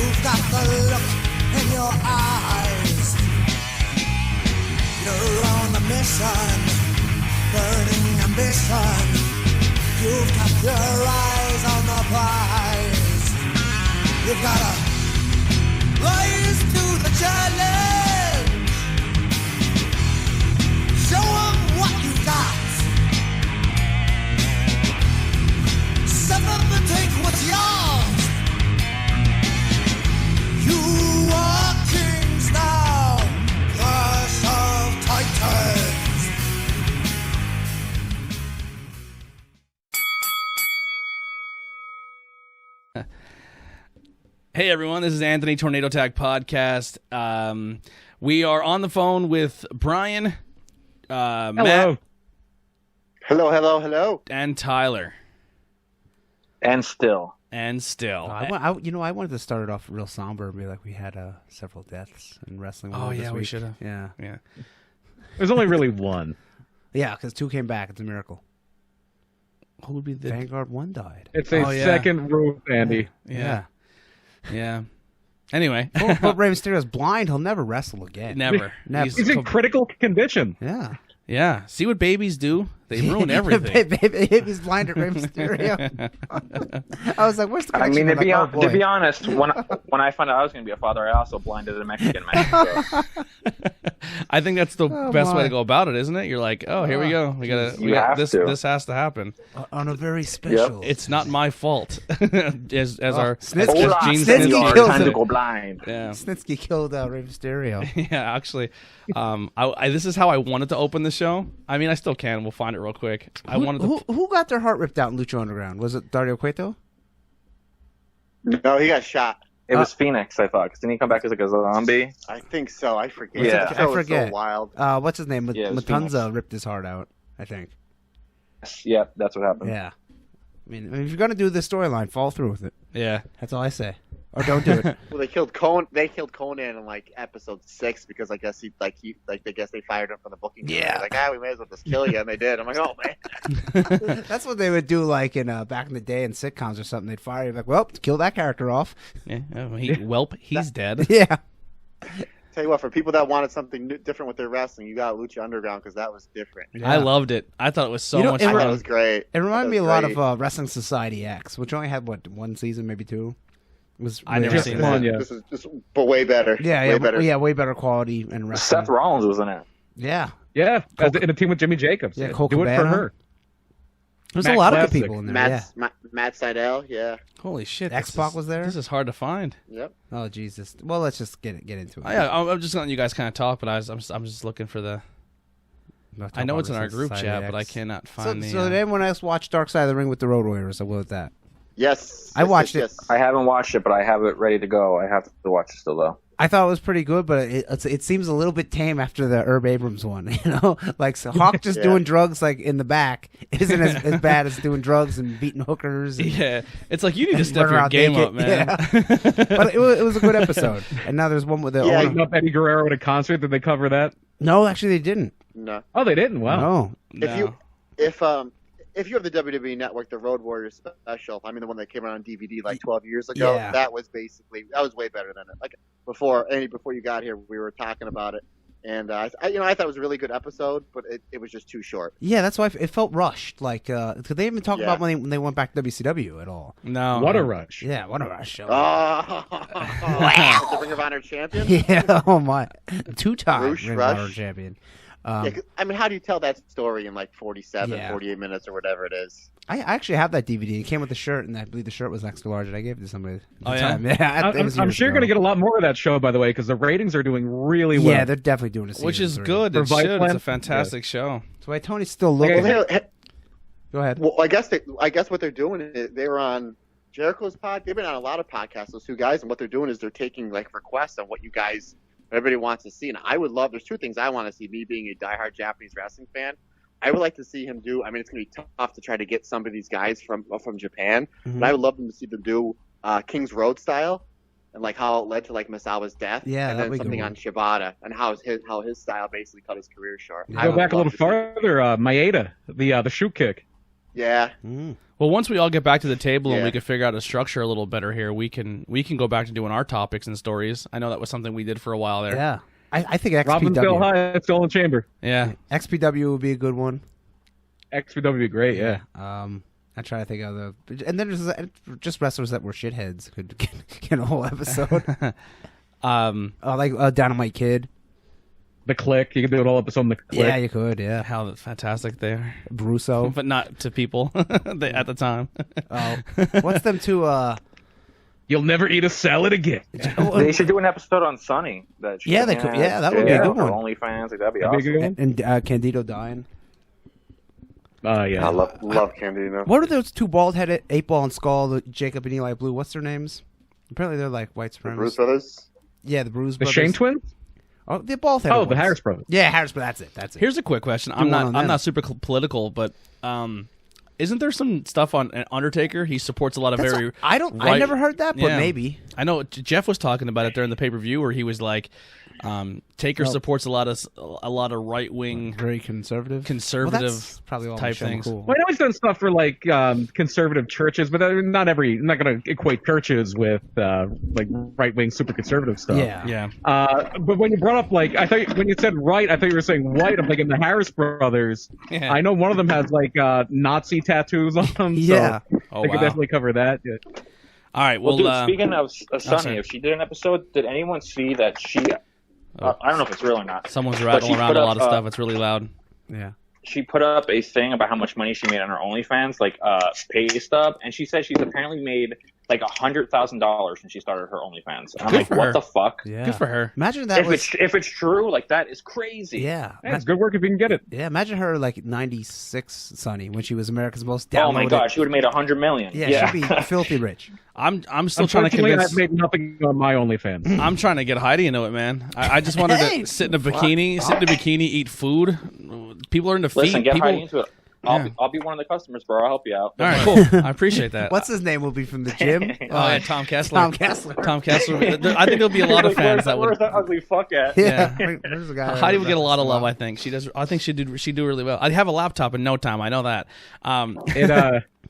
You've got the look in your eyes. You're on a mission, burning ambition. You've got your eyes on the prize. You've got to rise to the challenge. Show them what you got. Set them to take what's yours. You are kings now, curse of titans. Hey everyone, this is Anthony, Tornado Tag Podcast. We are on the phone with Brian, Matt, Hello. and Tyler. And still. I wanted to start it off real somber and be like, we had several deaths in wrestling. Oh yeah, this we week. should have. Yeah. There's only really one. Yeah, because 2 came back. It's a miracle. Who would be the Vanguard 1 died. It's a second roof, Andy. Yeah. Anyway, But Rey Mysterio's blind. He'll never wrestle again. never. He's in critical condition. Yeah. Yeah. See what babies do? They ruin everything. Baby's blind at Rey Mysterio. I was like, where's the I connection? mean, I'm like, to be honest, when I found out I was going to be a father, I also blinded a Mexican man. So. I think that's the best way to go about it, isn't it? You're like, oh, here we go. We got this. This has to happen on a very special. It's not my fault. as our Snitsky- as Gene Snitsky Snitsky kills time it. to go blind. Yeah. Snitsky killed Rey Mysterio. Yeah, actually, this is how I wanted to open the show. I mean, I still can. We'll find it real quick. Who got their heart ripped out in Lucha Underground? Was it Dario Cueto? No, he got shot. It was Phoenix, I thought. 'Cause didn't he come back as like a zombie? I think so. I forget. Yeah. The show I forget. Was so wild. What's his name? Yeah, it was Matanza Phoenix. ripped his heart out, I think. Yeah, that's what happened. Yeah. I mean, if you're going to do this storyline, follow through with it. Yeah. That's all I say. Or don't do it. Well, they killed Conan in like episode 6 because I guess they guess they fired him from the booking. Yeah. Like, we may as well just kill you, and they did. I'm like, oh man. That's what they would do, like in back in the day in sitcoms or something. They'd fire you, like, well, kill that character off. Yeah. He's dead. Yeah. Tell you what, for people that wanted something different with their wrestling, you got Lucha Underground because that was different. I loved it. I thought it was so much I fun. thought it was great. It reminded me a That lot was of Wrestling Society X, which only had, 1 season, maybe 2? I never Just seen one, that. yeah. This is just, but way better. way better. way better quality and wrestling. Seth Rollins was in it. Yeah. Yeah, in a team with Jimmy Jacobs. Yeah, Do Colt it for Cabana. her. There's Matt a lot of Classic. good people in there. Matt Sydal, yeah. Holy shit! X-Pac was there? This is hard to find. Yep. Oh Jesus! Well, let's just get into it. I'm just letting you guys kind of talk, but I'm just looking for the. I know it's in our group chat, but I cannot find the. So did anyone else watch Dark Side of the Ring with the Road Warriors? I will with that. Yes. I watched it. Yes. I haven't watched it, but I have it ready to go. I have to watch it still, though. I thought it was pretty good, but it seems a little bit tame after the Herb Abrams one. Like so Hawk just doing drugs like in the back isn't as bad as doing drugs and beating hookers. And, Yeah, it's like you need to step run your around game naked. up, man. Yeah. But it was a good episode. And now there's one with the Yeah, Beating up Eddie Guerrero at a concert. Did they cover that? No, actually they didn't. No. Oh, they didn't. Wow. No. If you have the WWE Network, the Road Warriors special, I mean the one that came out on DVD like 12 years ago, Yeah. that was way better than it. Like before you got here, we were talking about it, and I thought it was a really good episode, but it was just too short. Yeah, that's why it felt rushed. Like, cause they didn't even talk Yeah. about when they went back to WCW at all. No. What a rush. Yeah, what a rush. Oh, the Ring of Honor champion. Yeah, oh my, 2-time Rush, Ring of Rush. Honor champion. Yeah, 'cause, I mean, how do you tell that story in like 47, Yeah. 48 minutes or whatever it is? I actually have that DVD. It came with the shirt, and I believe the shirt was extra large, and I gave it to somebody. At the Oh, yeah? time. Yeah, it was I'm years sure you're ago. going to get a lot more of that show, by the way, because the ratings are doing really well. Yeah, they're definitely doing a season Which is 3. good. For It should. It's a Viceland? fantastic show. That's why Tony's still Like, looking. Well, Go ahead. well, I guess what they're doing is they were on Jericho's pod. They've been on a lot of podcasts, those two guys, and what they're doing is they're taking like requests on what you guys, everybody wants to see. And I would love. There's 2 things I want to see. Me being a diehard Japanese wrestling fan, I would like to see him do. I mean, it's going to be tough to try to get some of these guys from Japan, but I would love them to see them do King's Road style, and like how it led to like Misawa's death. Yeah, and that'd then be a good something one. on Shibata and how his style basically cut his career short. I Go would back a love little to see- farther. Maeda, the shoot kick. Yeah. Well, once we all get back to the table and Yeah. we can figure out a structure a little better here, we can go back to doing our topics and stories. I know that was something we did for a while there. Yeah. I think Robbinsdale XPW. High, it's still in chamber. Yeah. XPW would be a good one. XPW would be great, yeah. I try to think of and then there's just wrestlers that were shitheads could get a whole episode. Like Dynamite Kid. The Click, you can do an whole episode on the Click. Yeah, you could. Yeah, How fantastic they are. Brusso. But not to people at the time. Oh, what's them two? You'll never eat a salad again. They should do an episode on Sunny. That Yeah, they could. Yeah, that would be a good her one. OnlyFans, like, that'd be That'd awesome. be a good one. And Candido dying. Yeah. I love Candido. What are those two bald-headed, 8-Ball and Skull, Jacob and Eli Blue? What's their names? Apparently they're like white The supremacists. Bruce Brothers. Yeah, the Bruise The Brothers. Shane twins? Oh, the bald-headed Oh, the ones. Harris brothers. Yeah, Harris, but that's it. Here's a quick question. Do I'm one on them. not super political, but isn't there some stuff on Undertaker? He supports a lot of I right- never heard that, but Yeah. maybe. I know Jeff was talking about it during the pay-per-view where he was like, Taker supports a lot of right-wing Very conservative. conservative Well, that's probably all type Michelle things. McCool. Well, I know he's done stuff for like conservative churches, but I'm not going to equate churches with like right wing super conservative stuff. Yeah. Yeah. But when you brought up when you said right, I thought you were saying white. I'm thinking the Harris brothers. Yeah. I know one of them has like Nazi tattoos on them. Yeah. So Oh, they could wow. definitely cover that. Yeah. All right. Well, Well, dude, speaking of sorry. Sunny, if she did an episode, did anyone see that she? I don't know if it's real or not. someone's but rattling she around put a up, lot of stuff. It's really loud. Yeah. She put up a thing about how much money she made on her OnlyFans, like pay stub, and she said she's apparently made like $100,000 since she started her OnlyFans. And I'm Good like, for what her. the fuck? Yeah. Good for her. Imagine that If it's true, like that is crazy. Yeah. Yeah, it's good work if you can get it. Yeah, imagine her like 96 Sunny when she was America's most Oh downloaded. my god, she would have made $100 million. Yeah, she'd be filthy rich. I'm still trying to Unfortunately, convince. I've made nothing on my OnlyFans. I'm trying to get Heidi into it, man. I just wanted Hey, to sit in a bikini, eat food. People are into feet. Listen, get People. Heidi into it. I'll be one of the customers, bro. I'll help you out. All right, cool. I appreciate that. What's his name will be from the gym? Oh, yeah, Tom Kessler. Tom Kessler. Tom Kessler. I think there'll be a lot of Like, fans that where's would. that ugly fuck at? Yeah. There's a guy Heidi would get a lot of love. I think she does. I think she'd do really well. I'd have a laptop in no time. I know that.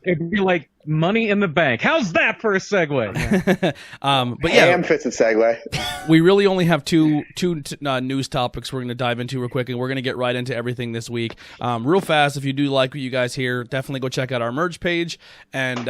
It'd be like money in the bank. How's that for a segue? But yeah, Ham fits a segue. we really only have two news topics we're going to dive into real quick, and we're going to get right into everything this week. Real fast, if you do like what you guys hear, definitely go check out our merge page, and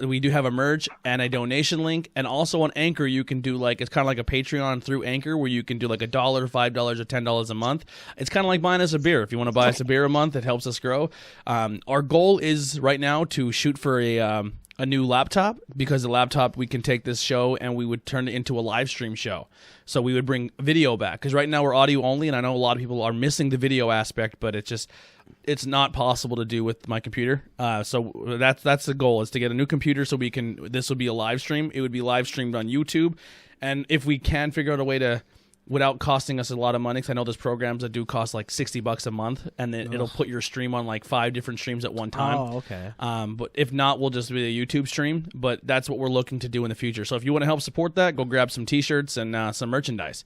we do have a merge and a donation link, and also on Anchor you can do it's kind of like a Patreon through Anchor where you can do like $1, $5, or $10 a month. It's kind of like buying us a beer. If you want to buy us a beer a month, it helps us grow. Our goal is right now to shoot for a new laptop, because the laptop we can take this show and we would turn it into a live stream show. So we would bring video back, because right now we're audio only, and I know a lot of people are missing the video aspect, but it's not possible to do with my computer. So that's the goal, is to get a new computer so this will be a live stream. It would be live streamed on YouTube, and if we can figure out a way to, without costing us a lot of money, because I know there's programs that do cost like $60 a month, and then it'll put your stream on like 5 different streams at one time. Oh, okay. But if not, we'll just be a YouTube stream. But that's what we're looking to do in the future. So if you want to help support that, go grab some T-shirts and some merchandise.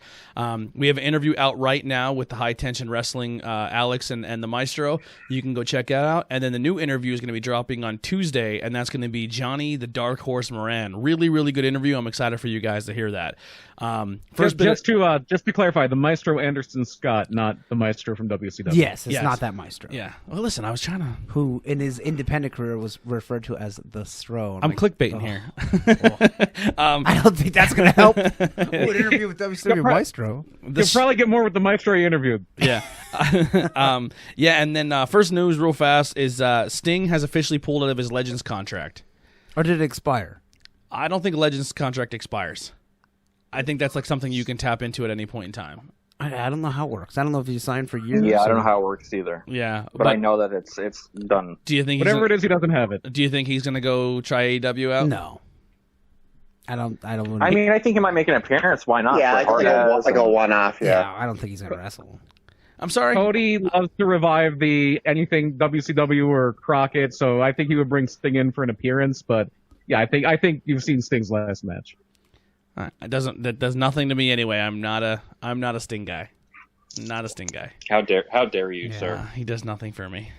We have an interview out right now with the High Tension Wrestling, Alex and the Maestro. You can go check that out. And then the new interview is going to be dropping on Tuesday, and that's going to be Johnny the Dark Horse Moran. Really, really good interview. I'm excited for you guys to hear that. Just to clarify, the Maestro Anderson Scott, not the Maestro from WCW. Yes, it's Yes. not that Maestro. Yeah. Well, listen, I was trying to. Who in his independent career was referred to as the Stro. I'm like, clickbaiting oh. here. I don't think that's going to help. Who would interview with WCW Maestro? You'll probably get more with the Maestro you interviewed. Yeah. Yeah, and then first news real fast is Sting has officially pulled out of his Legends contract. Or did it expire? I don't think Legends contract expires. I think that's like something you can tap into at any point in time. I don't know how it works. I don't know if you signed for years. Yeah, I don't or- know how it works either. Yeah, But I know that it's done. Do you think Whatever it is, he doesn't have it. Do you think he's gonna go try AEW out? No. I don't. I mean, I think he might make an appearance. Why not? Yeah, For like Hardaz a and- one-off. Yeah, I don't think he's going to wrestle. I'm sorry. Cody loves to revive the anything WCW or Crockett, so I think he would bring Sting in for an appearance. But yeah, I think you've seen Sting's last match. That does nothing to me anyway. I'm not a Sting guy. Not a Sting guy. How dare you, sir? He does nothing for me.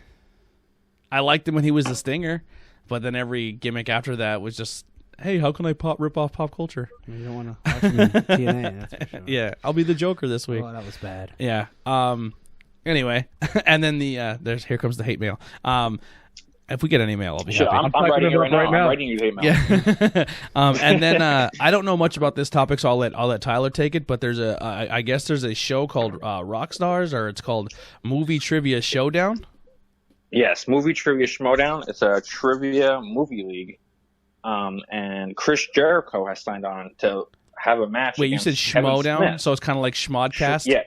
I liked him when he was the Stinger, but then every gimmick after that was just, hey, how can I rip off pop culture? You don't want to watch him in TNA, that's for sure. Yeah, I'll be the Joker this week. Oh, that was bad. Yeah. Anyway, and then here comes the hate mail. If we get any mail, I'll be happy. I'm writing it right now. I'm writing you hate mail. Yeah. And then I don't know much about this topic, so I'll let Tyler take it. But there's I guess there's a show called Rockstars, or it's called Movie Trivia Showdown. Yes, Movie Trivia Schmodown. It's a trivia movie league. And Chris Jericho has signed on to have a match. Wait, you said Schmodown? So it's kind of like Schmodcast? Yeah.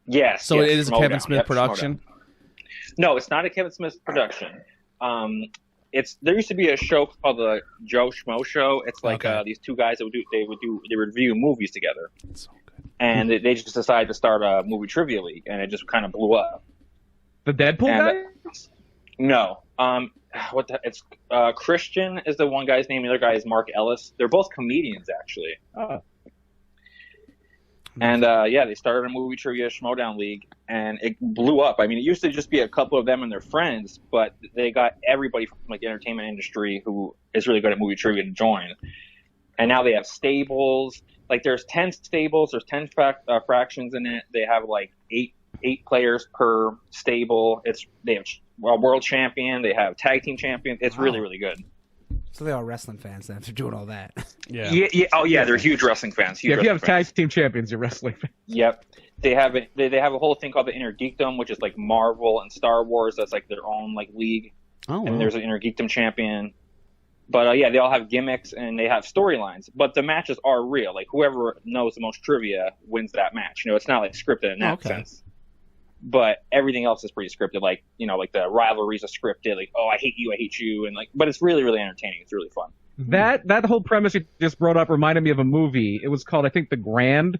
Yes. So it is a Kevin Schmodown. Smith production? Schmodown. No, it's not a Kevin Smith production. There used to be a show called the Joe Schmo Show. It's like these two guys that would review movies together. That's so good. And they just decided to start a movie trivia league, and it just kind of blew up. The Deadpool guy? No. It's Christian is the one guy's name. The other guy is Mark Ellis. They're both comedians, actually. Oh. And they started a movie trivia Schmodown league, and it blew up. I mean, it used to just be a couple of them and their friends, but they got everybody from like the entertainment industry who is really good at movie trivia to join. And now they have stables. Like there's 10 stables. There's 10 fractions in it. They have like eight players per stable. They have a world champion. They have tag team champions. It's really, really good. So they are wrestling fans then for doing all that. Yeah. Oh yeah, they're huge wrestling fans. If you have tag team champions, you're wrestling fans. Yep. They have a whole thing called the Inner Geekdom, which is like Marvel and Star Wars. That's like their own like league. Oh. And there's an Inner Geekdom champion. But they all have gimmicks and they have storylines. But the matches are real. Like whoever knows the most trivia wins that match. It's not like scripted in that sense. But everything else is pretty scripted. Like like the rivalries are scripted. Like, oh, I hate you, and like, but it's really, really entertaining. It's really fun. That whole premise you just brought up reminded me of a movie. It was called, I think, The Grand,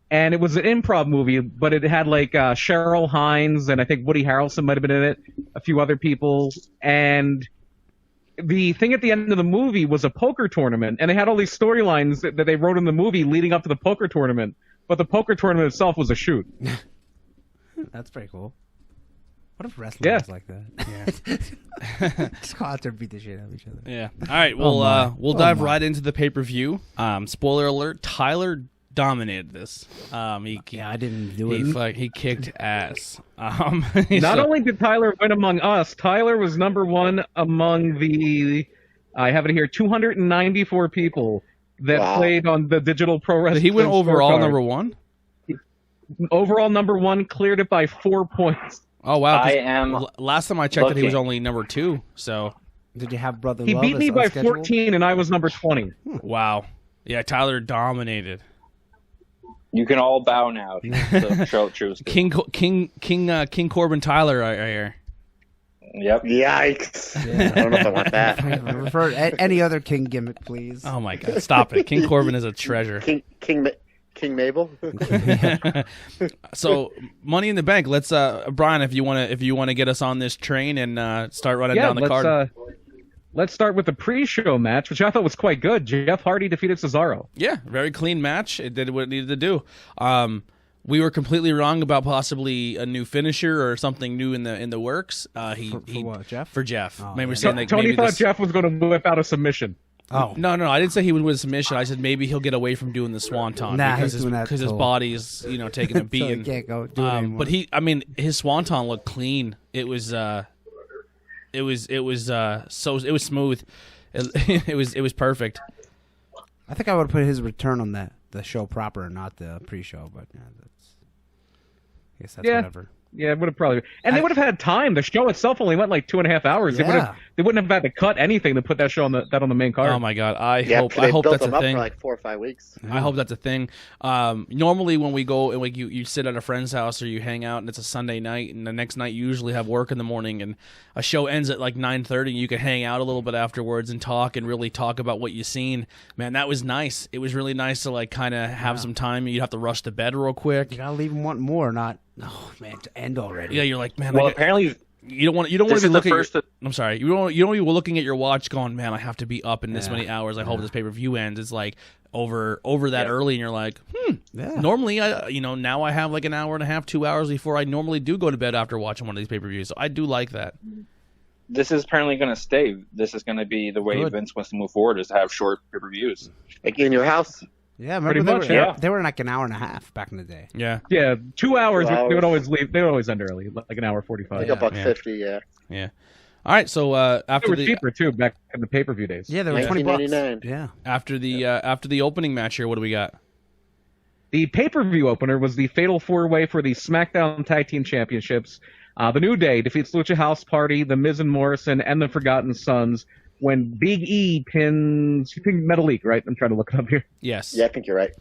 and it was an improv movie, but it had like Cheryl Hines and I think Woody Harrelson might have been in it, a few other people, and the thing at the end of the movie was a poker tournament, and they had all these storylines that they wrote in the movie leading up to the poker tournament, but the poker tournament itself was a shoot. That's pretty cool. What if wrestling was like that? Yeah. Just go out there and beat the shit out of each other. Yeah. All right. We'll dive right into the pay-per-view. Spoiler alert: Tyler dominated this. I didn't do it. He kicked ass. Not only did Tyler win among us, Tyler was number one among the. I have it here: 294 people that played on the digital pro wrestling. He went overall number one. Overall number one, cleared it by 4 points. Oh wow! I am. Last time I checked, that he was only number 2. So did you have Brother He Love beat me as by unscheduled? 14, and I was number 20. Wow. Yeah, Tyler dominated. You can all bow now. Choose King Corbin Tyler right here. Yep. Yikes. Yeah. I don't know if I want that. Refer any other King gimmick, please. Oh my God! Stop it. King Corbin is a treasure. King Mabel. So, Money in the Bank. Let's, Brian, if you want to get us on this train and start running down the card. Let's start with the pre-show match, which I thought was quite good. Jeff Hardy defeated Cesaro. Yeah, very clean match. It did what it needed to do. We were completely wrong about possibly a new finisher or something new in the works. For what, Jeff? For Jeff. Oh, maybe we're yeah. saying that Tony maybe thought this... Jeff was going to whip out a submission. Oh. No, I didn't say he would win a submission. I said maybe he'll get away from doing the swanton because his body's taking a beating. So he can't go do it anymore. But his swanton looked clean. It was smooth. It was perfect. I think I would put his return on the show proper, not the pre-show. But I guess that's whatever. Yeah, it would have probably. And they would have had time. The show itself only went like 2.5 hours. Yeah. They wouldn't have had to cut anything to put that show on the main card. Oh my God! I hope built that's them a up thing. for like 4 or 5 weeks. I hope that's a thing. Normally, when we go and like you sit at a friend's house or you hang out and it's a Sunday night, and the next night you usually have work in the morning, and a show ends at like 9:30, and you can hang out a little bit afterwards and really talk about what you've seen. Man, that was nice. It was really nice to like kind of have some time. You'd have to rush to bed real quick. You gotta leave him wanting more, not. Oh man, to end already. Yeah, you're like, man. Well, apparently. You don't want to be looking. I'm sorry. You don't be looking at your watch, going, "Man, I have to be up in this many hours. I hope this pay-per-view ends." It's like over that early, and you're like, Normally, now I have like an hour and a half, 2 hours before I normally do go to bed after watching one of these pay-per-views. So I do like that. this is apparently going to stay. This is going to be the way Good. Vince wants to move forward, is to have short pay-per-views. Like in your house. Yeah, remember Pretty much, yeah. they were like an hour and a half back in the day. Yeah. Yeah, 2 hours. 2 hours. They would always leave. They would always end early, like an hour 45. Like Yeah, $1.50, yeah. Yeah. All right. So They after were the cheaper too back in the pay-per-view days. Yeah, they were Yeah. $20. $19.99. Yeah. after the opening match here, what do we got? The pay-per-view opener was the Fatal 4-Way for the SmackDown Tag Team Championships. The New Day defeats Lucha House Party, The Miz and Morrison, and the Forgotten Sons when Big E pins Metalik, right? I'm trying to look it up here. Yes. Yeah, I think you're right.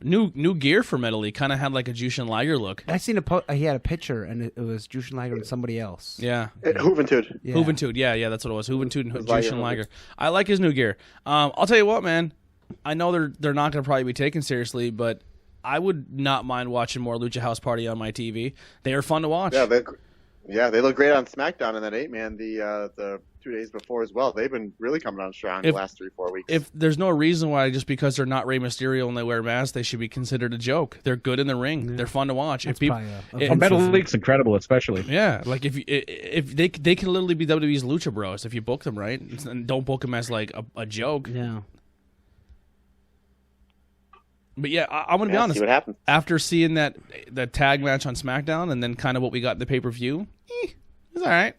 New gear for Metalik, kind of had like a Jushin Liger look. I seen he had a picture, and it was Jushin Liger and somebody else. Yeah. Juventud. Yeah. Juventud, yeah, that's what it was. Juventud and Liger. Jushin Liger. I like his new gear. I'll tell you what, man. I know they're not going to probably be taken seriously, but I would not mind watching more Lucha House Party on my TV. They are fun to watch. Yeah, they look great on SmackDown in that 8-man the 2 days before as well. They've been really coming on strong the last 3-4 weeks. If there's no reason why just because they're not Rey Mysterio and they wear masks, they should be considered a joke. They're good in the ring. They're fun to watch. That's if people, probably a Metalik's incredible, especially. yeah, like if they can literally be WWE's Lucha Bros if you book them right and don't book them as like a joke. Yeah. But yeah, I'm gonna be honest. See what happens. After seeing that tag match on SmackDown and then kind of what we got in the pay-per-view, it's all right.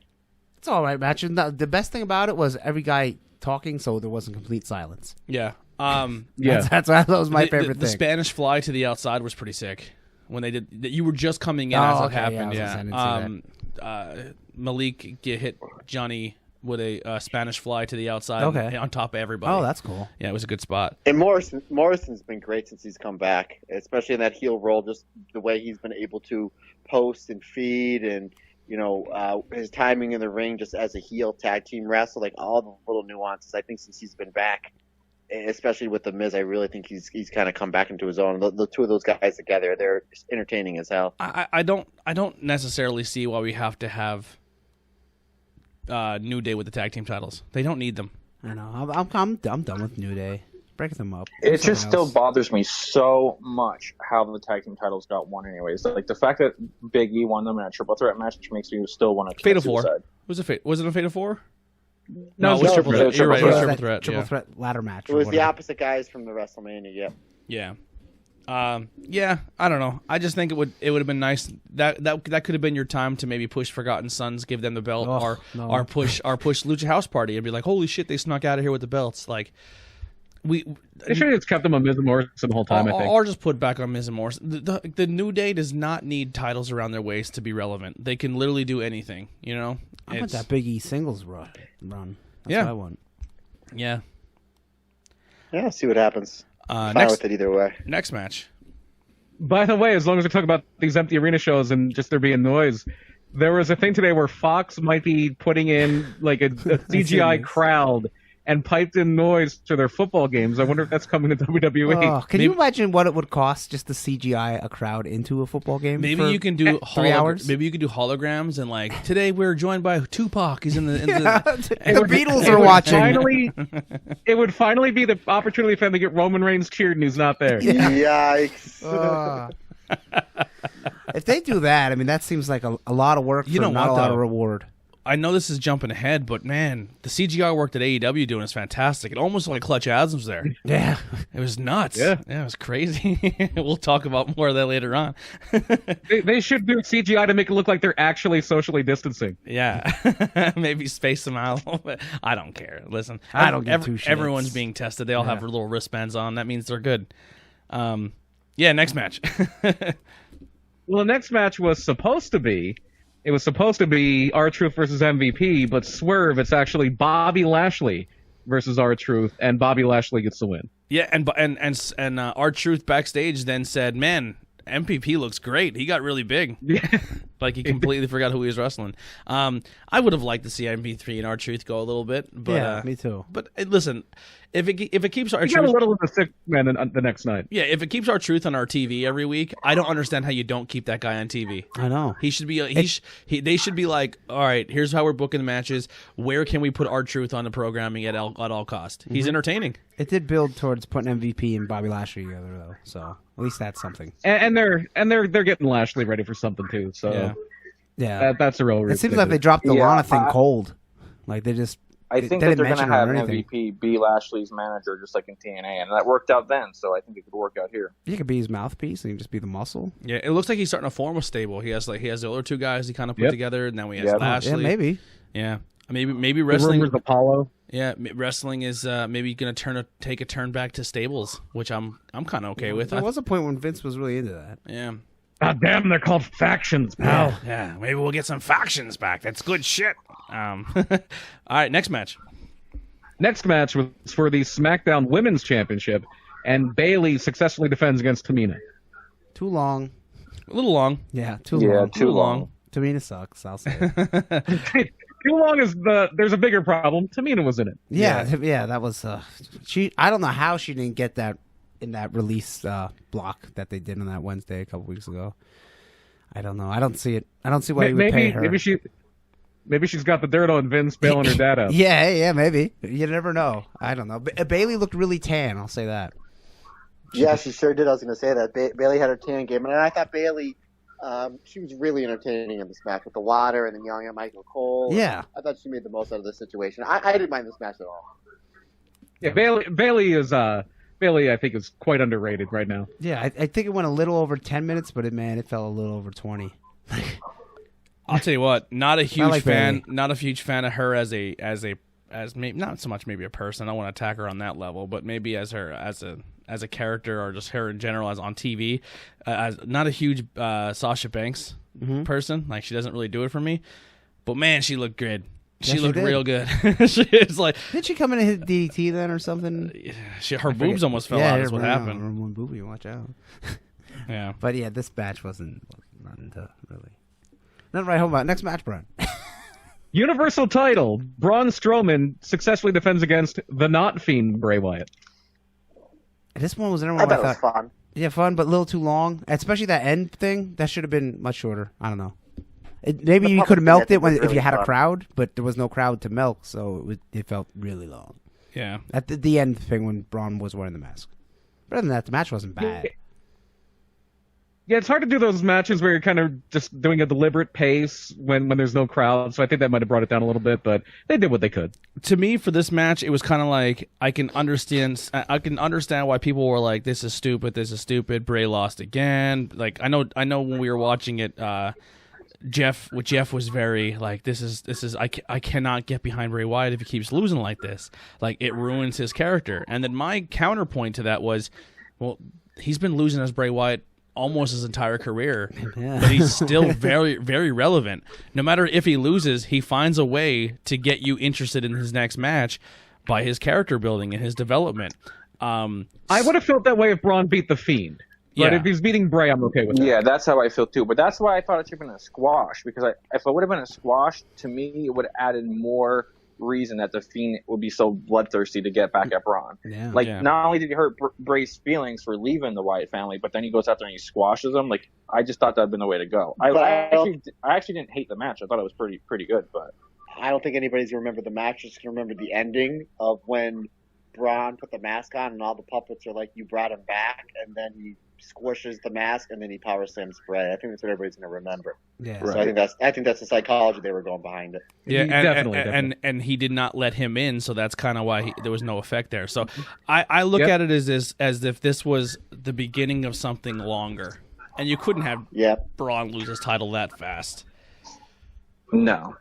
It's all right, match. The best thing about it was every guy talking, so there wasn't complete silence. Yeah. Yeah. That was my favorite the thing. Spanish fly to the outside was pretty sick. When they did, you were just coming in Oh, as it okay, happened. yeah, I was gonna say, I didn't Malik hit Johnny with a Spanish fly to the outside Okay. on top of everybody. Oh, that's cool. Yeah, it was a good spot. And Morrison's been great since he's come back, especially in that heel role. Just the way he's been able to post and feed, and his timing in the ring, just as a heel tag team wrestler, like all the little nuances. I think since he's been back, especially with the Miz, I really think he's kind of come back into his own. The two of those guys together, they're entertaining as hell. I don't necessarily see why we have to have New Day with the tag team titles. They don't need them. I know. I'm done with New Day. Break them up. It Something just still else. bothers me so much how the tag team titles got won anyways. Like the fact that Big E won them in a triple threat match makes me still want to Fatal Four. suicide. Was it a Fatal Four? No, it was triple threat. You're right. It was That triple threat. Triple Yeah. threat ladder match. It or was the whatever. opposite guys from the WrestleMania. Yeah. Yeah. Yeah, I don't know. I just think it would have been nice that could have been your time to maybe push Forgotten Sons, give them the belt, Oh, no. or push Lucha House Party and be like, holy shit, they snuck out of here with the belts. Like They should have just kept them on Miz and Morrison the whole time, I think. or just put back on Miz and Morrison. The New Day does not need titles around their waist to be relevant. They can literally do anything. I want It's- that Big E singles run. That's Yeah. what I want. Yeah. Yeah. See what happens. Fine Next with it either way. next match. By the way, as long as we talk about these empty arena shows and just there being noise, there was a thing today where Fox might be putting in like a CGI crowd and piped in noise to their football games. I wonder if that's coming to WWE. Oh, can you imagine what it would cost just to CGI a crowd into a football game? Maybe for you can do 3 hours. Maybe you can do holograms and like today we're joined by Tupac. He's in the. The Beatles It are would watching. It would finally be the opportunity for them to get Roman Reigns cheered and he's not there. Yikes. If they do that, I mean, that seems like a lot of work for You know not what, a lot though? of reward. I know this is jumping ahead, but man, the CGI work that AEW doing is fantastic. It almost like Clutch Adams there. Yeah. It was nuts. Yeah. It was crazy. We'll talk about more of that later on. They should do CGI to make it look like they're actually socially distancing. Yeah, maybe space them out a little bit. I don't care. Listen, I don't give two shits. Everyone's being tested. They all have Yeah. little wristbands on. That means they're good. Yeah, next match. Well, the next match was supposed to be R-Truth versus MVP, but swerve, it's actually Bobby Lashley versus R-Truth, and Bobby Lashley gets the win. Yeah, and R-Truth backstage then said, "Man, MPP looks great. He got really big." Yeah. Like he completely forgot who he was wrestling. I would have liked to see MP3 and R-Truth go a little bit, but Yeah, me too. But listen, if it keeps He got a R-Truth, little of a sick man the next night. yeah, if it keeps R-Truth on our TV every week, I don't understand how you don't keep that guy on TV. I know. He should be. They should be like, all right, here's how we're booking the matches. Where can we put R-Truth on the programming at all cost? He's entertaining. It did build towards putting MVP and Bobby Lashley together, though. So at least that's something. And they're getting Lashley ready for something too. So Yeah. Yeah. that's a real. It seems like they dropped the Yeah, Lana thing cold. Like they just. I think they that didn't they're going to mention it or have anything. MVP be Lashley's manager, just like in TNA, and that worked out then. So I think it could work out here. He could be his mouthpiece and he can just be the muscle. Yeah, it looks like he's starting to form a stable. He has the other two guys he kind of put Yep. together, and then we have Yep. Lashley. Yeah, maybe. Yeah, maybe The wrestling. rumors Apollo. Yeah, wrestling is maybe going to take a turn back to stables, which I'm kind of okay with. There was a point when Vince was really into that. Yeah. God damn, they're called factions, pal. Yeah, maybe we'll get some factions back. That's good shit. All right, next match. Next match was for the SmackDown Women's Championship, and Bayley successfully defends against Tamina. Too long. A little long. Yeah, too Yeah, long. too long. Tamina sucks, I'll say. It. Too long is there's a bigger problem. Tamina was in it. Yeah, that was she. I don't know how she didn't get that in that release block that they did on that Wednesday a couple weeks ago. I don't know. I don't see it. I don't see why you would pay her. Maybe she's got the dirt on Vince bailing her dad out. Yeah, maybe. You never know. I don't know. Bailey looked really tan. I'll say that. Yeah, she sure did. I was going to say that. Bailey had her tan game, and I thought Bailey, she was really entertaining in this match with the water and then yelling at Michael Cole. Yeah. I thought she made the most out of the situation. I didn't mind this match at all. Yeah, Bailey is Bailey. I think is quite underrated right now. Yeah, I think it went a little over 10 minutes, but it fell a little over 20. I'll tell you what, not a huge like fan. Bayley. Not a huge fan of her as maybe not so much maybe a person. I don't want to attack her on that level, but maybe as a character or just her in general as on TV. As not a huge Sasha Banks person. Like she doesn't really do it for me. But man, she looked good. She looked did. real good. It's like Did she come in and hit DDT then or something? her boobs almost fell out. Is what happened. One boobie, watch out. Yeah. But yeah, this match wasn't nothing to really. Nothing right home about. Next match, Brian. Universal title. Braun Strowman successfully defends against the Not Fiend Bray Wyatt. This one was another I one thought it was fun. Yeah, fun, but a little too long. Especially that end thing. That should have been much shorter. I don't know. Maybe The you public could have thing, I milked think, it was if really you had a fun. crowd, but there was no crowd to milk, so it felt really long. Yeah. At the end thing when Braun was wearing the mask. But other than that, the match wasn't bad. Yeah, it's hard to do those matches where you're kind of just doing a deliberate pace when there's no crowd. So I think that might have brought it down a little bit, but they did what they could. To me, for this match, it was kind of like I can understand why people were like, "This is stupid." Bray lost again. Like I know when we were watching it, Jeff was very like, "This is I cannot get behind Bray Wyatt if he keeps losing like this. Like it ruins his character." And then my counterpoint to that was, well, he's been losing as Bray Wyatt almost his entire career, but he's still very, very relevant. No matter if he loses, he finds a way to get you interested in his next match by his character building and his development. I would have felt that way if Braun beat the Fiend. But Yeah. if he's beating Bray, I'm okay with that. Yeah, that's how I feel too. But that's why I thought it should have been a squash, because if it would have been a squash, to me, it would have added more reason that the Fiend would be so bloodthirsty to get back at Braun. Yeah. Yeah. Not only did he hurt Bray's feelings for leaving the Wyatt family, but then he goes out there and he squashes him. Like, I just thought that would been the way to go. I actually didn't hate the match. I thought it was pretty good, but I don't think anybody's going to remember the match. Just going to remember the ending of when Braun put the mask on and all the puppets are like, "You brought him back," and then he squishes the mask and then he power slams Bray. I think that's what everybody's going to remember. Yeah. So I think that's the psychology they were going behind it. Yeah, Definitely. and he did not let him in, so that's kind of why there was no effect there. So I look at it as if this was the beginning of something longer, and you couldn't have Braun lose his title that fast. no.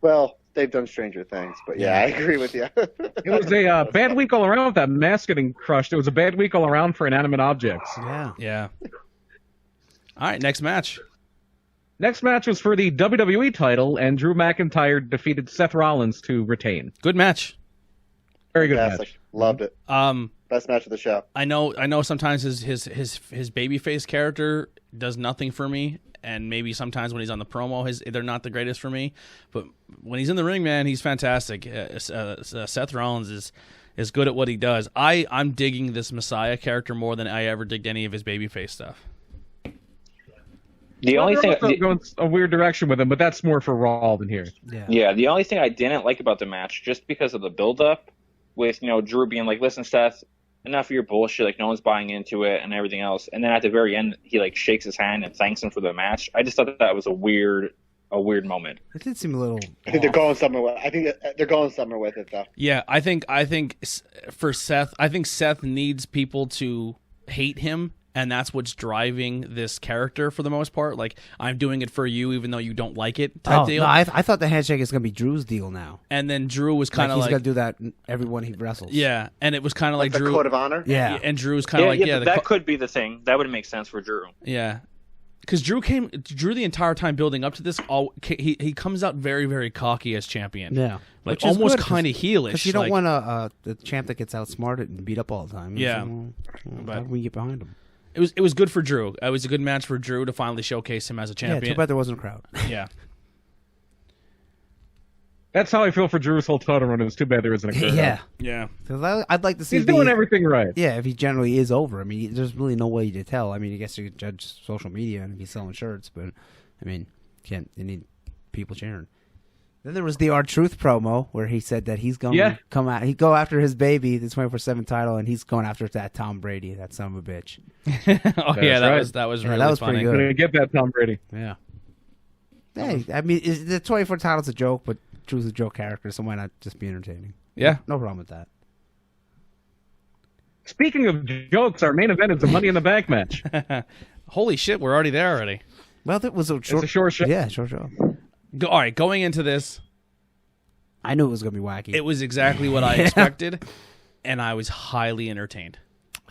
Well, they've done stranger things, but yeah, I agree with you. It was a bad week all around with that mask getting crushed. It was a bad week all around for inanimate objects. Yeah. Yeah. All right, next match. Next match was for the WWE title, and Drew McIntyre defeated Seth Rollins to retain. Good match. Very good Fantastic. match. Loved it. Best match of the show. I know sometimes his babyface character does nothing for me, and maybe sometimes when he's on the promo, they're not the greatest for me. But when he's in the ring, man, he's fantastic. Seth Rollins is good at what he does. I'm digging this Messiah character more than I ever digged any of his babyface stuff. The only thing going a weird direction with him, but that's more for Raw than here. Yeah, the only thing I didn't like about the match, just because of the build-up, with Drew being like, "Listen, Seth, enough of your bullshit. Like, no one's buying into it," and everything else. And then at the very end, he like shakes his hand and thanks him for the match. I just thought that was a weird a weird moment. It did seem a little. I think they're off. going somewhere with. I think they're going somewhere with it though. Yeah, I think for Seth, I think Seth needs people to hate him, and that's what's driving this character for the most part. Like, I'm doing it for you, even though you don't like it, type deal. No, I thought the handshake is gonna be Drew's deal now. And then Drew was kind of he's like, gonna do that in everyone he wrestles. yeah, and it was kind of like The Drew. code of honor. Yeah. And Drew was kind of like, yeah, that could be the thing. That would make sense for Drew. yeah. Because Drew the entire time building up to this. He comes out very, very cocky as champion. Yeah. like Which is almost good, kind of heelish. Because you don't like, want the champ that gets outsmarted and beat up all the time. Yeah. But how can we get behind him? It was good for Drew. It was a good match for Drew to finally showcase him as a Yeah, champion. too bad there wasn't a crowd. Yeah. That's how I feel for Drew's whole title run. It was too bad there isn't a crowd. Yeah. Yeah. 'Cause I'd like to see He's if he- doing everything right. Yeah, if he generally is over. I mean, there's really no way to tell. I mean, I guess you could judge social media and if he's selling shirts, but I mean, you need people cheering. Then there was the R-Truth promo where he said that he's going to come out. He'd go after his baby, the 24/7 title, and he's going after that Tom Brady, that son of a bitch. Oh yeah, right. that was Yeah, really that was funny. pretty good. Gonna get that Tom Brady. Yeah. Hey, I mean, the 24 title's a joke, but Drew's a joke character, so why not just be entertaining? Yeah. No problem with that. Speaking of jokes, our main event is the Money in the Bank match. Holy shit, we're already there already. Well, it was a short, a short show. Yeah, short show. All right, going into this, I knew it was going to be wacky. it was exactly what I expected, and I was highly entertained.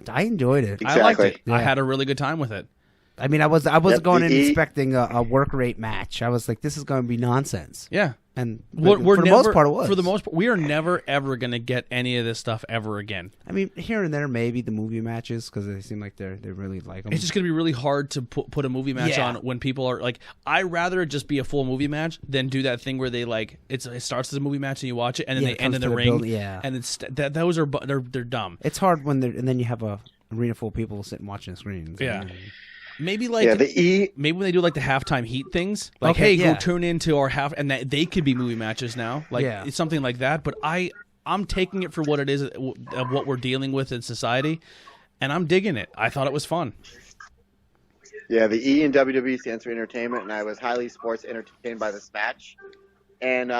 I enjoyed it. I liked it. Exactly. I Yeah. had a really good time with it. I mean, I was going in the- expecting a work rate match. I was like, this is going to be nonsense. Yeah. And We're for the never, most part, it was. For the most part, we are never ever going to get any of this stuff ever again. I mean, here and there, maybe the movie matches because they seem like they really like them. It's just going to be really hard to put a movie match Yeah. on when people are like, I'd rather it just be a full movie match than do that thing where they like it starts as a movie match and you watch it and then Yeah, they it end comes in to the the ring. build- yeah. And it's those are they're dumb. It's hard when and then you have a arena full of people sitting watching the screens. Yeah. Maybe like Yeah, the E. maybe when they do like the halftime heat things, like Okay, hey, yeah. go tune into our half, and that they could be movie matches now, like Yeah. it's something like that. But I'm taking it for what it is of what we're dealing with in society, and I'm digging it. I thought it was fun. Yeah, the E in WWE stands for entertainment, and I was highly sports entertained by this match. And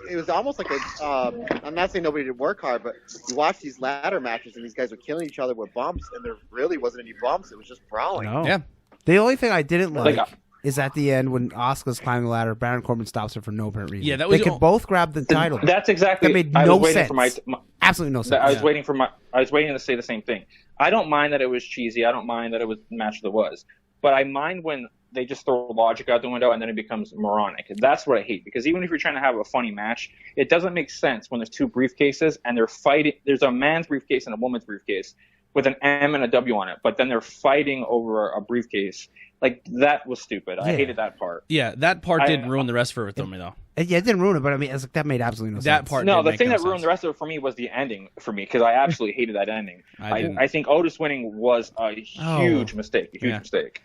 it was almost like I'm not saying nobody did work hard, but you watch these ladder matches, and these guys were killing each other with bumps, and there really wasn't any bumps. It was just brawling. No. Yeah. The only thing I didn't like Like, is at the end when Asuka's climbing the ladder, Baron Corbin stops her for no apparent reason. Yeah, that was they the could both grab the title. That's exactly. That made I no was waiting sense. for my Absolutely no sense. I was waiting for I was waiting to say the same thing. I don't mind that it was cheesy. I don't mind that it was the match that was. But I mind when they just throw logic out the window and then it becomes moronic. That's what I hate. Because even if you're trying to have a funny match, it doesn't make sense when there's two briefcases and they're fighting. There's a man's briefcase and a woman's briefcase with an M and a W on it. But then they're fighting over a briefcase. Like, that was stupid. I Yeah. hated that part. Yeah, that part did ruin the rest for it, me though. Yeah, it didn't ruin it, but I mean, it's like, that made absolutely no sense. That part. No, did the make thing no that ruined sense. the rest of it for me was the ending for me because I absolutely hated that ending. I didn't. I think Otis winning was a huge mistake. A huge Yeah. mistake.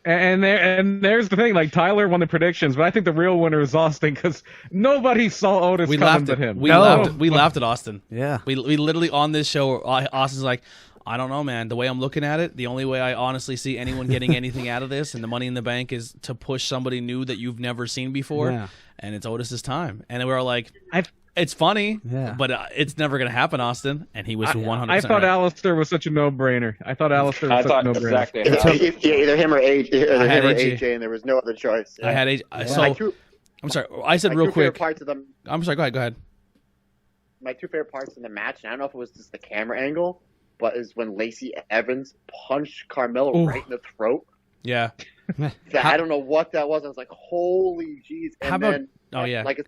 And there's the thing, like Tyler won the predictions, but I think the real winner is Austin because nobody saw Otis We coming laughed but at him. we No. laughed at Austin. Yeah. We literally on this show, Austin's like, I don't know, man. The way I'm looking at it, the only way I honestly see anyone getting anything out of this and the Money in the Bank is to push somebody new that you've never seen before, Yeah. and it's Otis's time. And we were like, I've- it's funny, Yeah. but it's never going to happen, Austin. And he was 100%. I thought right. Alistair was such a no-brainer. I thought Alistair I was such a thought no-brainer. exactly. Either him or AJ, I had or AJ. AJ, and there was no other choice. I had so My two, I'm sorry. I said my real two favorite quick. parts of the I'm sorry. Go ahead. my two favorite parts in the match, and I don't know if it was just the camera angle, but is when Lacey Evans punched Carmelo Ooh. right in the throat. Yeah. I don't know what that was. I was like, holy jeez. And How about- then, oh, yeah. like,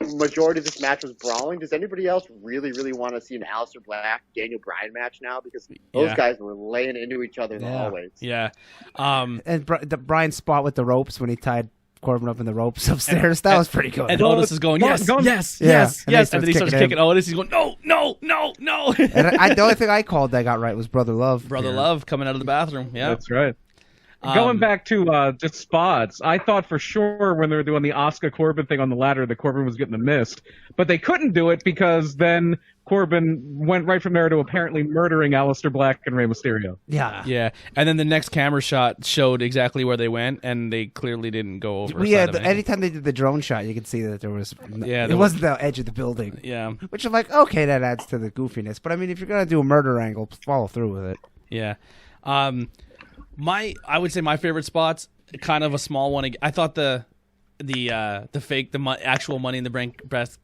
the majority of this match was brawling. Does anybody else really, really want to see an Aleister Black, Daniel Bryan match now? Because those Yeah. guys were laying into each other in the Yeah. hallways. Yeah. And Brian's spot with the ropes when he tied Corbin up in the ropes upstairs, that was pretty good. And Otis is going, yes, yes, Yeah. yes, And yes. then And he then he starts starts kicking Otis. He's going, no, no, no, no. And the only thing I called that got right was Brother Love. Brother here. Love coming out of the bathroom. Yeah. That's right. Going back to just spots, I thought for sure when they were doing the Oscar Corbin thing on the ladder that Corbin was getting the mist, but they couldn't do it because then Corbin went right from there to apparently murdering Aleister Black and Rey Mysterio. Yeah. Yeah, and then the next camera shot showed exactly where they went, and they clearly didn't go over. Yeah, anytime they did the drone shot, you could see that there was. Yeah, it wasn't the edge of the building. Yeah, which I'm like, okay, that adds to the goofiness. But I mean, if you're gonna do a murder angle, follow through with it. Yeah. I would say my favorite spots, kind of a small one. I thought the actual Money in the Bank breast.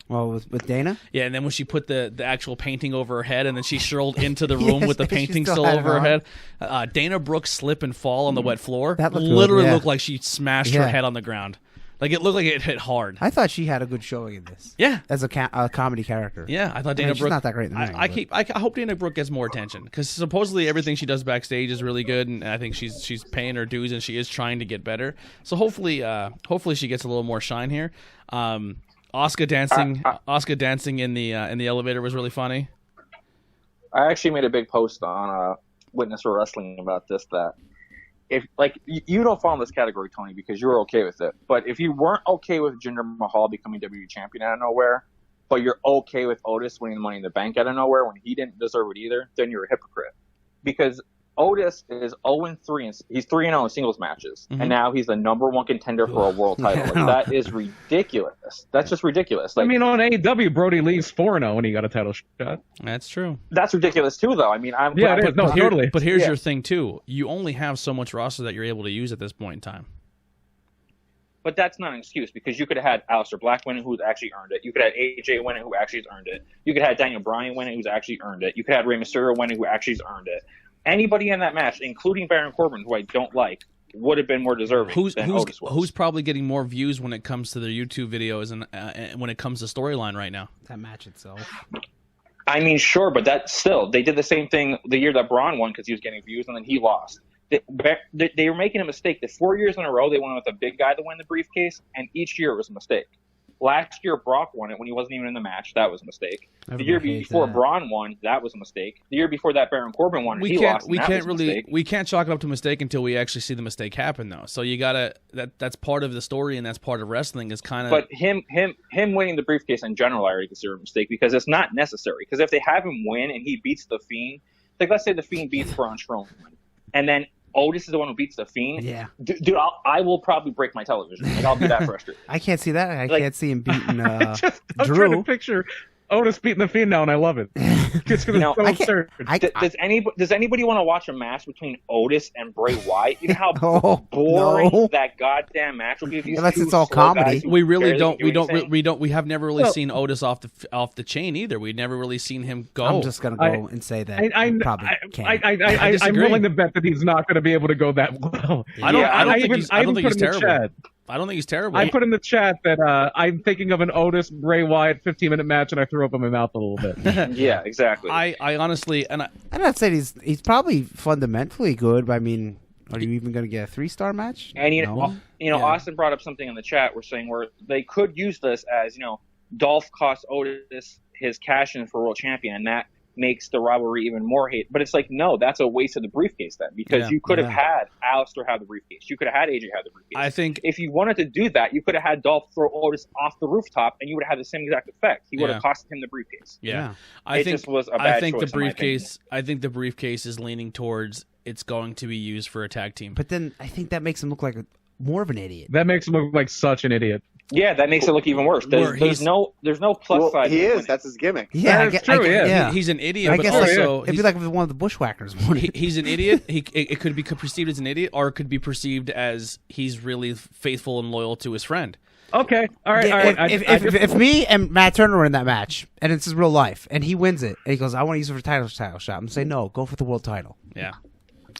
With Dana. Yeah, and then when she put the actual painting over her head, and then she strolled into the room Yes, with the she painting still still had it over her on. head. Dana Brooks slip and fall on the wet floor. That looked literally good, yeah. looked like she smashed her head on the ground. Like it looked like it hit hard. I thought she had a good showing in this. Yeah, as a comedy character. Yeah, I thought Dana Brooke. She's not that great in the ring. I hope Dana Brooke gets more attention because supposedly everything she does backstage is really good, and I think she's paying her dues and she is trying to get better. So hopefully she gets a little more shine here. Asuka dancing in the elevator was really funny. I actually made a big post on Witness for Wrestling about this. That if you don't fall in this category, Tony, because you're okay with it. But if you weren't okay with Jinder Mahal becoming WWE champion out of nowhere, but you're okay with Otis winning the Money in the Bank out of nowhere when he didn't deserve it either, then you're a hypocrite. Because Otis is 0-3 and he's 3-0 in singles matches, and now he's the #1 contender for a world title. Like, that is ridiculous. That's just ridiculous. Like, I mean, on AEW, Brody Lee's 4-0 when he got a title shot. That's true. That's ridiculous too, though. I mean, totally. But here's your thing too. You only have so much roster that you're able to use at this point in time. But that's not an excuse because you could have had Aleister Black winning, who's actually earned it. You could have AJ winning, who actually has earned it. You could have Daniel Bryan winning, who's actually earned it. You could have Rey Mysterio winning, who actually has earned it. Anybody in that match, including Baron Corbin, who I don't like, would have been more deserving than Otis was. Who's probably getting more views when it comes to their YouTube videos and when it comes to storyline right now? That match itself. I mean, sure, but that still, they did the same thing the year that Braun won because he was getting views, and then he lost. They were making a mistake. The 4 years in a row, they went with a big guy to win the briefcase, and each year it was a mistake. Last year, Brock won it when he wasn't even in the match. That was a mistake. The year before Braun won, that was a mistake. The year before that, Baron Corbin won, he lost. We can't chalk it up to mistake until we actually see the mistake happen, though. So you gotta that's part of the story and that's part of wrestling is kind of. But him winning the briefcase in general, I already consider a mistake because it's not necessary. Because if they have him win and he beats the Fiend, like let's say the Fiend beats Braun Strowman, and then Otis is the one who beats the Fiend. Yeah, dude, I will probably break my television. Like, I'll be that frustrated. I can't see that. I can't see him beating I'm Drew. trying to picture Otis beating the Fiend now, and I love it. It's so absurd. Does anybody want to watch a match between Otis and Bray Wyatt? You know how boring that goddamn match will be. If Unless it's all comedy. We really don't. We have never really seen Otis off the chain either. We've never really seen him go. I'm just gonna go and say that I probably can't. I'm willing to bet that he's not going to be able to go that well. I don't think he's terrible. I don't think he's terrible. I put in the chat that I'm thinking of an Otis Bray Wyatt 15-minute match, and I threw up in my mouth a little bit. Yeah, exactly. I honestly, and I'm not saying he's probably fundamentally good, but I mean, are you even going to get a 3-star match? And Austin brought up something in the chat. We're saying where they could use this as Dolph cost Otis his cash in for world champion, and that makes the rivalry even more hate. But it's like, no, that's a waste of the briefcase then, because you could have had Aleister have the briefcase. You could have had AJ have the briefcase. I think if you wanted to do that, you could have had Dolph throw Otis off the rooftop, and you would have had the same exact effect. He would have cost him the briefcase. Yeah. I think the briefcase. I think the briefcase is leaning towards it's going to be used for a tag team. But then I think that makes him look like more of an idiot. That makes him look like such an idiot. Yeah, that makes it look even worse. There's no plus side. He is. That's his gimmick. Yeah, that's true. He's an idiot. I but guess also, it'd be like one of the Bushwhackers. He's an idiot. It could be perceived as an idiot, or it could be perceived as he's really faithful and loyal to his friend. Okay, all right. If me and Matt Turner were in that match, and it's his real life, and he wins it, and he goes, "I want to use it for title shot," I'm gonna say, "No, go for the world title." Yeah.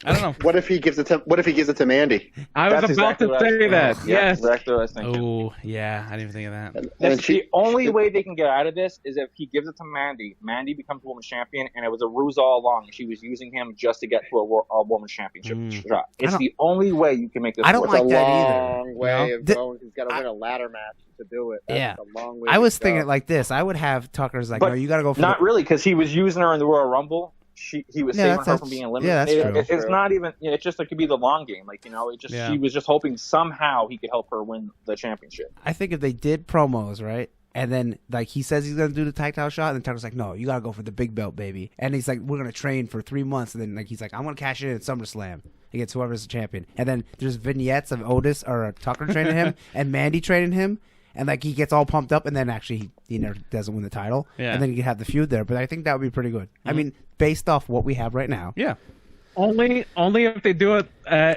I don't know. What if he gives it to Mandy? I was about to say that. Yes. Exactly what I was thinking. Oh, yeah. I didn't even think of that. That's the only way they can get out of this is if he gives it to Mandy. Mandy becomes women's champion, and it was a ruse all along. She was using him just to get to a women's championship shot. It's the only way you can make this. I don't like that either. Long way of going. He's got to win a ladder match to do it. That's a long way. I was thinking it like this. I would have Tucker's like, no, you got to go for not really, because he was using her in the Royal Rumble. he was Yeah, saving her from being eliminated. yeah, that's true. It's not even. It's just it could be the long game. Like she was just hoping somehow he could help her win the championship. I think if they did promos, right? And then, like, he says he's going to do the tag title shot, and then Tucker's like, no, you got to go for the big belt, baby. And he's like, we're going to train for 3 months. And then, like, he's like, I'm going to cash it in at SummerSlam against whoever's the champion. And then there's vignettes of Otis or Tucker training him and Mandy training him. And, like, he gets all pumped up, and then actually he never doesn't win the title. Yeah. And then you can have the feud there. But I think that would be pretty good. I mean, based off what we have right now. Yeah. Only if they do it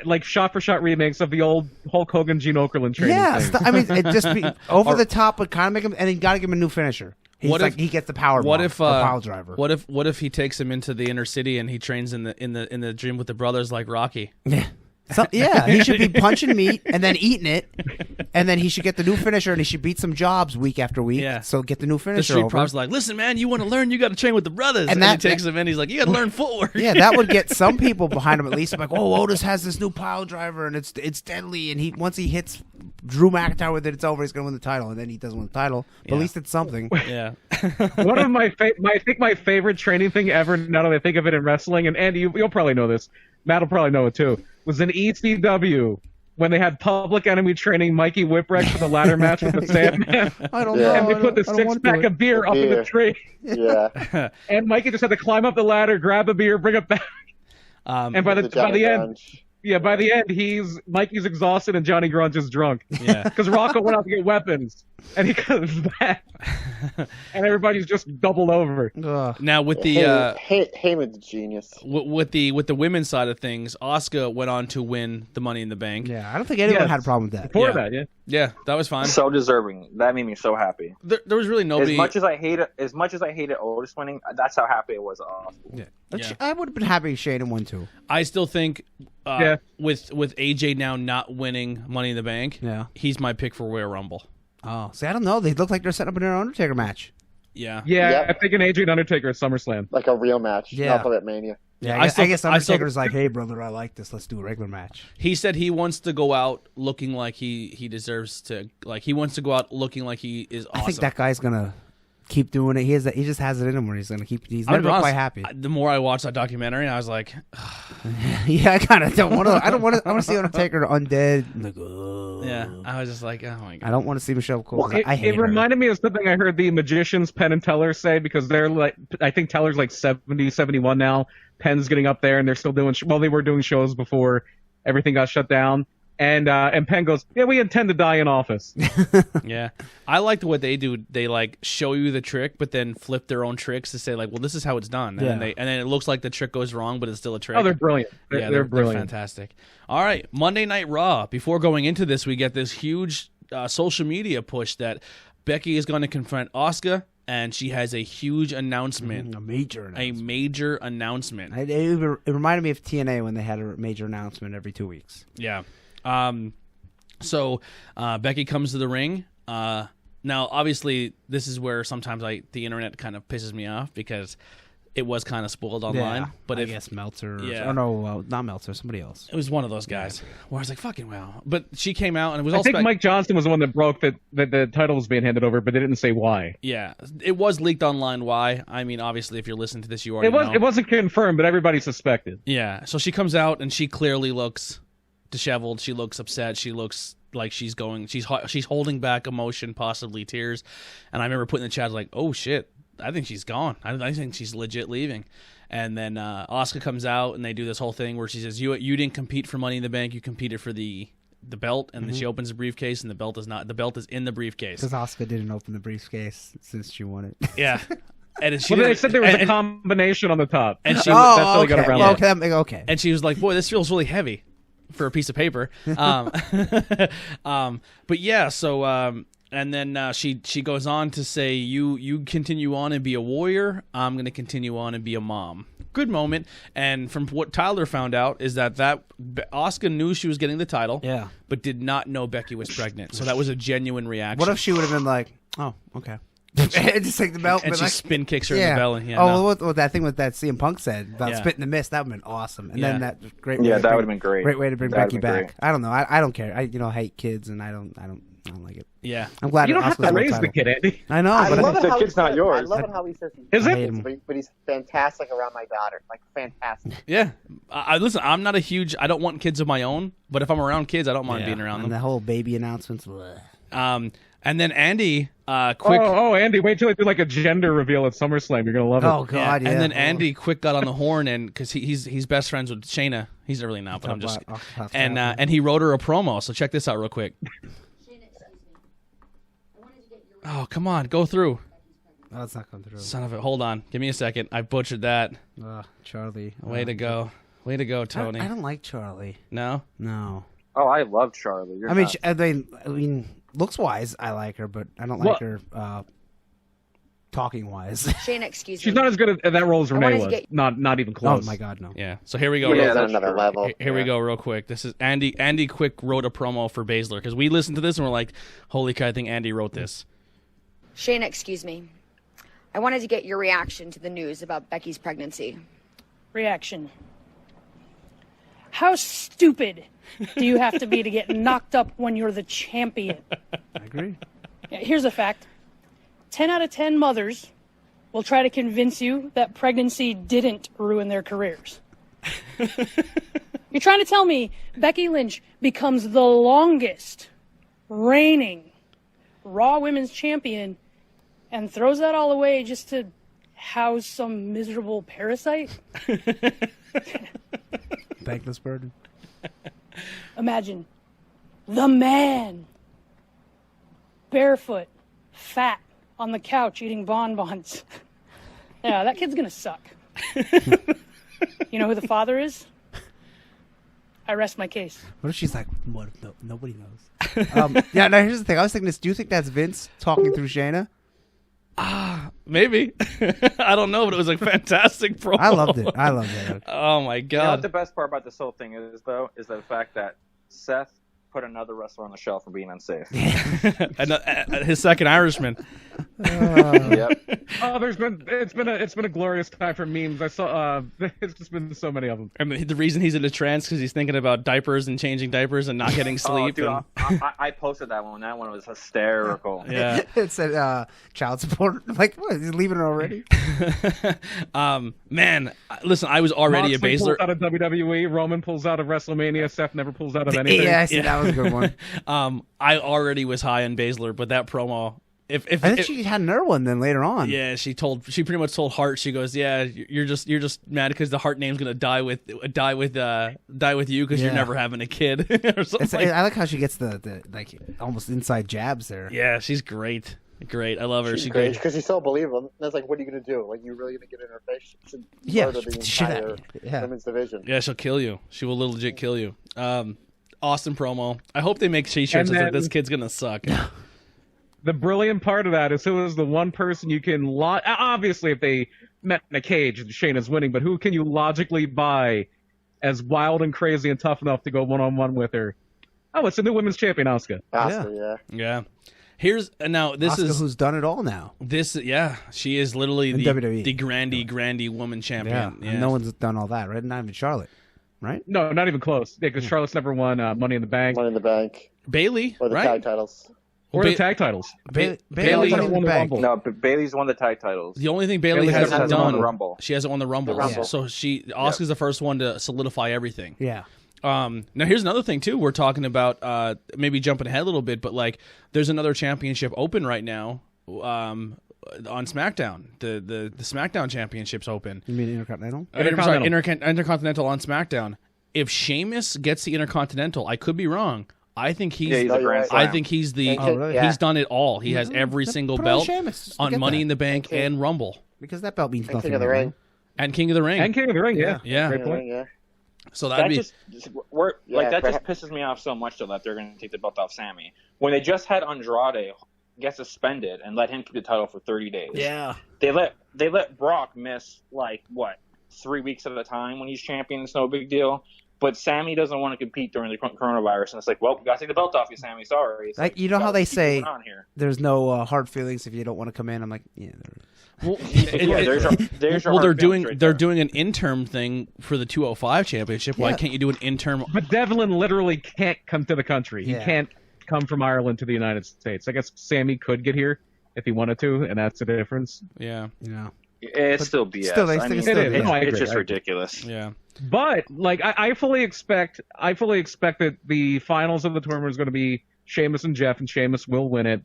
like shot-for-shot remakes of the old Hulk Hogan, Gene Okerlund training thing. I mean, it just be over the top, but kind of make him, and then you got to give him a new finisher. He's What like if- he gets the power What bomb, if or pile driver? What if he takes him into the inner city and he trains in the gym with the brothers like Rocky? Yeah. So, yeah, he should be punching meat and then eating it, and then he should get the new finisher, and he should beat some jobs week after week. Yeah. So get the new The finisher. street over. prof's like, listen, man, you want to learn, you got to train with the brothers. And that- he takes him in. He's like, you got to learn footwork. Yeah, that would get some people behind him at least. I'm like, oh, Otis has this new pile driver, and it's deadly, and once he hits Drew McIntyre with it, it's over. He's gonna win the title, and then he doesn't win the title. But Yeah. at least it's something. Yeah. One of I think my favorite training thing ever, now that I think of it in wrestling, and Andy, you'll probably know this, Matt will probably know it too, was in ECW when they had Public Enemy training Mikey Whipwreck for the ladder match with the Sandman. I don't Yeah. know. And they put the I don't want to do six-pack it. of beer up in the Beer. tree. Yeah. And Mikey just had to climb up the ladder, grab a beer, bring it back. And by the Johnny end, Grunge. by the end, Mikey's exhausted and Johnny Grunge is drunk. Yeah. Because Rocco went out to get weapons, and he comes back, and everybody's just doubled over. Ugh. Now with the Heyman's a genius. with the women's side of things, Asuka went on to win the Money in the Bank. Yeah, I don't think anyone Yes. had a problem with that. Before Yeah. that, yeah. Yeah, that was fine. So deserving. That made me so happy. There was really nobody. As much as I hated Otis winning, that's how happy I was off. Yeah. Yeah. I would have been happy if Shane won too. I still think Yeah. with AJ now not winning Money in the Bank, Yeah. he's my pick for Royal Rumble. Oh, see, I don't know. They look like they're setting up an Undertaker match. Yeah. Yeah, Yep. I'm thinking AJ and Undertaker at SummerSlam. Like a real match. Yeah. Not at Mania. Yeah, I I still- guess I still- Undertaker's like, hey, brother, I like this. Let's do a regular match. He said he wants to go out looking like he deserves to. Like he wants to go out looking like he is awesome. I think that guy's gonna keep doing it. He just has it in him where he's gonna keep. He's I'm gonna never be quite honest, happy. The more I watched that documentary, I was like, Yeah, I kind of don't want to. I don't want to. I want to see Undertaker undead. Like, ugh. yeah. I was just like, oh my I god. don't want to see Michelle Cole. I hate It her. reminded me of something I heard the magicians Penn and Teller say, because they're like, I think Teller's like 70, 71 now. Penn's getting up there, and they're still doing. They were doing shows before everything got shut down. And Penn goes, yeah, we intend to die in office. Yeah, I liked what they do. They like show you the trick, but then flip their own tricks to say like, well, this is how it's done, and Yeah. then it looks like the trick goes wrong, but it's still a trick. Oh, they're brilliant. Yeah, They're brilliant. fantastic. All right, Monday Night Raw. Before going into this, we get this huge social media push that Becky is going to confront Asuka, and she has a huge announcement, a major. a major announcement. It reminded me of TNA when they had a major announcement every 2 weeks. Yeah. So Becky comes to the ring. Now, obviously, this is where sometimes the internet kind of pisses me off because it was kind of spoiled online. Yeah, But I if guess Meltzer. Yeah. Oh no, not Meltzer. Somebody else. it was one of those guys where I was like, "Fucking wow!" But she came out and it was I all. think Mike Johnson was the one that broke that the title was being handed over, but they didn't say why. Yeah, it was leaked online. Why? I mean, obviously, if you're listening to this, you already know. It wasn't confirmed, but everybody suspected. Yeah. So she comes out and she clearly looks disheveled. She looks upset. She looks like she's holding back emotion, possibly tears. And I remember putting in the chat like, "Oh shit, I think she's gone. I think she's legit leaving." And then Asuka comes out and they do this whole thing where she says, "You didn't compete for Money in the Bank. You competed for the belt." And then she opens the briefcase and the belt is in the briefcase. Because Asuka didn't open the briefcase since she won it. Yeah. And she Well, they didn't- said there was and- a combination on the top. and she- that's how they got okay. around Well, that. okay. And she was like, "Boy, this feels really heavy for a piece of paper." But yeah, so and then she goes on to say, "You continue on and be a warrior. I'm going to continue on and be a mom." Good moment. And from what Tyler found out is that Asuka knew she was getting the title, Yeah. but did not know Becky was pregnant. So that was a genuine reaction. What if she would have been like, "Oh, okay," and just take the belt and but she like, spin kicks her in the belly? Yeah, oh, no. well, what that thing with that CM Punk said about Yeah. spitting the mist, that would have been awesome. And Yeah. then that great. Yeah, way to that bring- would've been great. Great way to bring That would've Becky been back. great. I don't know. I don't care. I hate kids, and I don't. I don't like it. Yeah. I'm glad You don't have Asuka's to won raise the title. kid, Andy. I know, I but love it The how kid's he not says- yours. I love it how he says Is I it? hate him. but he's fantastic around my daughter. Like fantastic. Yeah. Listen, I'm not a huge. I don't want kids of my own, but if I'm around kids, I don't mind being around And them. the whole baby announcements. Bleh. And then Andy, quick. Oh, Andy, wait till they do like a gender reveal at SummerSlam. You're gonna love it. Oh God, yeah. And then Andy quick got on the horn, and because he's best friends with Shayna. He's not really now, but I'm just. And he wrote her a promo. So check this out real quick. Oh, come on, go through. Oh, it's not coming through. Son of it. Hold on. Give me a second. I butchered that. Charlie. Way to go. Way to go, Tony. I don't like Charlie. No? No. Oh, I love Charlie. You're I mean, nuts. I mean, looks wise, I like her, but I don't like her talking wise. Shane, excuse She's me. not as good at that role as I Renee wanted to was. get- Not even Oh close. my God, no. Yeah. So here we go. He real- goes on that's another true. level. Here we go, real quick. This is Andy. Andy Quick wrote a promo for Baszler because we listened to this and we're like, "Holy cow! I think Andy wrote this." Shane, excuse me. I wanted to get your reaction to the news about Becky's pregnancy. Reaction. How stupid do you have to be to get knocked up when you're the champion? I agree. Yeah, here's a fact. 10 out of 10 mothers will try to convince you that pregnancy didn't ruin their careers. You're trying to tell me Becky Lynch becomes the longest reigning Raw Women's Champion and throws that all away just to house some miserable parasite? Thankless burden. Imagine the man, barefoot, fat, on the couch eating bonbons. Yeah, that kid's gonna suck. You know who the father is? I rest my case. What if she's like, what? No, nobody knows. Yeah, now here's the thing. I was thinking this. Do you think that's Vince talking through Shayna? Maybe. I don't know, but it was a fantastic promo. I loved it. I loved it. Oh my You know god. what the best part about this whole thing is, though, is the fact that Seth put another wrestler on the shelf for being unsafe. And, his second Irishman. Yep. Oh, it's been a glorious time for memes. I saw it's just been so many of them. And the reason he's in a trance because he's thinking about diapers and changing diapers and not getting Oh, sleep. dude, and- I posted that one. That one was hysterical. yeah. It said child support. I'm like, what? He's leaving it already? Man, listen, I was already Moxley a Baszler. pulls out of WWE. Roman pulls out of WrestleMania. Seth never pulls out of anything. Yeah, I see. That was a good one. I already was high on Baszler, but that promo, I think she had another one then later on. yeah, she pretty much told Hart. She goes, "Yeah, you're just mad because the Hart name's gonna die with you because you're Yeah. never having a kid or something." I like how she gets the like almost inside jabs there. Yeah, she's great. Great, I love her. She's great great. because she's so believable. That's like, what are you gonna do? Like, you really gonna get in her face? She should Yeah, murder the she- entire yeah. women's division. Yeah, she'll kill you. She will legit kill you. Awesome promo. I hope they make t-shirts that And says, then- "This kid's gonna suck." The brilliant part of that is who is the one person you can obviously if they met in a cage, Shayna's winning, but who can you logically buy as wild and crazy and tough enough to go one-on-one with her? Oh, it's the new women's champion, Asuka. Oscar, yeah. Yeah. Here's now. This Asuka, is who's done it all now. this. Yeah, she is literally In the WWE. the grandy woman champion. And no one's done all that, right? Not even Charlotte, right? No, not even close. Yeah, because Charlotte's never won Money in the Bank Money in the Bank Bailey, or the right? tag titles. or the tag titles. Bailey Bailey's never in won the the bank. Rumble. No, but Bailey's won the tag titles. The only thing Bailey Bailey hasn't hasn't done won the Rumble. She hasn't won the Rumble. The Rumble. So Asuka's the first one to solidify everything. Yeah. Now here's another thing too. We're talking about maybe jumping ahead a little bit, but like there's another championship open right now on SmackDown. The SmackDown Championship's open. You mean Intercontinental? Intercontinental on SmackDown. If Sheamus gets the Intercontinental, I could be wrong. I think he's. Yeah, he's a Grand I Slam. think he's the. Oh, really? He's done it all. He has every single Put on belt Sheamus, just on get Money that. in the Bank Okay. and Rumble Because that belt means And nothing. King of the right Ring. now. and King of the Ring. And King of the Ring, yeah. yeah. Great point. Yeah. So that'd That be. just pisses me off so much though that they're going to take the belt off Sammy when they just had Andrade get suspended and let him keep the title for 30 days. Yeah. They let Brock miss 3 weeks at a time when he's champion. It's no big deal. But Sammy doesn't want to compete during the coronavirus, and it's like, well, we got to take the belt off you, Sammy. Sorry. It's Like, you know how they keep say going on here. there's no hard feelings if you don't want to come in? I'm like, yeah, there is. Well, Yeah, there's your well, they're hard doing feelings right they're there. doing an interim thing for the 205 championship. Why Yeah. can't you do an interim? But Devlin literally can't come to the country. He Yeah. can't come from Ireland to the United States. I guess Sammy could get here if he wanted to, and that's the difference. Yeah. Yeah. It's still BS. Still, I mean, still it is. No, I it's agree. just ridiculous. Yeah. But like, I fully expect that the finals of the tournament is going to be Sheamus and Jeff, and Sheamus will win it.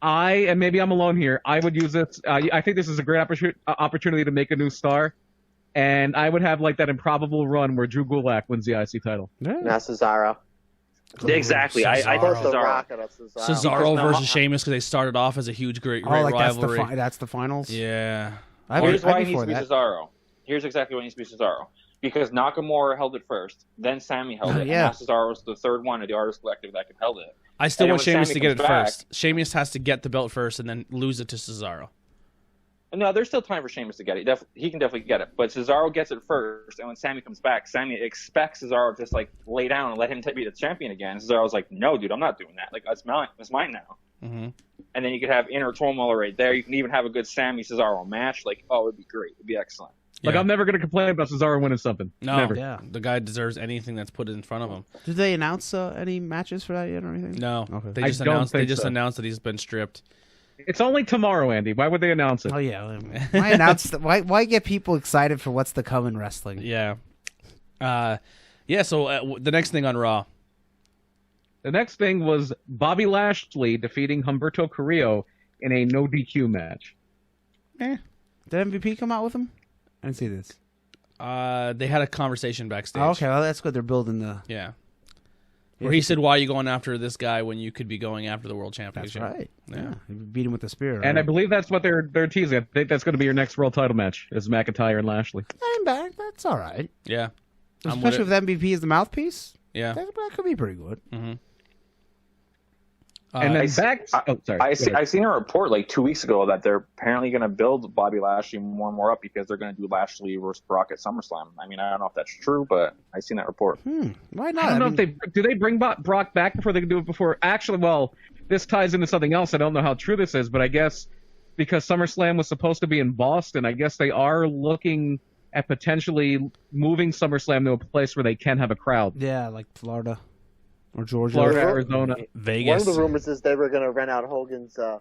And maybe I'm alone here, I would use it. I think this is a great opportunity to make a new star, and I would have like that improbable run where Drew Gulak wins the IC title. Yeah. Now Cesaro. Exactly. I Cesaro. thought Post the Cesaro. rocket of Cesaro. Cesaro versus Sheamus because they started off as a huge, great Like rivalry. that's the finals. Yeah. Here's why I'd it be needs for to be that. Cesaro. Here's exactly why it needs to be Cesaro. Because Nakamura held it first, then Sammy held it, Yeah. and now Cesaro was the third one of the Artist Collective that could held it. I still And want when Sheamus Sammy to get it comes back- first. Sheamus has to get the belt first and then lose it to Cesaro. No, there's still time for Sheamus to get it. He can definitely get it. But Cesaro gets it first, and when Sammy comes back, Sammy expects Cesaro to just like lay down and let him be the champion again. Cesaro's like, no, dude, I'm not doing that. Like, it's mine now. Mm-hmm. And then you could have inner turmoil right there. You can even have a good Sammy Cesaro match. Like, oh, it'd be great. It'd be excellent. Like, Yeah. I'm never going to complain about Cesaro winning something. No, Never. Yeah. the guy deserves anything that's put in front of him. Did they announce any matches for that yet or anything? No, Okay. they I just don't announced. They think just so. announced that he's been stripped. It's only tomorrow, Andy. Why would they announce it? Oh yeah. Why announce? Why get people excited for what's to come in wrestling? Yeah. Yeah. So the next thing on Raw. The next thing was Bobby Lashley defeating Humberto Carrillo in a no DQ match. Did MVP come out with him? I didn't see this. They had a conversation backstage. Oh, okay, well that's good. They're building the. Yeah. Where he said, "Why are you going after this guy when you could be going after the world That's championship?" right. Yeah. He beat him with the spear. And I right? believe that's what they're teasing. I think that's going to be your next world title match, is McIntyre and Lashley. I'm back. That's all right. Yeah. I'm with Especially it. if MVP is the mouthpiece. Yeah. That could be pretty good. Mm-hmm. And then back. Sorry. I Go ahead. seen a report like 2 weeks ago that they're apparently going to build Bobby Lashley more and more up because they're going to do Lashley versus Brock at SummerSlam. I mean, I don't know if that's true, but I seen that report. Why not? I don't know if they bring Brock back before they can do it before. Actually, well, this ties into something else. I don't know how true this is, but I guess because SummerSlam was supposed to be in Boston, I guess they are looking at potentially moving SummerSlam to a place where they can have a crowd. Yeah, like Florida or Georgia. Florida, Arizona. Vegas. One of the rumors is they were going to rent out Hulk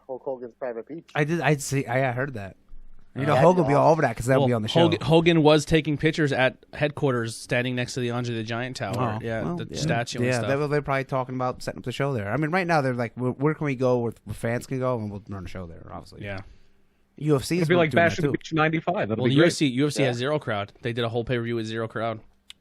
Hogan's private beach. I heard that. You know, Yeah, Hogan will be yeah. all over that because that'll Well, be on the show. Hogan was taking pictures at headquarters, standing next to the Andre the Giant tower. Oh, Yeah, well, the statue and yeah, stuff. they're probably talking about setting up the show there. I mean, right now they're like, where can we go where fans can go, and we'll run a show there. Obviously, Yeah. UFC is It'd be like doing Bash that at the too. Beach 95. That'll Well, be great. UFC has zero crowd. They did a whole pay per view with zero crowd.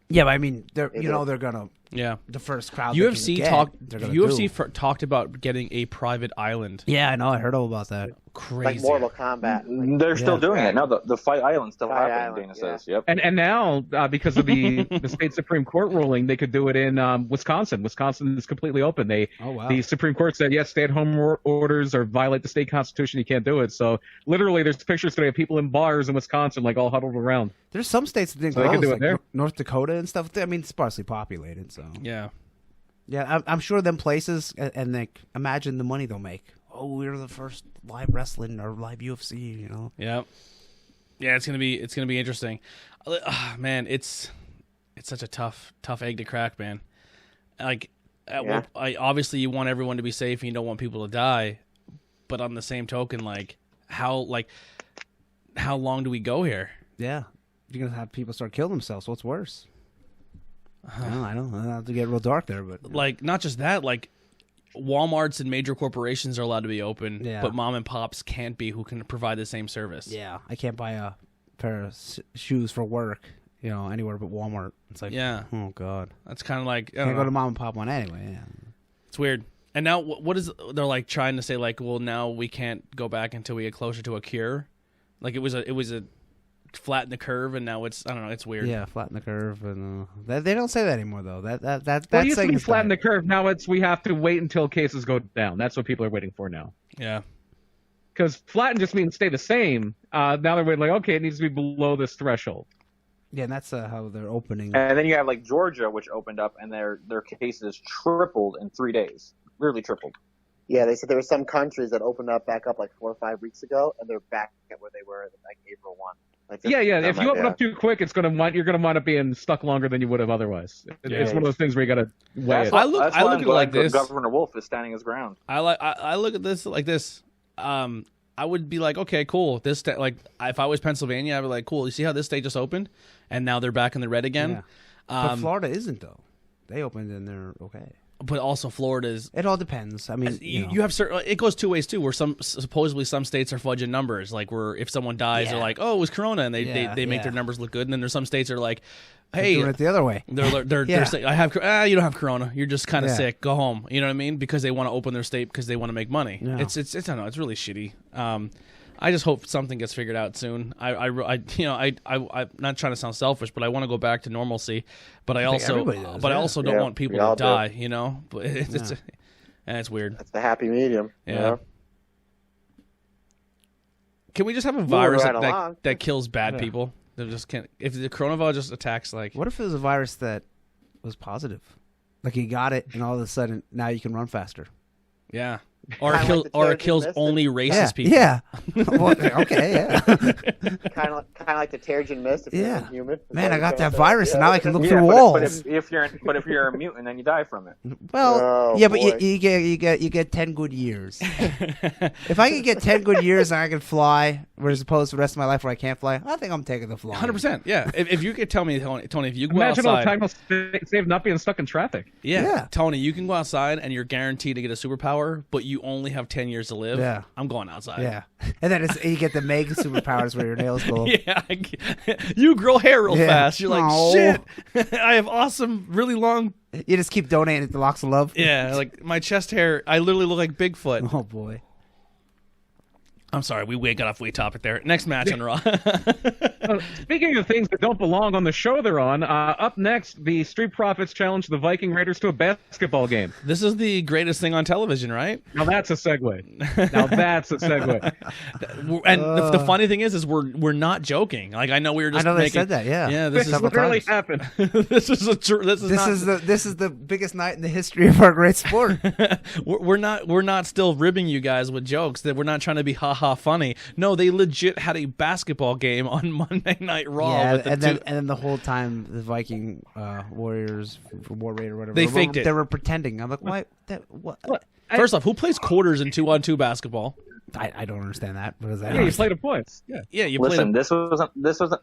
Yeah, but I mean, they're They they're gonna Yeah. the first crowd. UFC they can talked. get, they're gonna UFC do. talked about getting a private island. Yeah, I know. I heard all about that. Crazy. Like Mortal Kombat. They're still Yeah. doing it. No, the Fight Island's still Fight happening, Island, Dana says. Yep. And now, because of the state Supreme Court ruling, they could do it in Wisconsin. Wisconsin is completely open. Oh wow. The Supreme Court said, yes, stay-at-home orders or violate the state constitution. You can't do it. So literally, there's pictures today of people in bars in Wisconsin, like all huddled around. There's some states that didn't So they can close, do it like there. North Dakota and stuff. I mean, it's sparsely populated, so Yeah. yeah. I'm sure them places and like imagine the money they'll make. Oh, we're the first live wrestling or live UFC. You know. Yeah. Yeah. It's gonna be interesting. Man, it's such a tough egg to crack, man. Like, obviously you want everyone to be safe and you don't want people to die, but on the same token, how long do we go here? Yeah, you're gonna have people start killing themselves. What's worse? I don't know. Not to get real dark there, but Like, not just that, like Walmarts and major corporations are allowed to be open, Yeah. but mom and pops can't be, who can provide the same service. yeah, I can't buy a pair of shoes for work. You know, anywhere but Walmart. It's like, Yeah. oh god, That's kind of like, I can't don't go to know. mom and pop one anyway. Yeah. It's weird. And now what is, they're like trying to say, like, well, now we can't go back until we get closer to a cure. Like it was a flatten the curve, and now it's, I don't know, it's weird. Yeah, flatten the curve, and they don't say that anymore though. That Well, it used to saying be is flatten died. the curve. Now it's we have to wait until cases go down. That's what people are waiting for now. Yeah. Because flatten just means stay the same. Now they're waiting like, okay, it needs to be below this threshold. Yeah, and that's how they're opening. And then you have like Georgia, which opened up, and their cases tripled in 3 days. Literally tripled. Yeah, they said there were some countries that opened up back up like 4 or 5 weeks ago, and they're back at where they were like April 1. Yeah. If you open up too quick, you're gonna wind up being stuck longer than you would have otherwise. It's one of those things where you gotta weigh it. I look at it like this. Governor Wolf is standing his ground. I look at this like this. I would be like, okay, cool. This like if I was Pennsylvania, I'd be like, cool. You see how this state just opened, and now they're back in the red again. Yeah. But Florida isn't though. They opened and they're okay. But also Florida's. It all depends. I mean, you have certain. It goes two ways too. Where supposedly some states are fudging numbers. Like where if someone dies, they're like, oh, it was Corona, and they make their numbers look good. And then there's some states that are like, hey, doing it the other way. They're saying, I have you don't have Corona. You're just kind of sick. Go home. You know what I mean? Because they want to open their state because they want to make money. Yeah. It's I don't know. It's really shitty. I just hope something gets figured out soon. I'm not trying to sound selfish, but I want to go back to normalcy. But I also don't want people to die. You know, but it's weird. That's the happy medium. Yeah. You know? Can we just have a virus that kills bad people? They just can't. If the coronavirus just attacks, like, what if it was a virus that was positive, like you got it, and all of a sudden now you can run faster? Yeah. Or it kills only racist people. Yeah. Well, okay. Yeah. kind of like the Terrigen Mist. If you're human. Man, I got that virus, and now I can look through walls. But if you're a mutant, then you die from it. Well, but you get 10 good years. If I could get 10 good years and I can fly, whereas opposed to the rest of my life where I can't fly, I think I'm taking the flying. 100%. Yeah. If you could tell me, Tony, if you go imagine outside, all the time you'll save not being stuck in traffic. Yeah. Tony, you can go outside and you're guaranteed to get a superpower, but you only have 10 years to live. Yeah. I'm going outside. Yeah. And then you get the mega superpowers where your nails go. Yeah. You grow hair real fast. You're like, shit. I have awesome, really long. You just keep donating to Locks of Love. Yeah. Like my chest hair, I literally look like Bigfoot. Oh, boy. I'm sorry, we got off way topic there. Next match on Raw. Speaking of things that don't belong on the show they're on, up next, the Street Profits challenge the Viking Raiders to a basketball game. This is the greatest thing on television, right? Now that's a segue. And the funny thing is we're not joking. Like I know we were just. I know they said that. Yeah. Yeah. This literally happened. This is the biggest night in the history of our great sport. we're not still ribbing you guys with jokes. That we're not trying to be haha funny. No, they legit had a basketball game on Monday Night Raw. Yeah, and then the whole time the Viking Warriors, War Raid or whatever, they faked it. They were pretending. I'm like, why? What? First off, who plays quarters in 2-on-2 basketball? I don't understand that. You play the points. Yeah. You listen. This was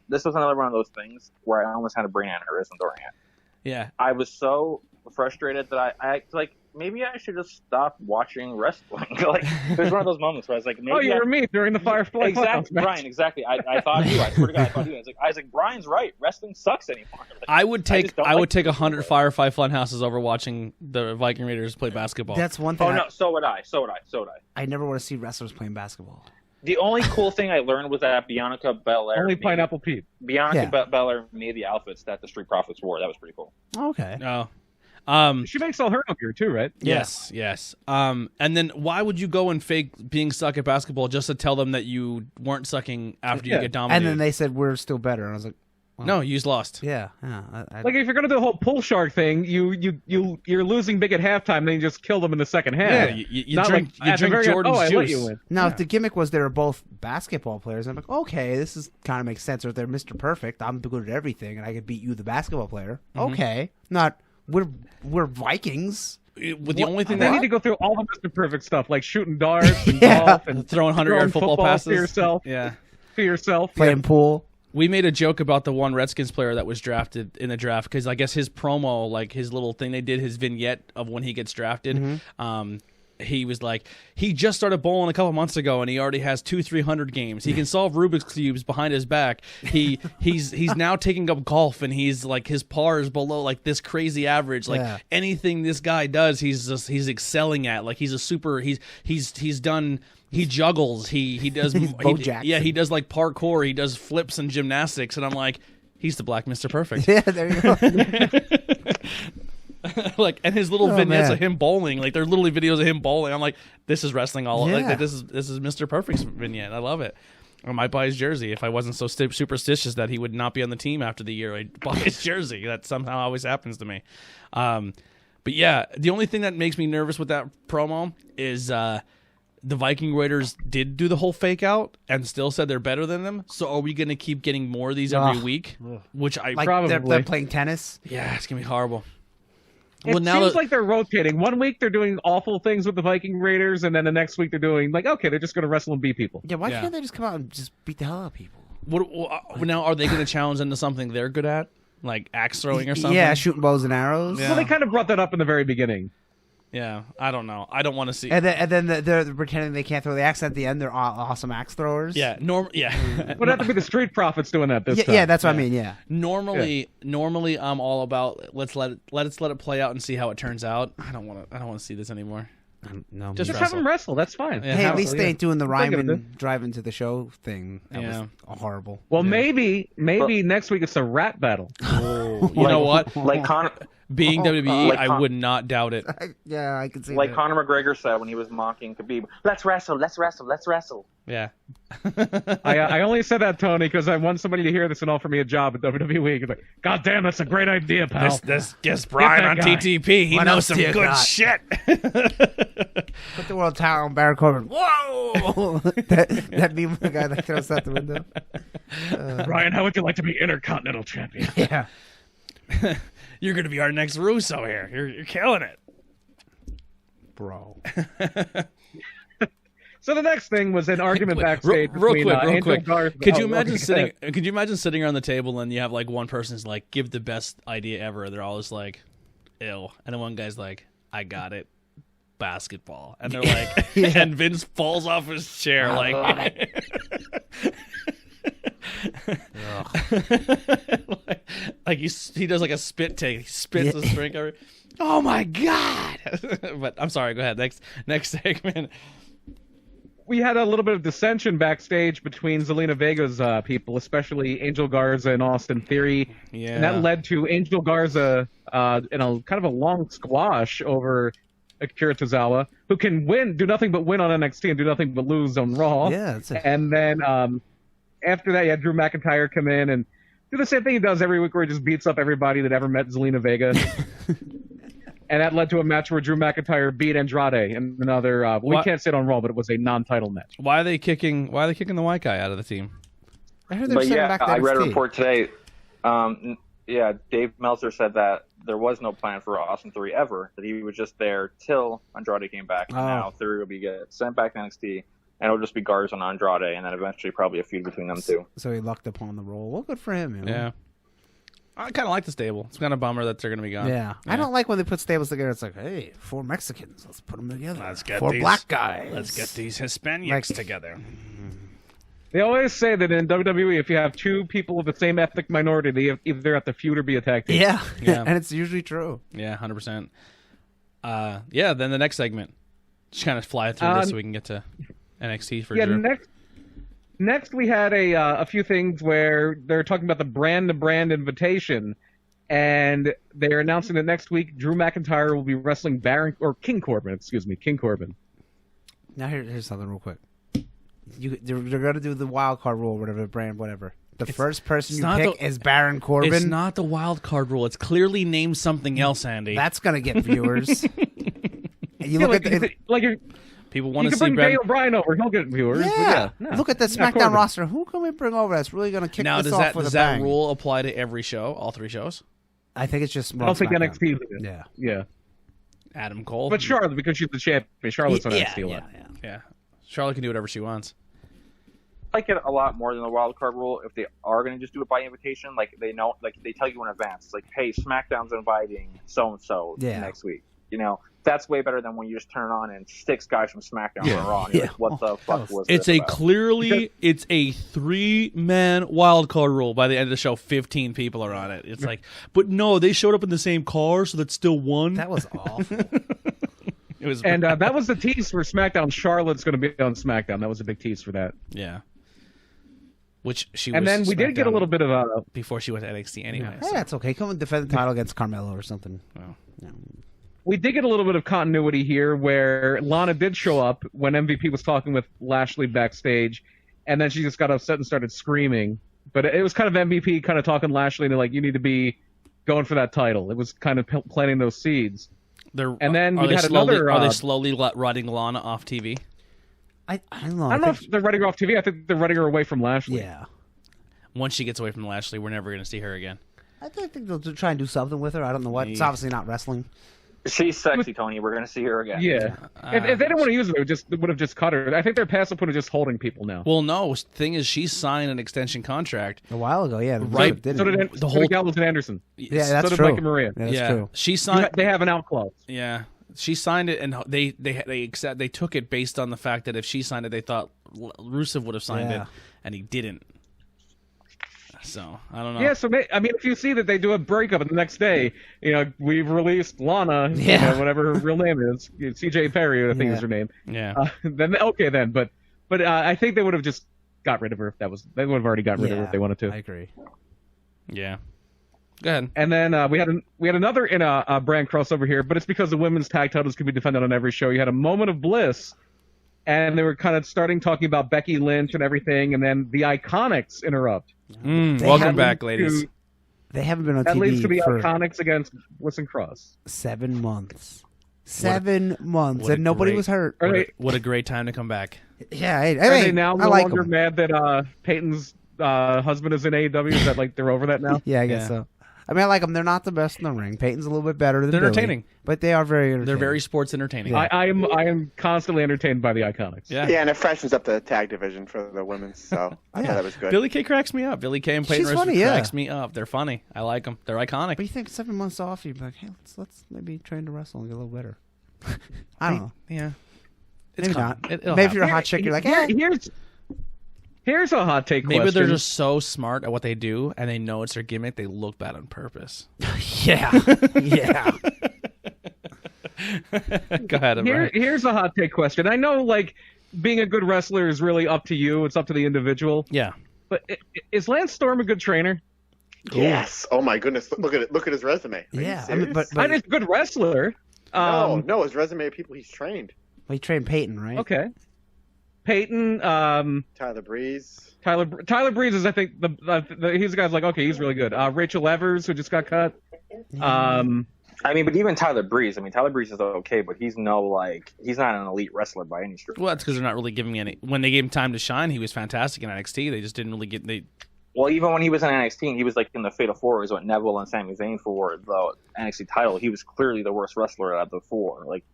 another one of those things where I almost had a brain aneurysm during it. Yeah. I was so frustrated that I like. Maybe I should just stop watching wrestling. Like, there's one of those moments where I was like, maybe you were me during the Firefly. Exactly, Brian. Exactly. I thought you. I swear to God, I thought you. I was like, Brian's right. Wrestling sucks anymore. Like, I would take 100 Firefly Funhouses over watching the Viking Raiders play basketball. That's one thing. Oh no, so would I. I never want to see wrestlers playing basketball. The only cool thing I learned was that Bianca Belair. Only Pineapple Pete. Bianca Belair made the outfits that the Street Profits wore. That was pretty cool. Okay. No. She makes all her gear too, right? Yes. And then why would you go and fake being stuck at basketball just to tell them that you weren't sucking after you get dominated? And then they said we're still better, and I was like, well, no, you just lost. Yeah. Like if you're gonna do the whole pull shark thing, you're losing big at halftime, then you just kill them in the second half. Yeah, you drink Jordan's juice. I let you win. Now, if the gimmick was they were both basketball players, I'm like, okay, this is kind of makes sense. Or if they're Mr. Perfect, I'm good at everything, and I could beat you, the basketball player. Mm-hmm. Okay, not. We're Vikings. With the only thing they need to go through all the Mr. Perfect stuff, like shooting darts and golf and throwing 100-yard football passes to yourself. Yeah, to yourself. Playing pool. We made a joke about the one Redskins player that was drafted in the draft because I guess his promo, like his little thing they did, his vignette of when he gets drafted. Mm-hmm. He was like, he just started bowling a couple months ago, and he already has 300 games. He can solve Rubik's cubes behind his back. He's now taking up golf, and he's like his par is below like this crazy average. Like anything this guy does, he's excelling at. Like he's a super. He's done. He juggles. He does. He does like parkour. He does flips and gymnastics, and I'm like, he's the Black Mr. Perfect. Yeah, there you go. Like, and his little vignettes of him bowling, like they're literally videos of him bowling. I'm like, this is wrestling all like this is Mr. Perfect's vignette. I love it. I might buy his jersey if I wasn't so superstitious that he would not be on the team after the year. I'd buy his jersey. That somehow always happens to me. But yeah, the only thing that makes me nervous with that promo is the Viking Raiders did do the whole fake out and still said they're better than them. So are we going to keep getting more of these every week? Which I Like Probably. they're playing tennis. yeah, it's going to be horrible. It seems like they're rotating. One week they're doing awful things with the Viking Raiders, and then the next week they're doing like, okay, they're just going to wrestle and beat people. Yeah, why Yeah. can't they just come out and just beat the hell out of people? Now are they going to challenge into something they're good at, like axe throwing or something? Yeah, shooting bows and arrows. Yeah. Well, they kind of brought that up in the very beginning. Yeah, I don't know. I don't want to see. And then they're pretending they can't throw the axe at the end. They're awesome axe throwers. Yeah, Would have to be the Street Profits doing that this time. Yeah, that's what I mean. Yeah. Normally, I'm all about let's let it play out and see how it turns out. I don't want to see this anymore. No. Just Just have them wrestle. That's fine. Yeah. Hey, at How- least they ain't doing the That's all you gotta Ryman driving to the show thing. That Yeah. was horrible. Well, maybe next week it's a rap battle. You know what? Like Being WWE, like I would not doubt it. Yeah, I can see like that. Conor McGregor said when he was mocking Khabib, let's wrestle, let's wrestle, let's wrestle. Yeah. I only said that, Tony, because I want somebody to hear this and offer me a job at WWE. He's like, God damn, that's a great idea, pal. This gets Brian on that guy. TTP. He What knows else some do you good got? shit. Put the world title on Baron Corbin. Whoa! that meme of the guy that throws out the window. Brian, how would you like to be Intercontinental Champion? Yeah. You're going to be our next Russo here. You're killing it. Bro. So the next thing was an argument backstage real between quick. Angel Garza. Could you Oh, imagine okay. Could you imagine sitting around the table and you have like one person's like, give the best idea ever. They're all just like, ill, and then one guy's like, I got it, basketball, and they're like, and Vince falls off his chair like. like he does like a spit take. He spits the drink over. Oh my god! But I'm sorry. Go ahead. Next segment. We had a little bit of dissension backstage between Zelina Vega's people, especially Angel Garza and Austin Theory. Yeah. And that led to Angel Garza in a kind of a long squash over Akira Tozawa, who can do nothing but win on NXT and do nothing but lose on Raw. Yeah, that's it. And then after that, you had Drew McIntyre come in and do the same thing he does every week, where he just beats up everybody that ever met Zelina Vega. And that led to a match where Drew McIntyre beat Andrade in another. We can't say it on Raw, but it was a non-title match. Why are they kicking the white guy out of the team? I heard they're But sending yeah, back to I read a NXT. report today. Dave Meltzer said that there was no plan for Austin Theory ever, that he was just there till Andrade came back. And now Theory will be sent back to NXT, and it'll just be Garza and Andrade, and then eventually probably a feud between them two. So he lucked upon the role. Well, good for him. You know? Yeah. I kind of like the stable. It's kind of a bummer that they're going to be gone. Yeah. I don't like when they put stables together. It's like, hey, 4 Mexicans. Let's put them together. Let's get 4 these- black guys. Let's get these Hispanics Like- together. They always say that in WWE, if you have two people of the same ethnic minority, they either have to feud or be a tag team. Yeah. Yeah. And it's usually true. Yeah, 100%. Yeah, then the next segment. Just kind of fly through this so we can get to NXT for Drew. Next we had a few things where they're talking about the brand-to-brand invitation, and they're announcing that next week Drew McIntyre will be wrestling King Corbin. Now here's something real quick. They're going to do the wild card rule, whatever, brand, whatever. The first person you pick is Baron Corbin. It's not the wild card rule. It's clearly named something else, Andy. That's going to get viewers. And you look at People want you to can see bring Daniel Bryan over; he'll get viewers. Yeah. But Look at the SmackDown Corbin. roster. Who can we bring over that's really going to kick Now, this does off with does a that bang? rule apply to every show, all 3 shows? I think it's just I don't think SmackDown. NXT is it. Yeah. Yeah. Adam Cole. But Charlotte, because she's the champion, Charlotte's on NXT. Yeah. Charlotte can do whatever she wants. I like it a lot more than the wild card rule if they are going to just do it by invitation. Like they know, like they tell you in advance. It's like, hey, SmackDown's inviting so and so next week. You know, that's way better than when you just turn it on and 6 guys from SmackDown are Raw. And you're like, what the fuck was It's this a about? it's a 3-man wild card rule. By the end of the show, 15 people are on it. It's like, but no, they showed up in the same car, so that's still one. That was awful. It was, And that was the tease for SmackDown. Charlotte's going to be on SmackDown. That was a big tease for that. yeah. Which she And was then we did get a SmackDown little bit of before she went to NXT anyway. Hey, that's okay. Come and defend the title against Carmelo or something. we did get a little bit of continuity here where Lana did show up when MVP was talking with Lashley backstage, and then she just got upset and started screaming. But it was kind of MVP kind of talking to Lashley and like, you need to be going for that title. It was kind of planting those seeds. And then we had another. Are they slowly rotting Lana off TV? I don't know. I don't know if they're running her off TV. I think they're running her away from Lashley. Yeah. Once she gets away from Lashley, we're never going to see her again. I think they'll try and do something with her. I don't know what. It's obviously not wrestling. She's sexy, Tony. We're going to see her again. Yeah. If they didn't want to use her, they would have just cut her. I think their passive point is just holding people now. Well, no. Thing is, she signed an extension contract A while ago, yeah. Right. So did The whole- Gallows and Anderson. Yeah, that's so did true. Mike and Maria. Yeah, that's true. She signed. They have an out clause. Yeah, she signed it, and they took it based on the fact that if she signed it, they thought Rusev would have signed Yeah. it, and he didn't. So I don't know. Yeah, so if you see that they do a breakup and the next day, we've released Lana, whatever her real name is, CJ Perry, I think is her name. Yeah. Then okay, then, but I think they would have just got rid of her if they would have already got rid of her if they wanted to. I agree. Yeah. Go ahead. And then we had another in a brand crossover here, but it's because the women's tag titles could be defended on every show. You had a Moment of Bliss, and they were kind of talking about Becky Lynch and everything, and then the Iconics interrupt. Welcome back, ladies. They haven't been on That TV leads to the for Iconics against Bliss and Cross. 7 months. 7 months, what a and nobody great- was hurt. What a great time to come back. Yeah, Are they now no longer mad that Peyton's husband is in AEW? Is that like they're over that now? Yeah, I guess so. I mean, I like them. They're not the best in the ring. Peyton's a little bit better than They're Billy, entertaining. but they are very entertaining. They're very sports entertaining. Yeah. I am constantly entertained by the Iconics. Yeah. Yeah, and it freshens up the tag division for the women's, so I thought that was good. Billy Kay cracks me up. Billy Kay and Peyton She's Royce funny, yeah. cracks me up. They're funny. I like them. They're iconic. But you think 7 months off, you'd be like, hey, let's maybe train to wrestle and get a little better. I don't know. Yeah. Maybe coming. not. It'll Maybe if you're a happen. hot chick, you're like, eh. Here's a hot take Maybe question. they're just so smart at what they do, and they know it's their gimmick. They look bad on purpose. Yeah. Yeah. Go ahead. Brian. Here's a hot take question. I know, like, being a good wrestler is really up to you. It's up to the individual. Yeah. But is Lance Storm a good trainer? Yes. Oh my goodness. Look at it. Look at his resume. Are you Yeah. I serious? mean, but I'm just a good wrestler. no, his resume of people he's trained. he trained Peyton, right? Okay. Peyton, Tyler Breeze. Tyler Breeze is, I think, he's the guy's like, okay, he's really good. Rachel Evers, who just got cut. But even Tyler Breeze. Tyler Breeze is okay, but he's not an elite wrestler by any stretch. Well, that's because they're not really giving any. When they gave him time to shine, he was fantastic in NXT. They just didn't really get. Well, even when he was in NXT, he was like in the Fatal Four. It was what Neville and Sami Zayn for the NXT title. He was clearly the worst wrestler out of the four. Like,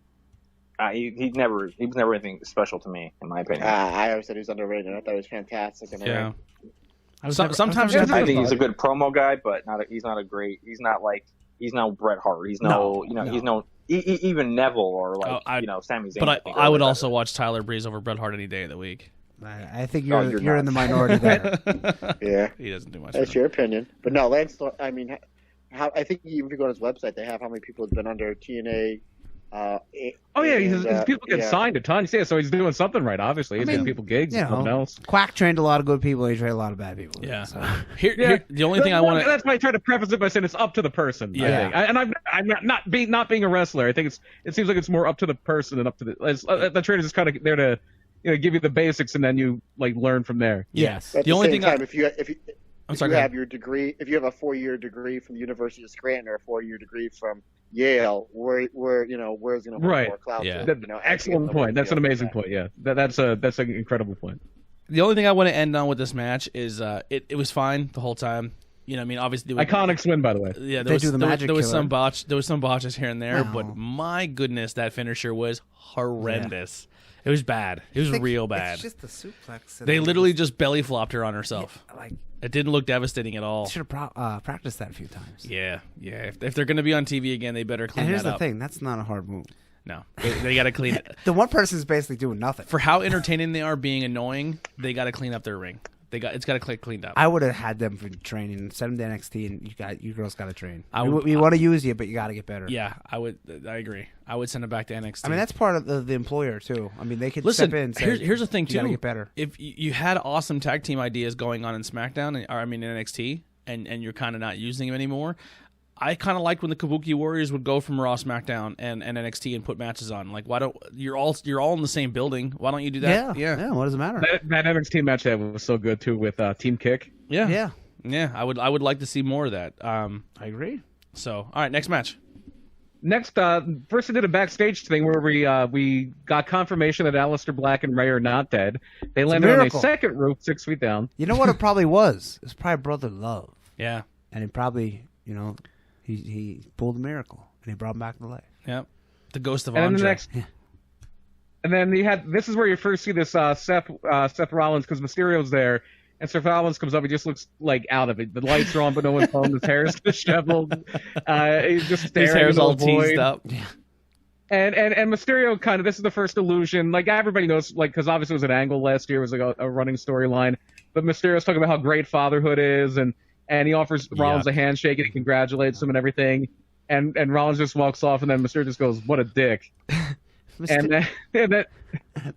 he was never anything special to me, in my opinion. I always said he was underrated. I thought he was fantastic in the ring. Sometimes I think he's a good promo guy, but he's not Bret Hart. He's even Neville or Sami Zayn. But I would also watch Tyler Breeze over Bret Hart any day of the week. I think you're in the minority there. Yeah, he doesn't do much. That's your opinion, but no, Lance. I think even if you go on his website, they have how many people have been under TNA. People get signed a ton. Yeah, so he's doing something right. Obviously, he's getting people gigs and something else. Quack trained a lot of good people. He trained a lot of bad people. Yeah. So. Here, the only thing I want to. That's why I try to preface it by saying it's up to the person. Yeah. I think. I'm not being a wrestler. I think it seems like it's more up to the person and up to the trainer's just kind of there to give you the basics and then you learn from there. Yes. But the only thing if you have your degree, if you have a 4-year degree from the University of Scranton or a 4-year degree from Yale, where's going to hold more clout? Yeah. Excellent point. That's an amazing point. Yeah, that's an incredible point. The only thing I want to end on with this match is it was fine the whole time. Obviously Iconics win, by the way. Yeah, there was some botches here and there, but my goodness, that finisher was horrendous. It was bad. It was real bad. It's just the suplex. They literally just belly flopped her on herself. Yeah, it didn't look devastating at all. Should have practiced that a few times. Yeah. If they're going to be on TV again, they better clean that up. And here's the thing: that's not a hard move. No, they got to clean it. The one person's basically doing nothing. For how entertaining they are being annoying, they got to clean up their ring. It's got to get cleaned up. I would have had them for training. Send them to NXT, and you girls got to train. We want to use you, but you got to get better. Yeah, I would. I agree. I would send them back to NXT. I mean, that's part of the employer too. I mean, they could Listen, step in. And say, here's the thing too. You got to get better. If you had awesome tag team ideas going on in SmackDown, in NXT, and you're kind of not using them anymore. I kind of liked when the Kabuki Warriors would go from Raw, SmackDown, and NXT and put matches on. Like, why don't you're all in the same building? Why don't you do that? Yeah. What does it matter? That NXT match that was so good too with Team Kick. Yeah. I would like to see more of that. I agree. So, all right, next match. Next, first they did a backstage thing where we got confirmation that Aleister Black and Ray are not dead. They landed on a miracle. second roof 6 feet down. You know what it probably was? It was probably Brother Love. Yeah. And it probably, he pulled a miracle and he brought him back to life. Yep. The ghost of And then Andre. the next, and then you had this is where you first see this Seth Rollins because Mysterio's there, and Seth Rollins comes up. He just looks like out of it. The lights are on, but no one's home. His hair's disheveled. He's just staring His hair's into all the void. teased up. And Mysterio kind of, this is the first illusion. Like, everybody knows, like, because obviously it was an angle last year. It was like a running storyline. But Mysterio's talking about how great fatherhood is, and he offers Rollins a handshake, and he congratulates him and everything. And Rollins just walks off, and then Mysterio just goes, what a dick. And then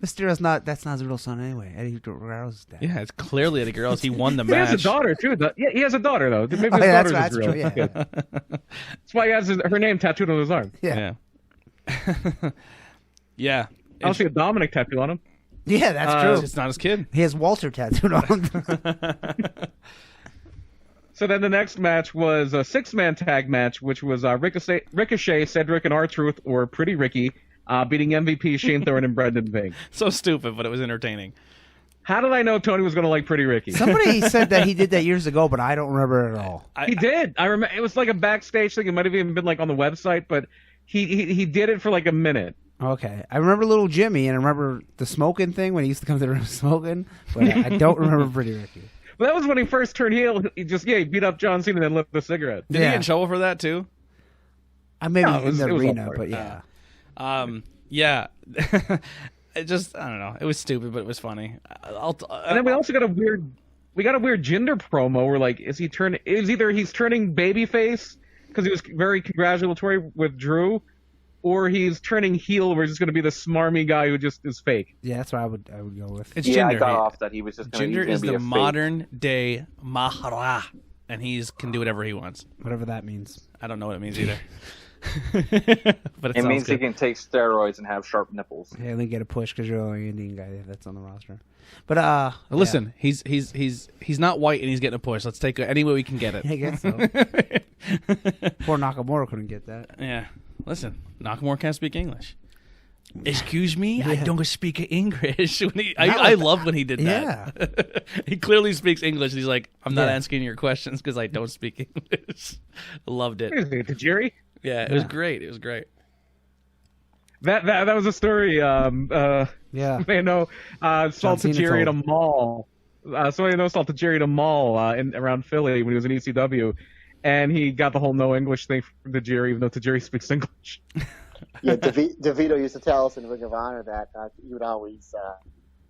Mysterio's that's not his real son anyway. Eddie Guerrero's dad. Yeah, it's clearly Eddie Guerrero's. He won the he match. has a daughter, too. Yeah, he has a daughter, though. Maybe his that's daughter's real. true, yeah. That's why he has her name tattooed on his arm. Yeah. Yeah. I don't see a Dominic tattoo on him. Yeah, that's true. It's not his kid. He has Walter tattooed on him. So then the next match was a 6-man tag match, which was Ricochet, Cedric, and R-Truth, or Pretty Ricky, beating MVP Shane Thorne and Brendan Vink. So stupid, but it was entertaining. How did I know Tony was going to like Pretty Ricky? Somebody said that he did that years ago, but I don't remember it at all. He did. I remember it was like a backstage thing. It might have even been like on the website, but he did it for like a minute. Okay. I remember Little Jimmy, and I remember the smoking thing when he used to come to the room smoking, but I don't remember Pretty Ricky. Well, that was when he first turned heel. He beat up John Cena and then lit the cigarette. Did he get in trouble for that too? Maybe No, in the it was arena, all but yeah. Yeah. It just, I don't know. It was stupid, but it was funny. And then we also got a weird Jinder promo where like, is he turning? It was either he's turning babyface because he was very congratulatory with Drew, or he's turning heel where he's just going to be the smarmy guy who just is fake. Yeah, that's what I would go with. It's Yeah, Jinder. I got off that he was just going to Jinder is be the a fake. modern day Mahara, and can do whatever he wants. Whatever that means. I don't know what it means either. But It means good. he can take steroids and have sharp nipples. Yeah, and then get a push because you're the only Indian guy that's on the roster. But listen, he's not white and he's getting a push. Let's take it any way we can get it. I guess so. Poor Nakamura couldn't get that. Yeah. Listen, Nakamura can't speak English. Excuse me, I don't speak English. I love when he did that. Yeah. He clearly speaks English. And he's like, I'm not Yeah. asking your questions because I don't speak English. I loved it. Tajiri? Yeah, it was great. It was great. That was a story. Yeah. They know Salt Cena Tajiri at a told. mall. Somebody knows Salt Tajiri at a mall around Philly when he was in ECW, and he got the whole no English thing from Tajiri, even though Tajiri speaks English. Yeah, DeVito used to tell us in Ring of Honor that he would always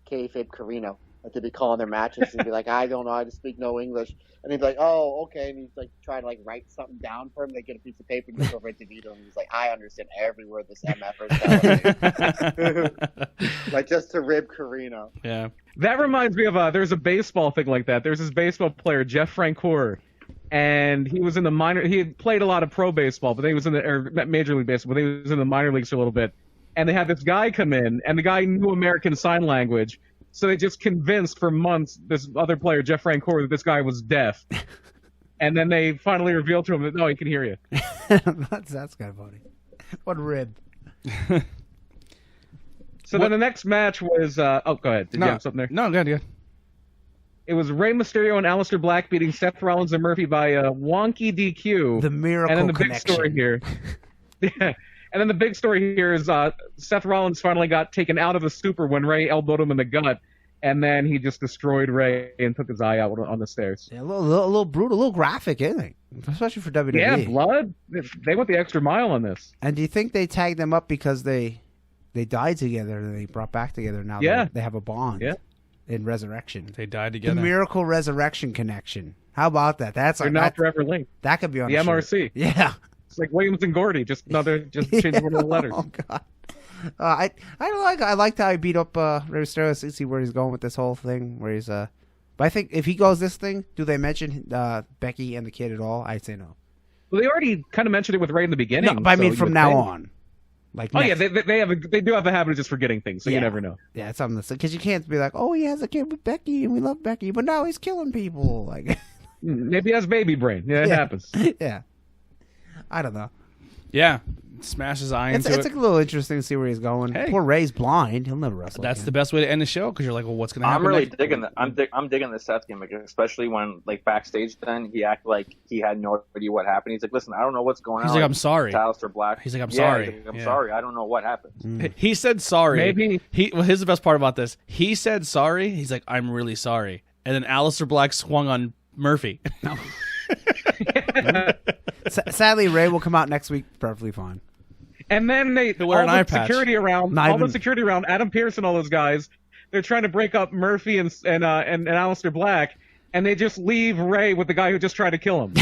kayfabe Carino. Like they'd be calling their matches and he'd be like, I don't know how to speak no English. And he'd be like, oh, okay. And he'd like try to like write something down for him. They get a piece of paper and just over at DeVito and he's like, I understand every word this MF is telling me. Like just to rib Carino. Yeah. That reminds me of there's a baseball thing like that. There's this baseball player, Jeff Francoeur, and he was in the minor. He had played a lot of pro baseball, but then he was in the Major League Baseball. But he was in the minor leagues for a little bit. And they had this guy come in, and the guy knew American Sign Language. So they just convinced for months this other player, Jeff Francoeur, that this guy was deaf. And then they finally revealed to him that, no, he can hear you. that's kind of funny. What a rib. So then the next match was... go ahead. Did you have something there? No, good. It was Rey Mysterio and Aleister Black beating Seth Rollins and Murphy by a wonky DQ. The miracle And then the connection. big story here... Yeah. And then the big story here is Seth Rollins finally got taken out of the super when Ray elbowed him in the gut, and then he just destroyed Ray and took his eye out on the stairs. Yeah, a little brutal, a little graphic, isn't it? Especially for WWE. Yeah, blood. They went the extra mile on this. And do you think they tagged them up because they died together and they brought back together? Now they have a bond in Resurrection. They died The together. miracle Resurrection connection. How about that? They're now forever linked. That could be on the a shirt. MRC. Yeah. It's like Williams and Gordy, just change one of the letters. Oh God. I liked how he beat up Rey Mysterio. See where he's going with this whole thing. Where he's but I think if he goes this thing, do they mention Becky and the kid at all? I'd say no. Well, they already kind of mentioned it with Ray in the beginning. No, but I mean from now on. Like they do have a habit of just forgetting things, so you never know. Yeah, it's something because you can't be like, oh, he has a kid with Becky and we love Becky, but now he's killing people. Like maybe he has baby brain. Yeah, it happens. Yeah. I don't know. Yeah. smash his eye It's into it. a little interesting to see where he's going. Hey. Poor Ray's blind. He'll never wrestle. That's again. the best way to end the show because you're like, well, what's going to happen? I'm really next? digging the I'm digging the Seth gimmick, especially when like backstage. Then he acted like he had no idea what happened. He's like, "Listen, I don't know what's going on." He's like, "I'm sorry." Aleister Black. He's like, "I'm Yeah, sorry." he's like, I'm Yeah. sorry. I don't know what happened. He said sorry. Maybe- Well, here's the best part about this. He said sorry. He's like, I'm really sorry. And then Aleister Black swung on Murphy. Sadly, Ray will come out next week perfectly fine. And then He'll wear all an the eye patch. security around, Not all the even- security around Adam Pearce and all those guys. They're trying to break up Murphy and Aleister Black, and they just leave Ray with the guy who just tried to kill him.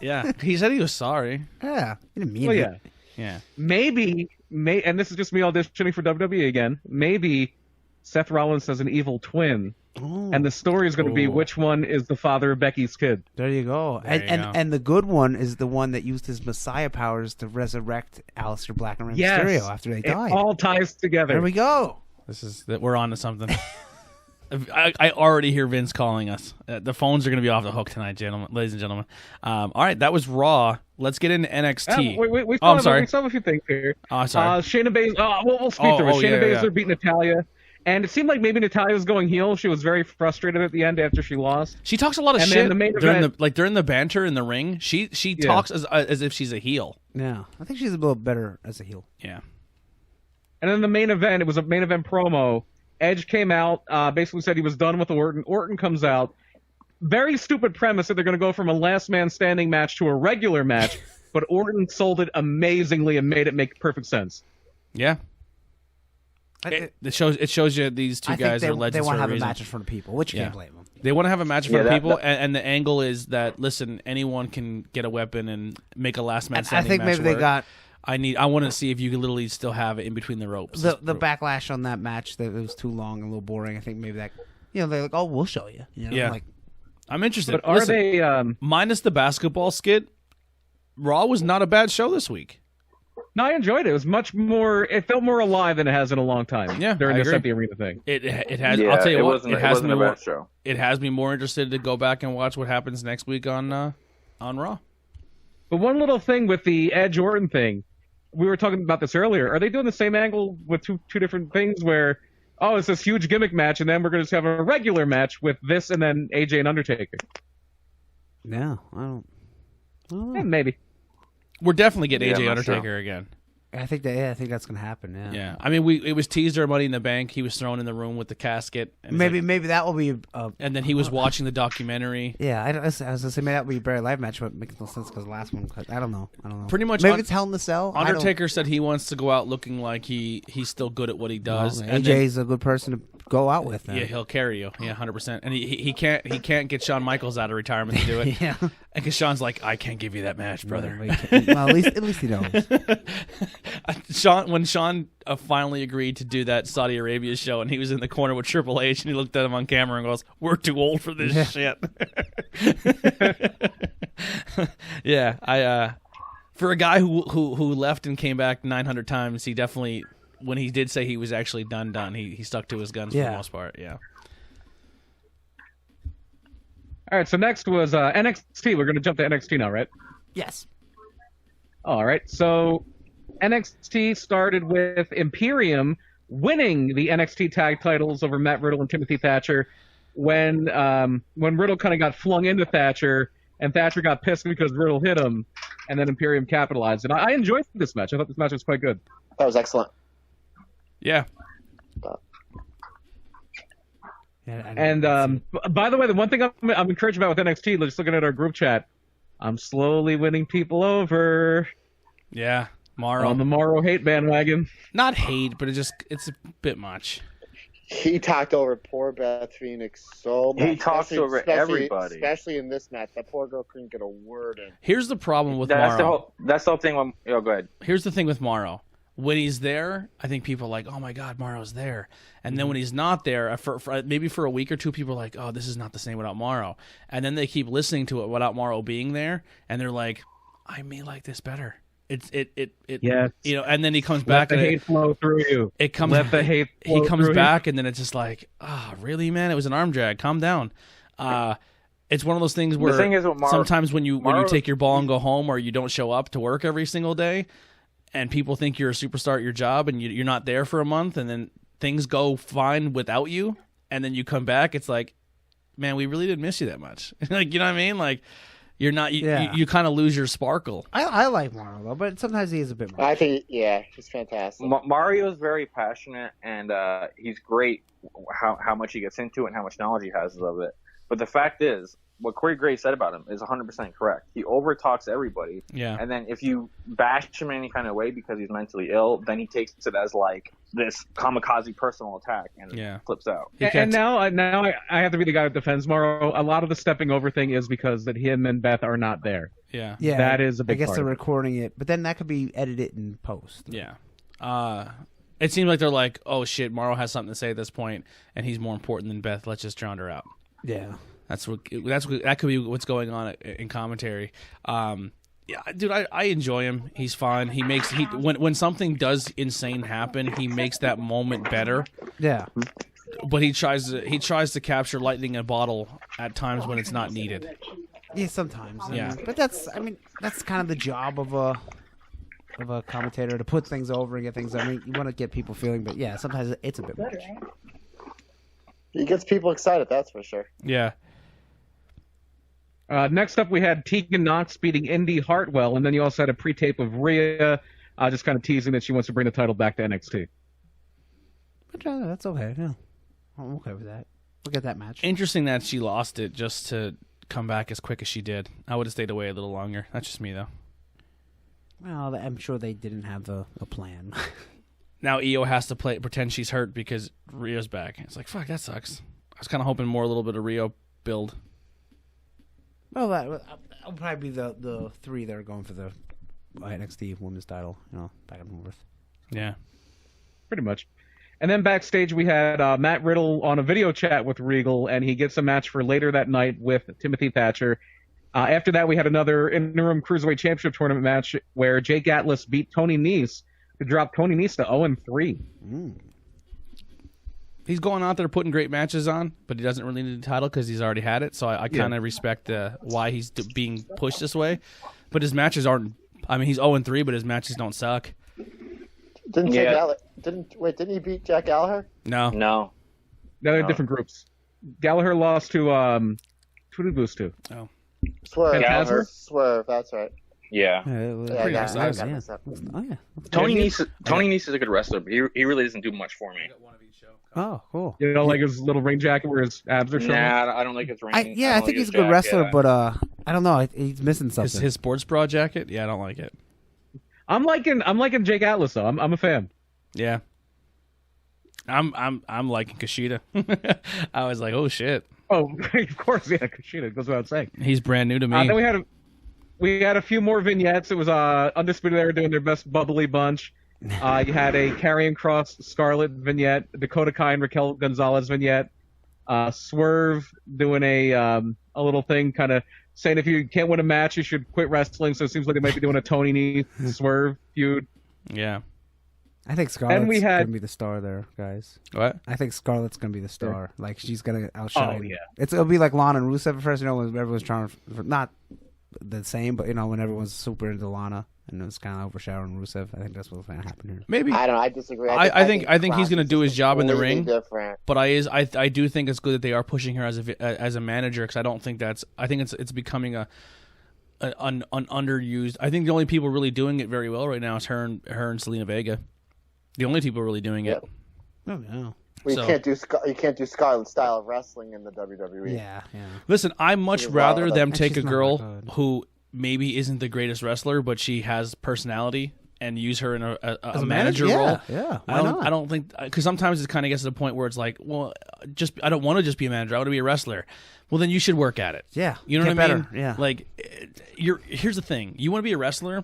Yeah. He said he was sorry. Yeah, he didn't mean Well, it. yeah. Yeah. Maybe, and this is just me auditioning for WWE again. Maybe Seth Rollins has an evil twin, Ooh, and the story is going to be Ooh. which one is the father of Becky's kid. there you go. There you go. And the good one is the one that used his Messiah powers to resurrect Aleister Black and Rey Yes, Mysterio after they it died. all ties together. There we go. We're on to something. I already hear Vince calling us. The phones are going to be off the hook tonight, ladies and gentlemen. All right, that was Raw. Let's get into NXT. We I'm sorry. We still have a few things here. Oh, sorry. Shayna Baszler. We'll speed through it. Shayna Baszler beat Natalya, and it seemed like maybe Natalya was going heel. She was very frustrated at the end after she lost. She talks a lot of And then shit the main during event- during the banter in the ring. She talks as if she's a heel. Yeah, I think she's a little better as a heel. Yeah. And then the main event, it was a main event promo. Edge came out, basically said he was done with Orton. Orton comes out. Very stupid premise that they're going to go from a last man standing match to a regular match, but Orton sold it amazingly and made it make perfect sense. Yeah. It shows you these two I guys think are legends they want for to have a a reason. match in front of people, which you Yeah. can't blame them. They want to have a match for Yeah, people, and the angle is that listen, anyone can get a weapon and make a last man And I standing think match maybe they work. got I want to see if you can literally still have it in between the ropes. the backlash on that match that it was too long and a little boring. I think maybe that they're like, oh, we'll show you. You know, Yeah. like I'm interested. But are Listen, they? minus the basketball skit? Raw was not a bad show this week. No, I enjoyed it. It was much more. It felt more alive than it has in a long time. Yeah, during I this agree. at the arena thing. It has. Yeah, I'll tell you it what. wasn't, It has wasn't me a more. bad show. It has me more interested to go back and watch what happens next week on Raw. But one little thing with the Edge Orton thing, we were talking about this earlier. Are they doing the same angle with two different things where, oh, it's this huge gimmick match, and then we're going to have a regular match with this and then AJ and Undertaker? no, I don't know. Maybe. We're definitely getting Yeah, AJ I'm not Undertaker sure. again. I think that's gonna happen. Yeah, Yeah, I mean, it was teased our Money in the Bank. He was thrown in the room with the casket, and he's Maybe like- maybe that will be. and then he was watching the documentary. Yeah, I was gonna say maybe that would be a Barry Live match, but it makes no sense because the last one. I don't know. Pretty much, Maybe it's Hell in the Cell. I don't- Undertaker said he wants to go out looking like he's still good at what he does. Well, and then- AJ's a good person to go out with. Then. yeah, he'll carry you. Yeah, 100%. And he can't get Shawn Michaels out of retirement to do it. Yeah. Because Shawn's like, I can't give you that match, brother. Well, at least he knows. When Shawn finally agreed to do that Saudi Arabia show, and he was in the corner with Triple H, and he looked at him on camera and goes, "We're too old for this shit." Yeah, for a guy who left and came back 900 times, he definitely, when he did say he was actually done, he stuck to his guns for the Yeah. most part. Yeah. All right, so next was NXT. We're going to jump to NXT now, right? Yes. All right, so NXT started with Imperium winning the NXT tag titles over Matt Riddle and Timothy Thatcher when Riddle kind of got flung into Thatcher, and Thatcher got pissed because Riddle hit him, and then Imperium capitalized. And I enjoyed this match. I thought this match was quite good. That was excellent. Yeah. And by the way, the one thing I'm encouraged about with NXT, just looking at our group chat, I'm slowly winning people over Yeah. Morrow. on the Morrow hate bandwagon. Not hate, but it's a bit much. He talked over poor Beth Phoenix so much. He talks over everybody. Especially in this match. That poor girl couldn't get a word in. Here's the problem with That's Morrow. the whole thing. When, go ahead. Here's the thing with Morrow. When he's there, I think people are like, "Oh my God, Morrow's there." And then when he's not there, for maybe for a week or two, people are like, "Oh, this is not the same without Morrow." And then they keep listening to it without Morrow being there, and they're like, "I may like this better." Yes. And then he comes Let back the and hate flow through you. it comes. Let the hate flow he comes through back, and then it's just like, really, man? It was an arm drag. Calm down. It's one of those things where thing is with Morrow- sometimes when you Morrow- take your ball and go home, or you don't show up to work every single day, and people think you're a superstar at your job, and you're not there for a month, and then things go fine without you, and then you come back, it's like, man, we really didn't miss you that much. Like, you know what I mean? Like, you're not, you kind of lose your sparkle. I like Mario though, but sometimes he is a bit much. I think, he's fantastic. Mario's very passionate, and he's great how much he gets into it and how much knowledge he has of it. But the fact is, what Corey Gray said about him is 100% correct. He overtalks everybody. Yeah. And then if you bash him in any kind of way because he's mentally ill, then he takes it as like this kamikaze personal attack and it flips out. And now I have to be the guy that defends Morrow. A lot of the stepping over thing is because that him and Beth are not there. Yeah. Yeah, that is a big I guess part they're of it. recording it, but then that could be edited in post. Yeah. It seems like they're like, oh shit, Morrow has something to say at this point, and he's more important than Beth. Let's just drown her out. Yeah. That could be what's going on in commentary. Yeah, dude, I enjoy him. He's fun. When something does insane happen, he makes that moment better. Yeah. But he tries to capture lightning in a bottle at times when it's not needed. Yeah, sometimes. Yeah. But that's kind of the job of a commentator, to put things over and get things. I mean, you want to get people feeling, but yeah, sometimes it's a bit much. He gets people excited, that's for sure. Yeah. Next up, we had Tegan Knox beating Indy Hartwell, and then you also had a pre-tape of Rhea just kind of teasing that she wants to bring the title back to NXT. But that's okay. Yeah, I'm okay with that. We'll get that match. Interesting that she lost it just to come back as quick as she did. I would have stayed away a little longer. That's just me, though. Well, I'm sure they didn't have a plan. Now Io has to pretend she's hurt because Rhea's back. It's like, fuck, that sucks. I was kind of hoping more a little bit of Rio build. Well, that'll probably be the three that are going for the NXT Women's title, back and forth. Yeah. Pretty much. And then backstage we had Matt Riddle on a video chat with Regal, and he gets a match for later that night with Timothy Thatcher. After that, we had another interim Cruiserweight Championship tournament match where Jake Atlas beat Tony Nese to drop Tony Nese to 0-3. He's going out there putting great matches on, but he doesn't really need the title because he's already had it. So I kind of respect why he's being pushed this way. But his matches aren't. I mean, he's 0-3, but his matches don't suck. Didn't he beat Jack Gallagher? No. They're different groups. Gallagher lost to who did he lose to? Oh, Swerve. That's right. Yeah. pretty nice size. Oh yeah. Tony Nese is a good wrestler, but he really doesn't do much for me. Oh, cool. You don't like his little ring jacket where his abs are showing? Nah, I don't like his ring. I think he's a good wrestler, but I don't know. He's missing something. His sports bra jacket? Yeah, I don't like it. I'm liking Jake Atlas though. I'm a fan. Yeah. I'm liking Kushida. I was like, oh shit. Oh, of course, yeah, Kushida goes without saying. He's brand new to me. Then we had a few more vignettes. It was Undisputed Era doing their best bubbly bunch. You had a Karrion Kross Scarlett vignette, Dakota Kai and Raquel Gonzalez vignette, Swerve doing a little thing, kind of saying if you can't win a match, you should quit wrestling. So it seems like they might be doing a Tony Nese Swerve feud. Yeah. I think Scarlett's gonna be the star there, guys. What? I think Scarlett's gonna be the star. Like she's gonna outshine. Oh yeah. It'll be like Lana and Rusev at first. When everyone's trying to not the same, but when everyone's super into Lana and it's kind of overshadowing Rusev. I think that's what's gonna happen here. Maybe. I don't know. I disagree. I think he's gonna do his job in the ring. Different. But I do think it's good that they are pushing her as a manager because I don't think I think it's becoming an underused. I think the only people really doing it very well right now is her and Selena Vega. The only people really doing it. Oh no. Well, you can't do Scarlett's style of wrestling in the WWE. Yeah. Listen, I much rather them take a she's not girl that good. who maybe isn't the greatest wrestler, but she has personality and use her in a manager role. Yeah. I don't think because sometimes it kind of gets to the point where it's like, well, I don't want to just be a manager. I want to be a wrestler. Well, then you should work at it. Yeah. You know Get what I mean? better. Yeah. Like, here's the thing: you want to be a wrestler.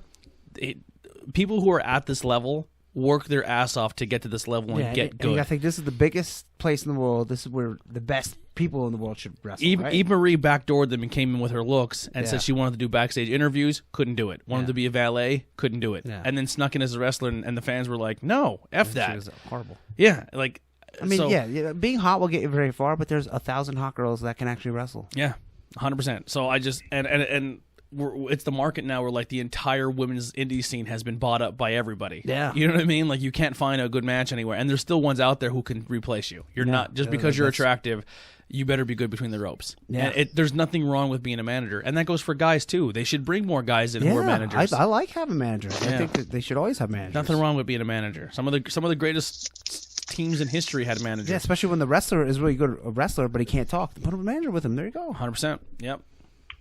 People who are at this level work their ass off to get to this level and get good. I think this is the biggest place in the world. This is where the best people in the world should wrestle. Eve Marie backdoored them and came in with her looks and said she wanted to do backstage interviews, couldn't do it. Wanted to be a valet, couldn't do it. And then snuck in as a wrestler, and the fans were like, "No, F that." She was horrible. Yeah, like I mean, being hot will get you very far, but there's 1,000 hot girls that can actually wrestle. Yeah, 100%. So I just and it's the market now where like the entire women's indie scene has been bought up by everybody. Yeah. You know what I mean? Like you can't find a good match anywhere, and there's still ones out there who can replace you. You're not just because you're attractive. You better be good between the ropes. Yeah. And there's nothing wrong with being a manager, and that goes for guys too. They should bring more guys in who are managers. I like having managers. I think that they should always have managers. Nothing wrong with being a manager. Some of the greatest teams in history had managers. Yeah, especially when the wrestler is really good, a wrestler, but he can't talk. Put a manager with him. There you go. 100%. Yep.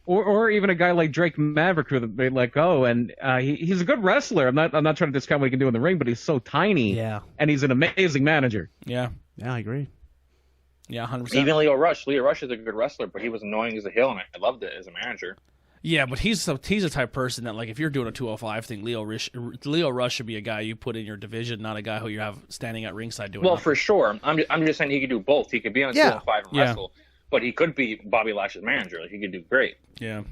Or even a guy like Drake Maverick who they let go, and he's a good wrestler. I'm not trying to discount what he can do in the ring, but he's so tiny. Yeah. And he's an amazing manager. Yeah. Yeah, I agree. Yeah, 100%. Even Leo Rush. Leo Rush is a good wrestler, but he was annoying as a heel, and I loved it as a manager. Yeah, but he's a type of person that, like, if you're doing a 205 thing, Leo Rush should be a guy you put in your division, not a guy who you have standing at ringside doing. Well, nothing. for sure. I'm just saying he could do both. He could be on a 205 and wrestle, but he could be Bobby Lash's manager. Like, he could do great. Yeah.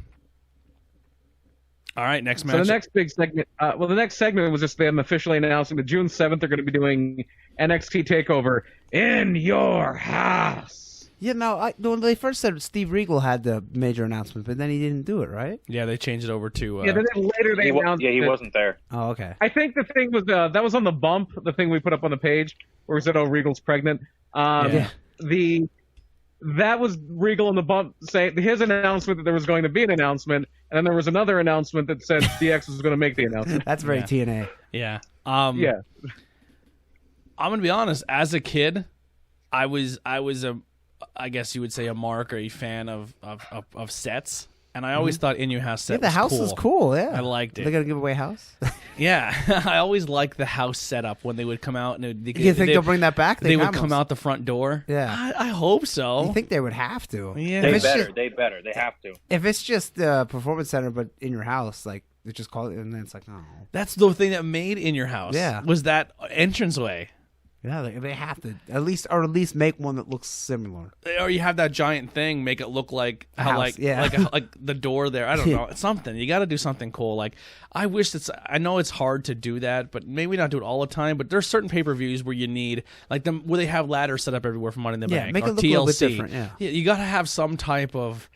All right, next match. So the next big segment, the next segment was just them officially announcing that June 7th they're going to be doing NXT TakeOver in your house. Yeah, no, when they first said Steve Regal had the major announcement, but then he didn't do it, right? Yeah, they changed it over to... yeah, then later they announced he wasn't there. Oh, okay. I think the thing was, that was on the bump, the thing we put up on the page, where we said, oh, Regal's pregnant. That was Regal on the bump saying his announcement that there was going to be an announcement, and then there was another announcement that said DX was going to make the announcement. That's very TNA. Yeah. Yeah. I'm going to be honest. As a kid, I was I guess you would say a mark or a fan of sets, and I always thought In Your House set the house was is cool. Yeah, I liked it. They're gonna give away a house. Yeah, I always liked the house setup when they would come out. And you think they'll bring that back? They would come out the front door. Yeah, I hope so. You think they would have to? Yeah, They better. They have to. If it's just the performance center, but in your house, like they just call it, and then it's like, no. That's the thing that made In Your House. Yeah, was that entranceway. Yeah, they have to at least make one that looks similar. Or you have that giant thing, make it look like how house, like the door there. I don't know, something. You got to do something cool. Like I wish I know it's hard to do that, but maybe not do it all the time. But there's certain pay-per-views where you need like them where they have ladders set up everywhere for Money in the Bank make or it look TLC. a little bit different. Yeah, you got to have some type of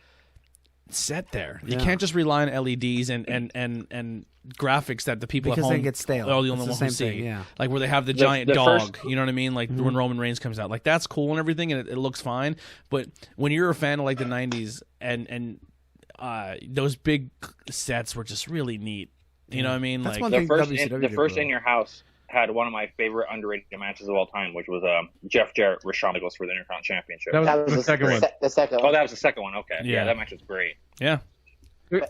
set there. You can't just rely on LEDs and graphics that the people because at home they get stale. are the only ones who see. Thing, yeah. Like where they have the giant the dog, first... you know what I mean? Like when Roman Reigns comes out, like that's cool and everything, and it looks fine. But when you're a fan of like the '90s and those big sets were just really neat. You know what I mean? That's like one the thing first, WCW the first did In Your House had one of my favorite underrated matches of all time, which was Jeff Jarrett versus Shawn Michaels for the Intercontinental Championship. That was the second one. The second one. Oh, that was the second one. Okay. Yeah. That match was great. Yeah.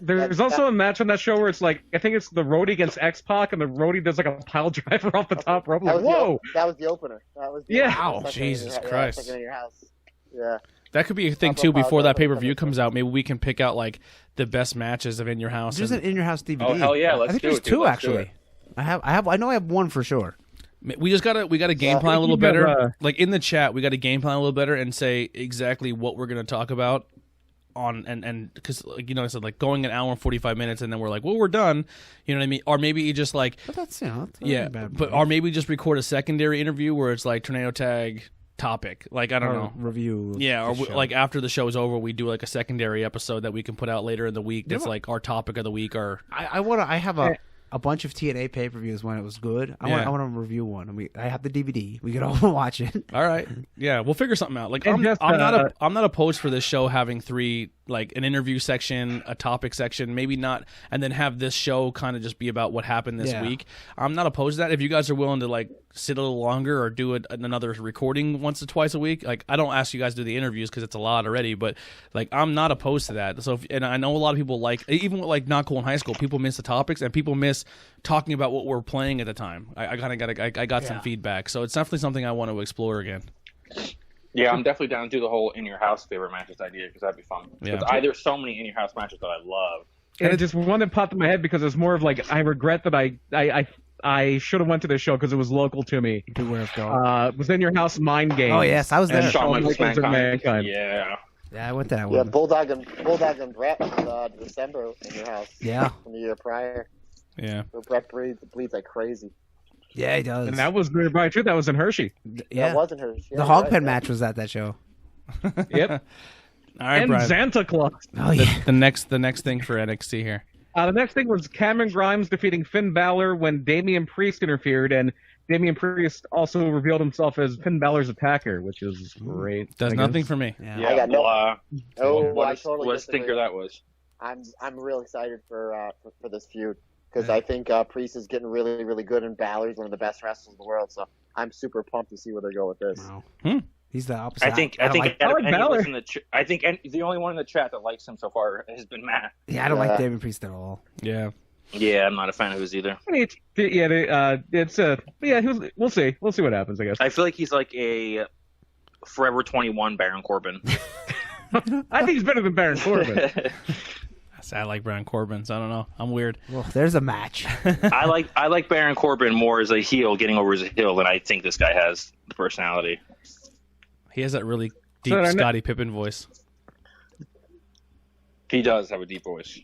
There's also a match on that show where it's like I think it's the Roadie against X-Pac, and the Roadie does like a pile driver off the top rope. Like, whoa! That was the opener. That was the Wow, Jesus Christ! Second In Your House. Yeah. That could be a thing too. Before that pay-per-view comes out, maybe we can pick out like the best matches of In Your House. There's an In Your House DVD. Oh hell yeah! I think there's two actually. I know I have one for sure. We just gotta game plan a little better. Like in the chat, we got to game plan a little better and say exactly what we're gonna talk about on and because like, you know I said like going an hour and 45 minutes and then we're like, well, we're done. You know what I mean? Or maybe you just like But that's that's yeah, but or maybe just record a secondary interview where it's like tornado tag topic. Like I don't know, review. Yeah, or like after the show's over, we do like a secondary episode that we can put out later in the week. That's like our topic of the week. Or I have a bunch of TNA pay-per-views when it was good. I want to review one. And I have the DVD. We could all watch it. All right. Yeah, we'll figure something out. Like I'm not opposed for this show having three, like an interview section, a topic section, maybe not, and then have this show kind of just be about what happened this week. I'm not opposed to that. If you guys are willing to like sit a little longer or do another recording once or twice a week, like I don't ask you guys to do the interviews because it's a lot already, but like I'm not opposed to that. So and I know a lot of people like even with like Not Cool in high school, people miss the topics and people miss talking about what we're playing at the time. I got some feedback, so it's definitely something I want to explore again. Yeah, I'm definitely down to do the whole In Your House favorite matches idea because that'd be fun. Because there's so many In Your House matches that I love. And it just one that popped in my head because it's more of like I regret that I should have went to this show because it was local to me. Beware of God. It was In Your House Mind Game. Oh yes, I was there. Shawn Michaels Mankind. Yeah. Yeah, I went to that one. Yeah, Bulldog and Brett was December In Your House. Yeah. From the year prior. Yeah. So Brett bleeds like crazy. Yeah, he does. And that was nearby too. That was in Hershey. Yeah, that wasn't her. The hog pen match was at that show. Yep. All right, and Brian. Santa Claus. Oh yeah. The next thing for NXT here. The next thing was Cameron Grimes defeating Finn Balor when Damian Priest interfered, and Damian Priest also revealed himself as Finn Balor's attacker, which is great. Does I nothing guess. for me. Yeah. I got no- what I a, totally what a disagree. stinker that was. I'm real excited for this feud because I think Priest is getting really, really good, and Balor's one of the best wrestlers in the world. So I'm super pumped to see where they go with this. Wow. He's the opposite. I think don't like, I like Balor. I think the only one in the chat that likes him so far has been Matt. yeah, I don't like Yeah. Damian Priest at all. Yeah. Yeah, I'm not a fan of his either. I mean, we'll see. We'll see what happens, I guess. I feel like he's like a Forever 21 Baron Corbin. I think he's better than Baron Corbin. I like Baron Corbin, so I don't know. I'm weird. Well, there's a match. I like Baron Corbin more as a heel, getting over as a heel, than I think this guy has the personality. He has that really deep So, Scottie Pippen voice. He does have a deep voice.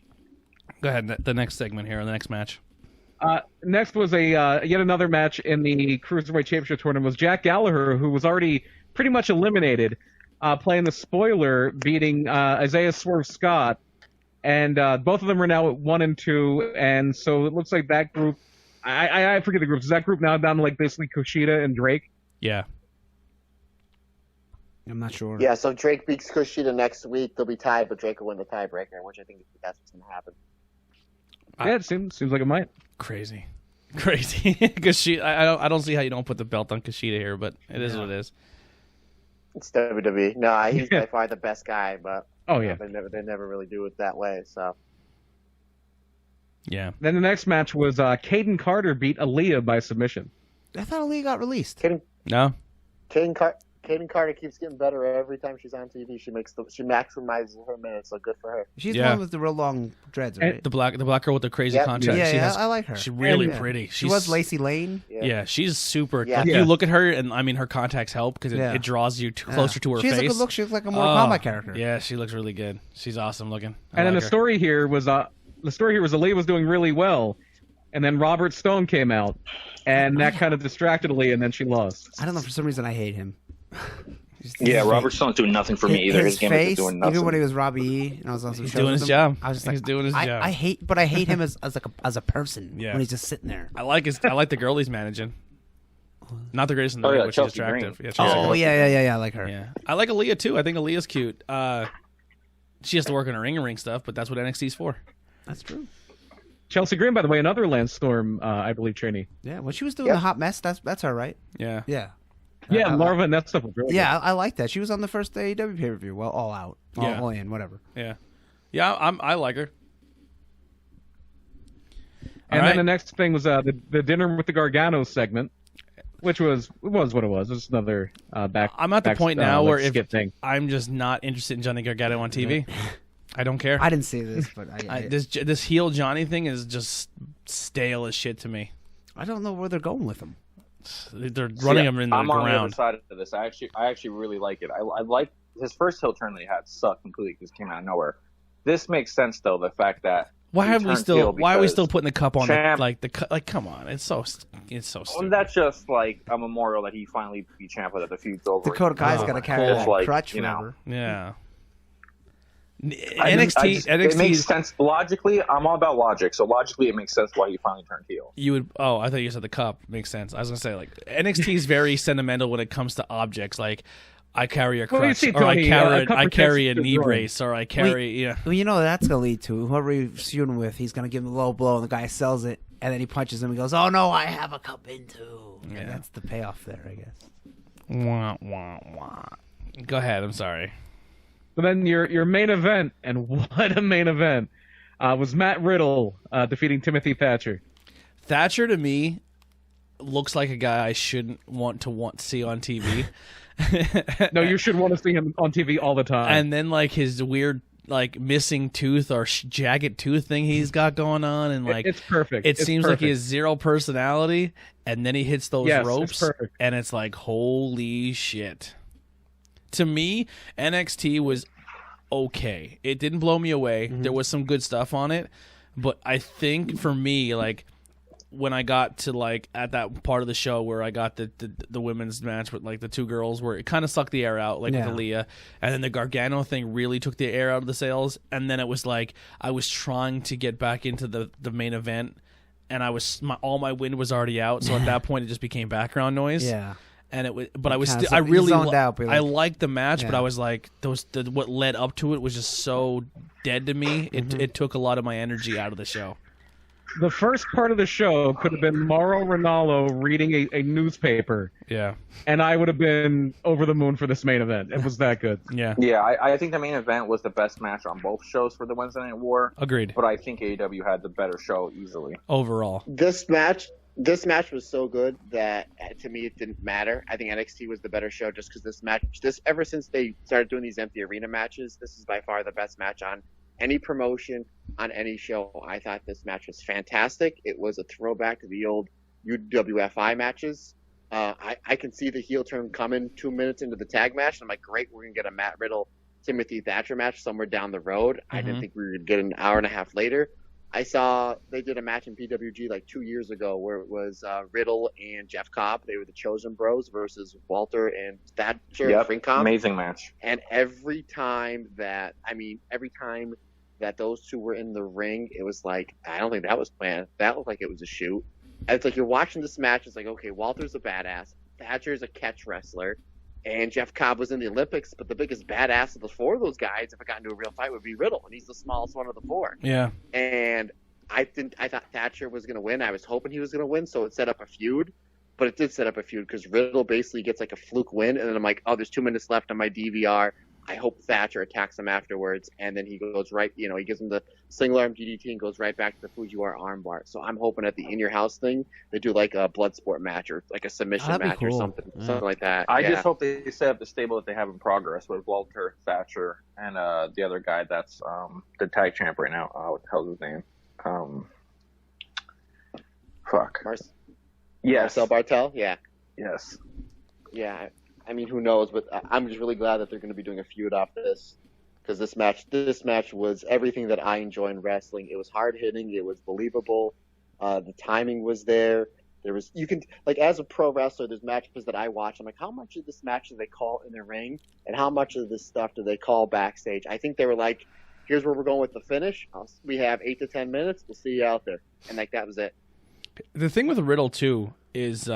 Go ahead. The next segment here, the next match. Next was a yet another match in the Cruiserweight Championship tournament. Was Jack Gallagher, who was already pretty much eliminated, playing the spoiler, beating Isaiah Swerve Scott, and both of them are now at 1 and 2, and so it looks like that group. I forget the groups. Is that group now down to like basically Kushida and Drake? Yeah. I'm not sure. Yeah, so Drake beats Kushida next week. They'll be tied, but Drake will win the tiebreaker, which I think that's what's going to happen. Yeah, it seems like it might. Crazy. Kushida. I don't see how you don't put the belt on Kushida here, but it is what it is. It's WWE. No, he's by far the best guy, but Oh yeah. they never really do it that way. So Yeah. Then the next match was Caden Carter beat Aaliyah by submission. I thought Aaliyah got released. No. Caden Carter keeps getting better every time she's on TV. She maximizes her minutes, so good for her. She's the Yeah. one with the real long dreads, right? The black girl with the crazy Yep. contract. yeah, she yeah, has, I like her. She's really Yeah. pretty. She was Lacey Lane. Yeah, she's super. Yeah. Like, Yeah. you look at her, and I mean, her contacts help because Yeah. it draws you closer to her She has face. a good look. She looks like a Mortal Kombat character. Yeah, she looks really good. She's awesome looking. And then the story here was Aaliyah was doing really well, and then Robert Stone came out, and that kind of distracted Aaliyah, and then she lost. I don't know. For some reason, I hate him. Yeah, Robert Stone's doing nothing for me either. His His gimmick is face, doing nothing. even when he was Robbie E, and I was on some He's shows doing with his him, job. I was just He's like, doing his job. I hate him as a person. Yeah. When he's just sitting there. I like the girl he's managing. Not the greatest in the Oh, ring, yeah, but she's Chelsea attractive. Green. Yeah, Chelsea Oh Green. yeah, I like her. Yeah, I like Aaliyah too. I think Aaliyah's cute. She has to work on her ring stuff, but that's what NXT's for. That's true. Chelsea Green, by the way, another Lance Storm, I believe, trainee. Yeah, when she was doing the hot mess, that's her, right? Yeah. Yeah. Yeah, Larva and that stuff was really Yeah, I like that. She was on the first AEW pay per view. Well, all out, Yeah. all in, whatever. Yeah. I like her. And All then right. the next thing was the dinner with the Gargano segment, which was what it was. It was another back. I'm at the back, point now like where if skit thing. I'm just not interested in Johnny Gargano on TV. I don't care. I didn't see this, but This heel Johnny thing is just stale as shit to me. I don't know where they're going with him. They're running him in the I'm on the other ground. side of this. I actually really like it. I like his first heel turn that he had sucked completely because it came out of nowhere. This makes sense though. The fact that Why he are we turned still? heel Why are we because still putting the cup on Champ- come on? It's so Well, stupid. that's just like a memorial that he finally beat champ that the feud's over. Dakota Kai's Oh, got to my carry God. that Like, crutch you know. forever. Yeah. It NXT. makes sense logically. I'm all about logic, so logically it makes sense why he finally turned heel. You would. Oh, I thought you said the cup makes sense. I was gonna say like NXT is very sentimental when it comes to objects. Like I carry a Well, you crutch, see, or I Tony, carry a cup I carry a protects knee the groin. brace, or I carry. Yeah. Well, you know what that's gonna lead to. Whoever he's feuding with, he's gonna give him a low blow, and the guy sells it, and then he punches him and goes, "Oh no, I have a cup in too." Yeah. And that's the payoff there, I guess. Wah, wah, wah. Go ahead. I'm sorry. So then your main event, and what a main event, was Matt Riddle defeating Timothy Thatcher. Thatcher to me looks like a guy I shouldn't want to see on TV. No, you should want to see him on TV all the time. And then like his weird like missing tooth or jagged tooth thing he's got going on, and like it's perfect. It It's seems like he perfect. has zero personality, and then he hits those Yes, it's ropes, perfect. and it's like holy shit. To me, NXT was okay. It didn't blow me away. Mm-hmm. There was some good stuff on it, but I think for me, like when I got to like at that part of the show where I got the women's match with like the two girls, where it kind of sucked the air out, like with Aaliyah, and then the Gargano thing really took the air out of the sails, and then it was like I was trying to get back into the main event, and all my wind was already out, so at that point it just became background noise. Yeah. And it was, but I was Kinda still, I really, zoned out, but I like- liked the match, but Yeah. I was like, what led up to it was just so dead to me. It took a lot of my energy out of the show. The first part of the show could have been Mauro Ranallo reading a newspaper, Yeah, and I would have been over the moon for this main event. It was that good. yeah, Yeah, I think the main event was the best match on both shows for the Wednesday Night War. agreed. But I think AEW had the better show easily. Overall, This match was so good that to me it didn't matter. I think NXT was the better show just because ever since they started doing these empty arena matches, this is by far the best match on any promotion, on any show. I thought this match was fantastic. It was a throwback to the old UWFI matches. I can see the heel turn coming 2 minutes into the tag match. I'm like, great, we're going to get a Matt Riddle, Timothy Thatcher match somewhere down the road. I didn't think we were going to get an hour and a half later. I saw they did a match in PWG like 2 years ago where it was Riddle and Jeff Cobb. They were the Chosen Bros versus Walter and Thatcher and Frinkom. Amazing match. And every time that those two were in the ring, it was like, I don't think that was planned. That looked like it was a shoot. And it's like you're watching this match. It's like, okay, Walter's a badass. Thatcher's a catch wrestler. And Jeff Cobb was in the Olympics, but the biggest badass of the four of those guys, if it got into a real fight, would be Riddle, and he's the smallest one of the four. yeah, And I thought Thatcher was going to win. I was hoping he was going to win, so it set up a feud. But it did set up a feud because Riddle basically gets like a fluke win, and then I'm like, oh, there's 2 minutes left on my DVR. I hope Thatcher attacks him afterwards, and then he goes right, he gives him the single arm DDT and goes right back to the Fujiwara armbar. So I'm hoping at the In Your House thing, they do like a blood sport match or like a submission That'd be match or cool. something Yeah. like that. I Yeah. just hope they set up the stable that they have in progress with Walter, Thatcher, and the other guy that's the tag champ right now. What the hell's his name? Yes. Marcel Bartel, yeah. Yes. Yeah, I mean, who knows? But I'm just really glad that they're going to be doing a feud off this, because this match was everything that I enjoy in wrestling. It was hard hitting. It was believable. The timing was there. As a pro wrestler, there's matches that I watch. I'm like, how much of this match do they call in the ring, and how much of this stuff do they call backstage? I think they were like, here's where we're going with the finish. We have 8 to 10 minutes. We'll see you out there, and like that was it. the thing with Riddle too is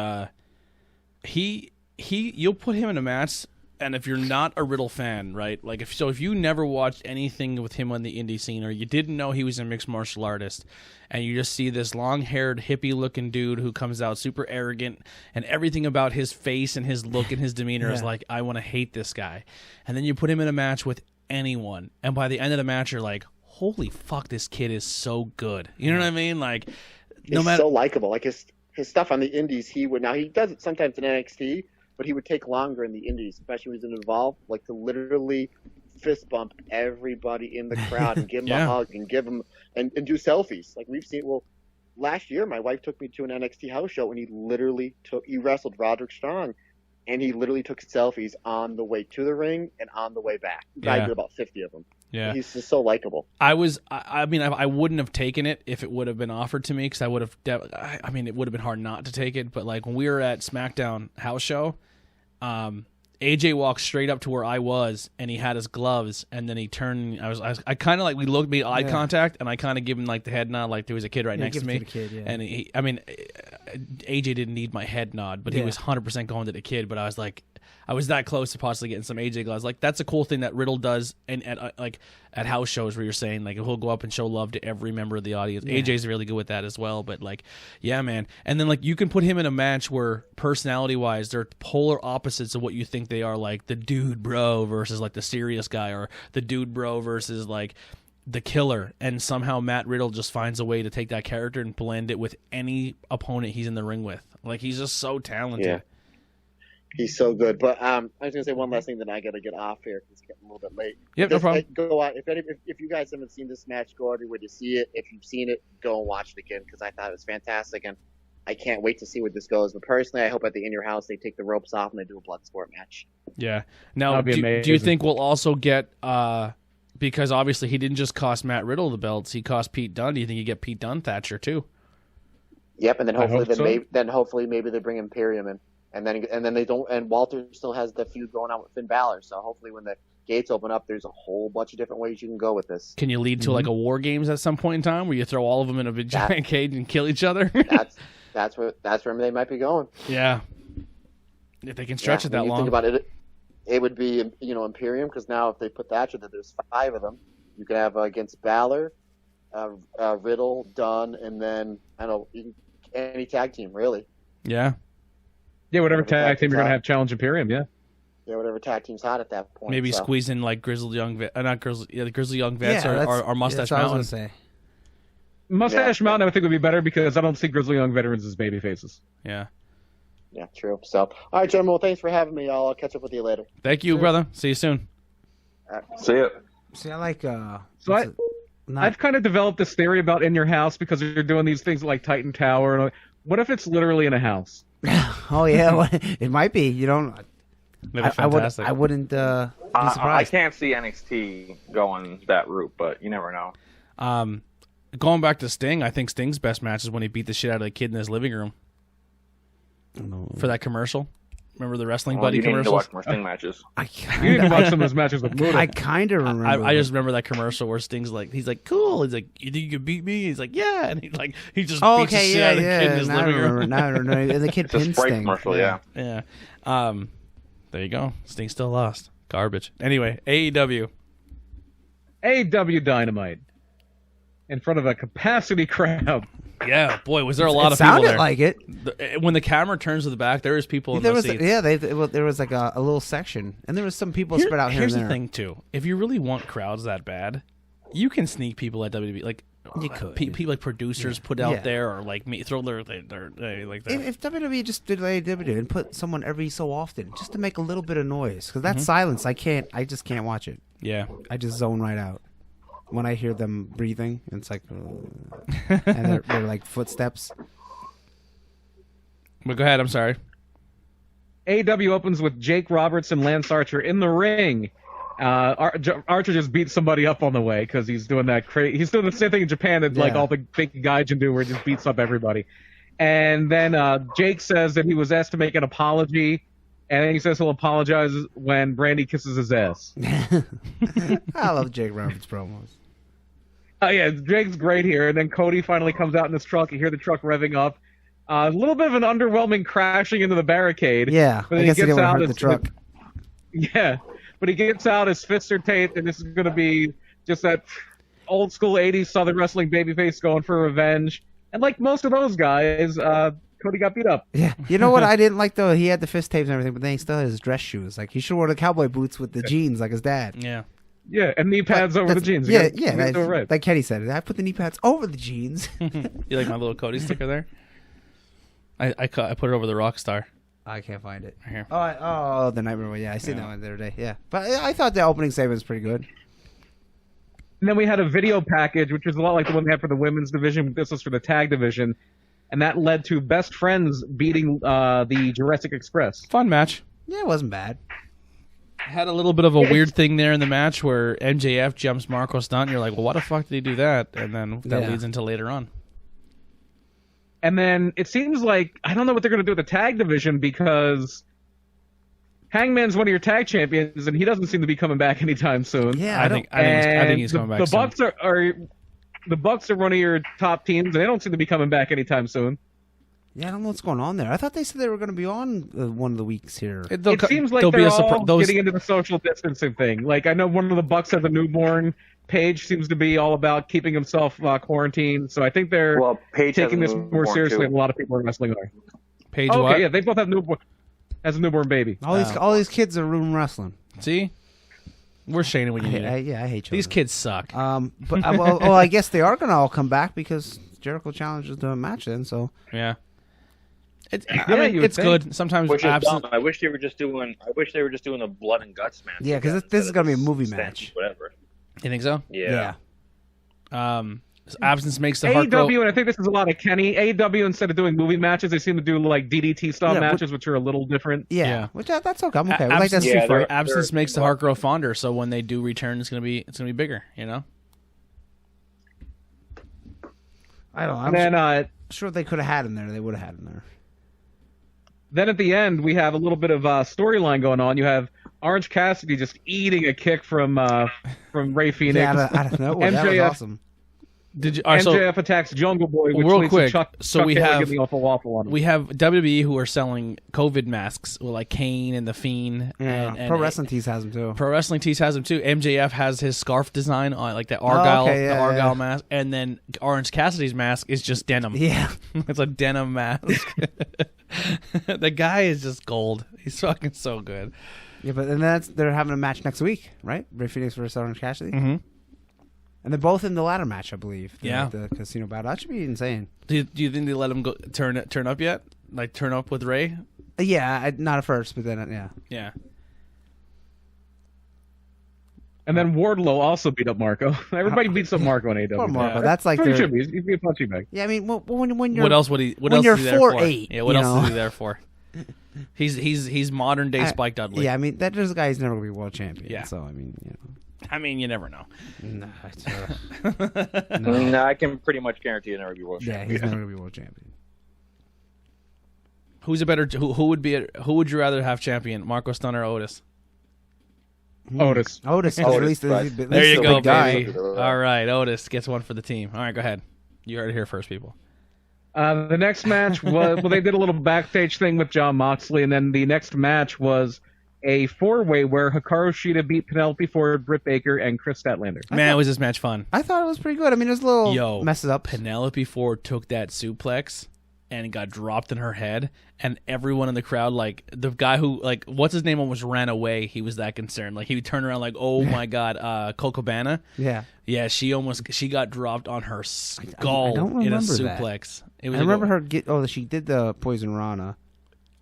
you'll put him in a match, and if you're not a Riddle fan, right? Like if you never watched anything with him on the indie scene, or you didn't know he was a mixed martial artist, and you just see this long-haired hippie-looking dude who comes out super arrogant, and everything about his face and his look and his demeanor is like, I want to hate this guy. And then you put him in a match with anyone, and by the end of the match, you're like, holy fuck, this kid is so good. You know what I mean? Like, He's so likable. Like his stuff on the indies, he does it sometimes in NXT, but he would take longer in the indies, especially when he's involved, like to literally fist bump everybody in the crowd and give him a hug and give him and do selfies. Like we've seen. Well, last year my wife took me to an NXT house show, and he wrestled Roderick Strong, and he literally took selfies on the way to the ring and on the way back. I did about 50 of them. Yeah, he's just so likable. I mean, I wouldn't have taken it if it would have been offered to me, because I would have. I mean, it would have been hard not to take it. But like when we were at SmackDown house show, AJ walked straight up to where I was, and he had his gloves, and then he turned. I kind of like made eye contact, and I kind of give him like the head nod, like there was a kid right next to me. The kid, And AJ didn't need my head nod, but he was 100% going to the kid. But I was like, I was that close to possibly getting some AJ gloves. Like that's a cool thing that Riddle does, and at house shows where you're saying like he'll go up and show love to every member of the audience. AJ's really good with that as well. But like, yeah, man. And then like you can put him in a match where personality wise they're polar opposites of what you think they are, like the dude bro versus like the serious guy, or the dude bro versus like the killer, and somehow Matt Riddle just finds a way to take that character and blend it with any opponent he's in the ring with. Like he's just so talented. Yeah. He's so good. But I was going to say one last thing, then I got to get off here because it's getting a little bit late. Yep, no problem. Go out. If you guys haven't seen this match, go everywhere to see it. If you've seen it, go and watch it again, because I thought it was fantastic, and I can't wait to see where this goes. But personally, I hope at the In Your House they take the ropes off and they do a blood sport match. Yeah. Now, That'd be do you amazing. think we'll also get because obviously he didn't just cost Matt Riddle the belts, he cost Pete Dunne. Do you think you get Pete Dunne Thatcher too? Yep, and then hopefully hope so. hopefully maybe they bring Imperium in, and then they don't. And Walter still has the feud going on with Finn Balor, so hopefully when the gates open up, there's a whole bunch of different ways you can go with this. Can you lead to like a War Games at some point in time where you throw all of them in a big giant cage and kill each other? That's where they might be going. Yeah, if they can stretch it that when you long. Think about it, it would be Imperium, because now if they put that that there's 5 of them, you could have against Balor, Riddle, Dunn, and then I don't know any tag team really. Yeah, whatever tag team you're gonna have challenge Imperium. Yeah, whatever tag team's hot at that point. maybe so. squeeze in like Grizzled Young Vets, not Grizzled, the Grizzled Young Vets or Mustache that's what I was Mountain. gonna say. Mustache Mountain I think would be better because I don't see Grizzly Young Veterans as baby faces. Yeah. Yeah, true. So, all right, gentlemen. Well, thanks for having me. I'll catch up with you later. Thank you, brother. See you soon. See ya. See, I like. I've kind of developed this theory about In Your House because you're doing these things like Titan Tower. And what if it's literally in a house? Oh yeah, it might be. You don't. I wouldn't be I surprised. can't see NXT going that route, but you never know. Going back to Sting, I think Sting's best match is when he beat the shit out of the kid in his living room for that commercial. Remember the Wrestling Buddy you need to commercials? watch more Sting matches. You need to watch some of those matches with Muda. I kind of remember. I just remember that commercial where Sting's like, he's like, cool. He's like, you think you can beat me? He's like, yeah. And he just beats the shit out of the kid in his living room. Now I remember. And the kid It's a pinned Sprite Sting. commercial, yeah. Yeah. There you go. Sting still lost. Garbage. Anyway, AEW. AEW Dynamite in front of a capacity crowd. Yeah, boy, was there a lot of people sounded there. like it. When the camera turns to the back, there is people in There those was seats. there was like a little section, and there was some people spread out here and Here's there. the thing, too. If you really want crowds that bad, you can sneak people at WWE. Like, You could. people like producers put out Yeah. there, or like throw their like their If WWE just did like AEW did and put someone every so often just to make a little bit of noise, because that silence, I just can't watch it. yeah. I just zone right out when I hear them breathing. It's like, and they're like footsteps. But go ahead. I'm sorry. AEW opens with Jake Roberts and Lance Archer in the ring. Archer just beat somebody up on the way because he's doing that. He's doing the same thing in Japan that like all the big gaijin do, where he just beats up everybody. And then Jake says that he was asked to make an apology, and then he says he'll apologize when Brandy kisses his ass. I love Jake Roberts promos. Yeah, Jake's great here. And then Cody finally comes out in his truck. You hear the truck revving up. A little bit of an underwhelming crashing into the barricade. Yeah, but I guess he didn't want to hurt his the truck. Yeah, but he gets out, his fists are taped, and this is going to be just that old school 80s Southern Wrestling babyface going for revenge. And like most of those guys, Cody got beat up. Yeah, you know what I didn't like though? He had the fist tapes and everything, but then he still had his dress shoes. Like he should wear the cowboy boots with the jeans, like his dad. Yeah. Yeah, and knee pads over the jeans. Yeah, right. like Kenny said, I put the knee pads over the jeans. You like my little Cody sticker there? I put it over the Rockstar. I can't find it. Right here. Oh, the Nightmare one. Yeah, I seen that one the other day. Yeah, but I thought the opening segment was pretty good. And then we had a video package, which was a lot like the one they had for the women's division. This was for the tag division. And that led to Best Friends beating the Jurassic Express. Fun match. Yeah, it wasn't bad. Had a little bit of a weird thing there in the match where MJF jumps Marco Stunt. You're like, well, why the fuck did he do that? And then that leads into later on. And then it seems like, I don't know what they're going to do with the tag division because Hangman's one of your tag champions, and he doesn't seem to be coming back anytime soon. Yeah, I think he's coming back the soon. Bucks the Bucks are one of your top teams, and they don't seem to be coming back anytime soon. Yeah, I don't know what's going on there. I thought they said they were going to be on one of the weeks here. It seems like they're all getting into the social distancing thing. Like, I know one of the Bucks has a newborn. Paige seems to be all about keeping himself quarantined. So I think they're taking this more seriously than a lot of people in wrestling are. Paige what? Yeah, they both have a newborn baby. All these kids are room wrestling. See? We're Shane when you need it. I hate children. These kids suck. But I guess they are going to all come back because Jericho challenges the match then. So yeah. It's good. Sometimes I wish they were just doing a blood and guts match. Yeah, because this is gonna be a movie match. Whatever. You think so? Yeah. Absence makes the heart AEW, and I think this is a lot of Kenny. AEW, instead of doing movie matches, they seem to do like DDT style matches, which are a little different. Yeah. Which that's okay. I'm okay. Absence makes the heart grow fonder. So when they do return, it's gonna be bigger. You know. And then sure they could have had him there. They would have had him there. Then at the end, we have a little bit of storyline going on. You have Orange Cassidy just eating a kick from Ray Phoenix. Yeah, I don't know. That was awesome. Did you? MJF attacks Jungle Boy, which real leads quick. to Chuck We Taylor have giving off a waffle on him. we have WWE who are selling COVID masks, with like Kane and the Fiend. Yeah, and Pro Wrestling Tees has them too. Pro Wrestling Tees has them too. MJF has his scarf design on, like the Argyle, the Argyle mask, and then Orange Cassidy's mask is just denim. Yeah, it's a denim mask. The guy is just gold. He's fucking so good. Yeah, but and they're having a match next week, right? Ray Phoenix versus Orange Cassidy. Mm-hmm. And they're both in the ladder match, I believe. Yeah. The casino battle. That should be insane. Do you think they let him go turn up yet? Like turn up with Ray? Yeah, not at first, but then yeah. Yeah. And then Wardlow also beat up Marco. Everybody beats up Marco in AEW. Poor Marco. Yeah. That's like Pretty their- sure he's a punching bag. Yeah, I mean, when you're What else would he? What when else you're is he there for? 4'8", Yeah. What you else know? is he there for? He's modern day Spike Dudley. Yeah, I mean there's a guy who's never gonna be world champion. Yeah. So I mean, you never know. Nah, No, I can pretty much guarantee you never be world yeah, champion. he's never gonna be world champion. Who's a better? Who would be? Who would you rather have champion? Marco Stunt or Otis? Otis. Otis is Otis, at least right. There you a go, big guy. baby. All right, Otis gets one for the team. All right, go ahead. You heard it here first, people. The next match was they did a little backstage thing with Jon Moxley, and then the next match was a 4-way where Hikaru Shida beat Penelope Ford, Britt Baker, and Chris Statlander. Man, was this match fun? I thought it was pretty good. I mean, it was a little messed up. Penelope Ford took that suplex and got dropped in her head, and everyone in the crowd, like the guy who, like, what's his name, almost ran away. He was that concerned. Like he would turn around, like, oh my god, Colt Cabana. Yeah, she got dropped on her skull I don't in a remember that. suplex. I remember her get. Oh, she did the Poison Rana.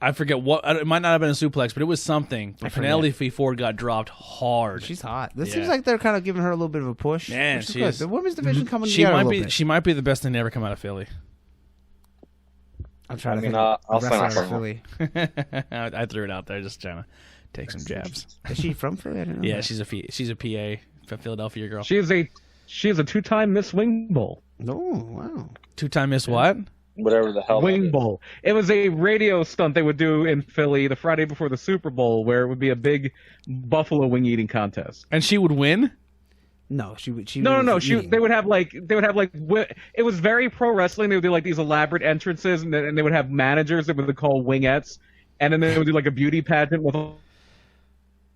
I forget what. It might not have been a suplex, but it was something. But Penelope Ford got dropped hard. She's hot. This seems like they're kind of giving her a little bit of a push. Man, which is she good. is. The women's division coming She together a might little be. bit. She might be the best thing to ever come out of Philly. I'm trying to think. I'll of a sign wrestler up out for of Philly. I threw it out there, just trying to take some jabs. Is she from Philly? I don't know. Yeah, she's a PA, Philadelphia girl. She is a 2-time Miss Wing Bowl. Oh, wow. 2-time Miss what? Whatever the hell. that Wing is. Bowl. It was a radio stunt they would do in Philly the Friday before the Super Bowl, where it would be a big buffalo wing eating contest. And she would win. No, she was No. eating. They would have like it was very pro wrestling. They would do like these elaborate entrances, and they would have managers that would call wingettes, and then they would do like a beauty pageant with.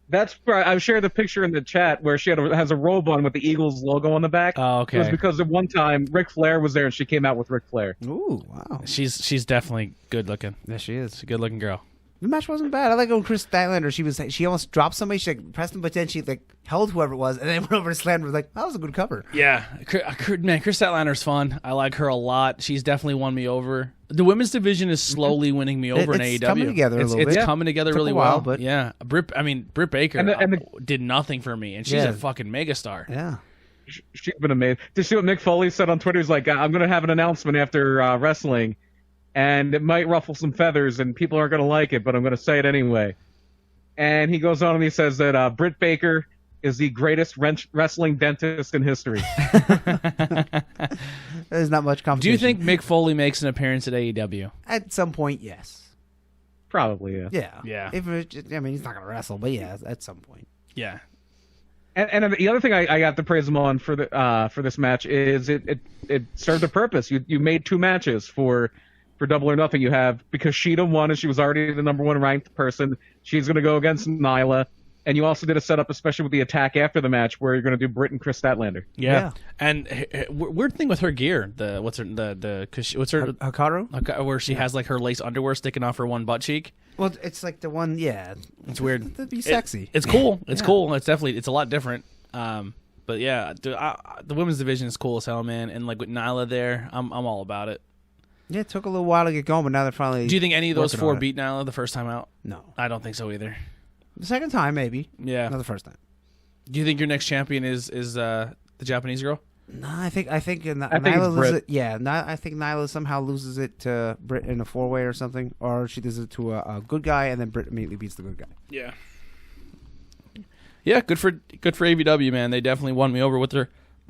That's where I shared the picture in the chat where she has a robe on with the Eagles logo on the back. Oh, okay. It was because at one time Ric Flair was there and she came out with Ric Flair. Ooh, wow. She's definitely good looking. Yeah, she is. She's a good looking girl. The match wasn't bad. I like when Chris Statlander, she almost dropped somebody. She like pressed him, but then she like held whoever it was, and then went over to slam. Was like, that was a good cover. Yeah, man, Chris Statlander's fun. I like her a lot. She's definitely won me over. The women's division is slowly winning me over in It's AEW. coming together a little bit. It's Yeah. coming together Took really a while, well. but- Yeah, Britt Baker And did nothing for me, and she's Yeah. a fucking megastar. Yeah. She's been amazing. Did you see what Mick Foley said on Twitter? He's like, I'm going to have an announcement after wrestling, and it might ruffle some feathers, and people aren't going to like it, but I'm going to say it anyway. And he goes on and he says that Britt Baker is the greatest wrestling dentist in history. There's not much Do competition. you think Mick Foley makes an appearance at AEW? At some point, yes. Probably, yeah. Yeah. Yeah. If it, I mean, he's not gonna wrestle, but yeah, at some point. Yeah. And the other thing I got to praise him on for this match is it served a purpose. You made two matches for Double or Nothing. You have, because Shida won and she was already the number one ranked person, she's going to go against Nyla. And you also did a setup, especially with the attack after the match, where you're going to do Britt and Chris Statlander. Yeah. And weird thing with her gear, what's her Hikaru? where she has like her lace underwear sticking off her one butt cheek. Well, it's like the one, yeah. It's weird. That'd be sexy. It's cool. It's cool. It's a lot different. But yeah, the women's division is cool as hell, man. And like with Nyla there, I'm all about it. Yeah, it took a little while to get going, but now they're finally. Do you think any of those working four on it. beat Nyla the first time out? No. I don't think so either. The second time, maybe. Yeah. Not the first time. Do you think your next champion is the Japanese girl? No, I think Nyla it's loses Britt. it. Yeah, I think Nyla somehow loses it to Britt in a 4-way or something, or she does it to a good guy, and then Britt immediately beats the good guy. Yeah. Yeah, good for AVW, man. They definitely won me over with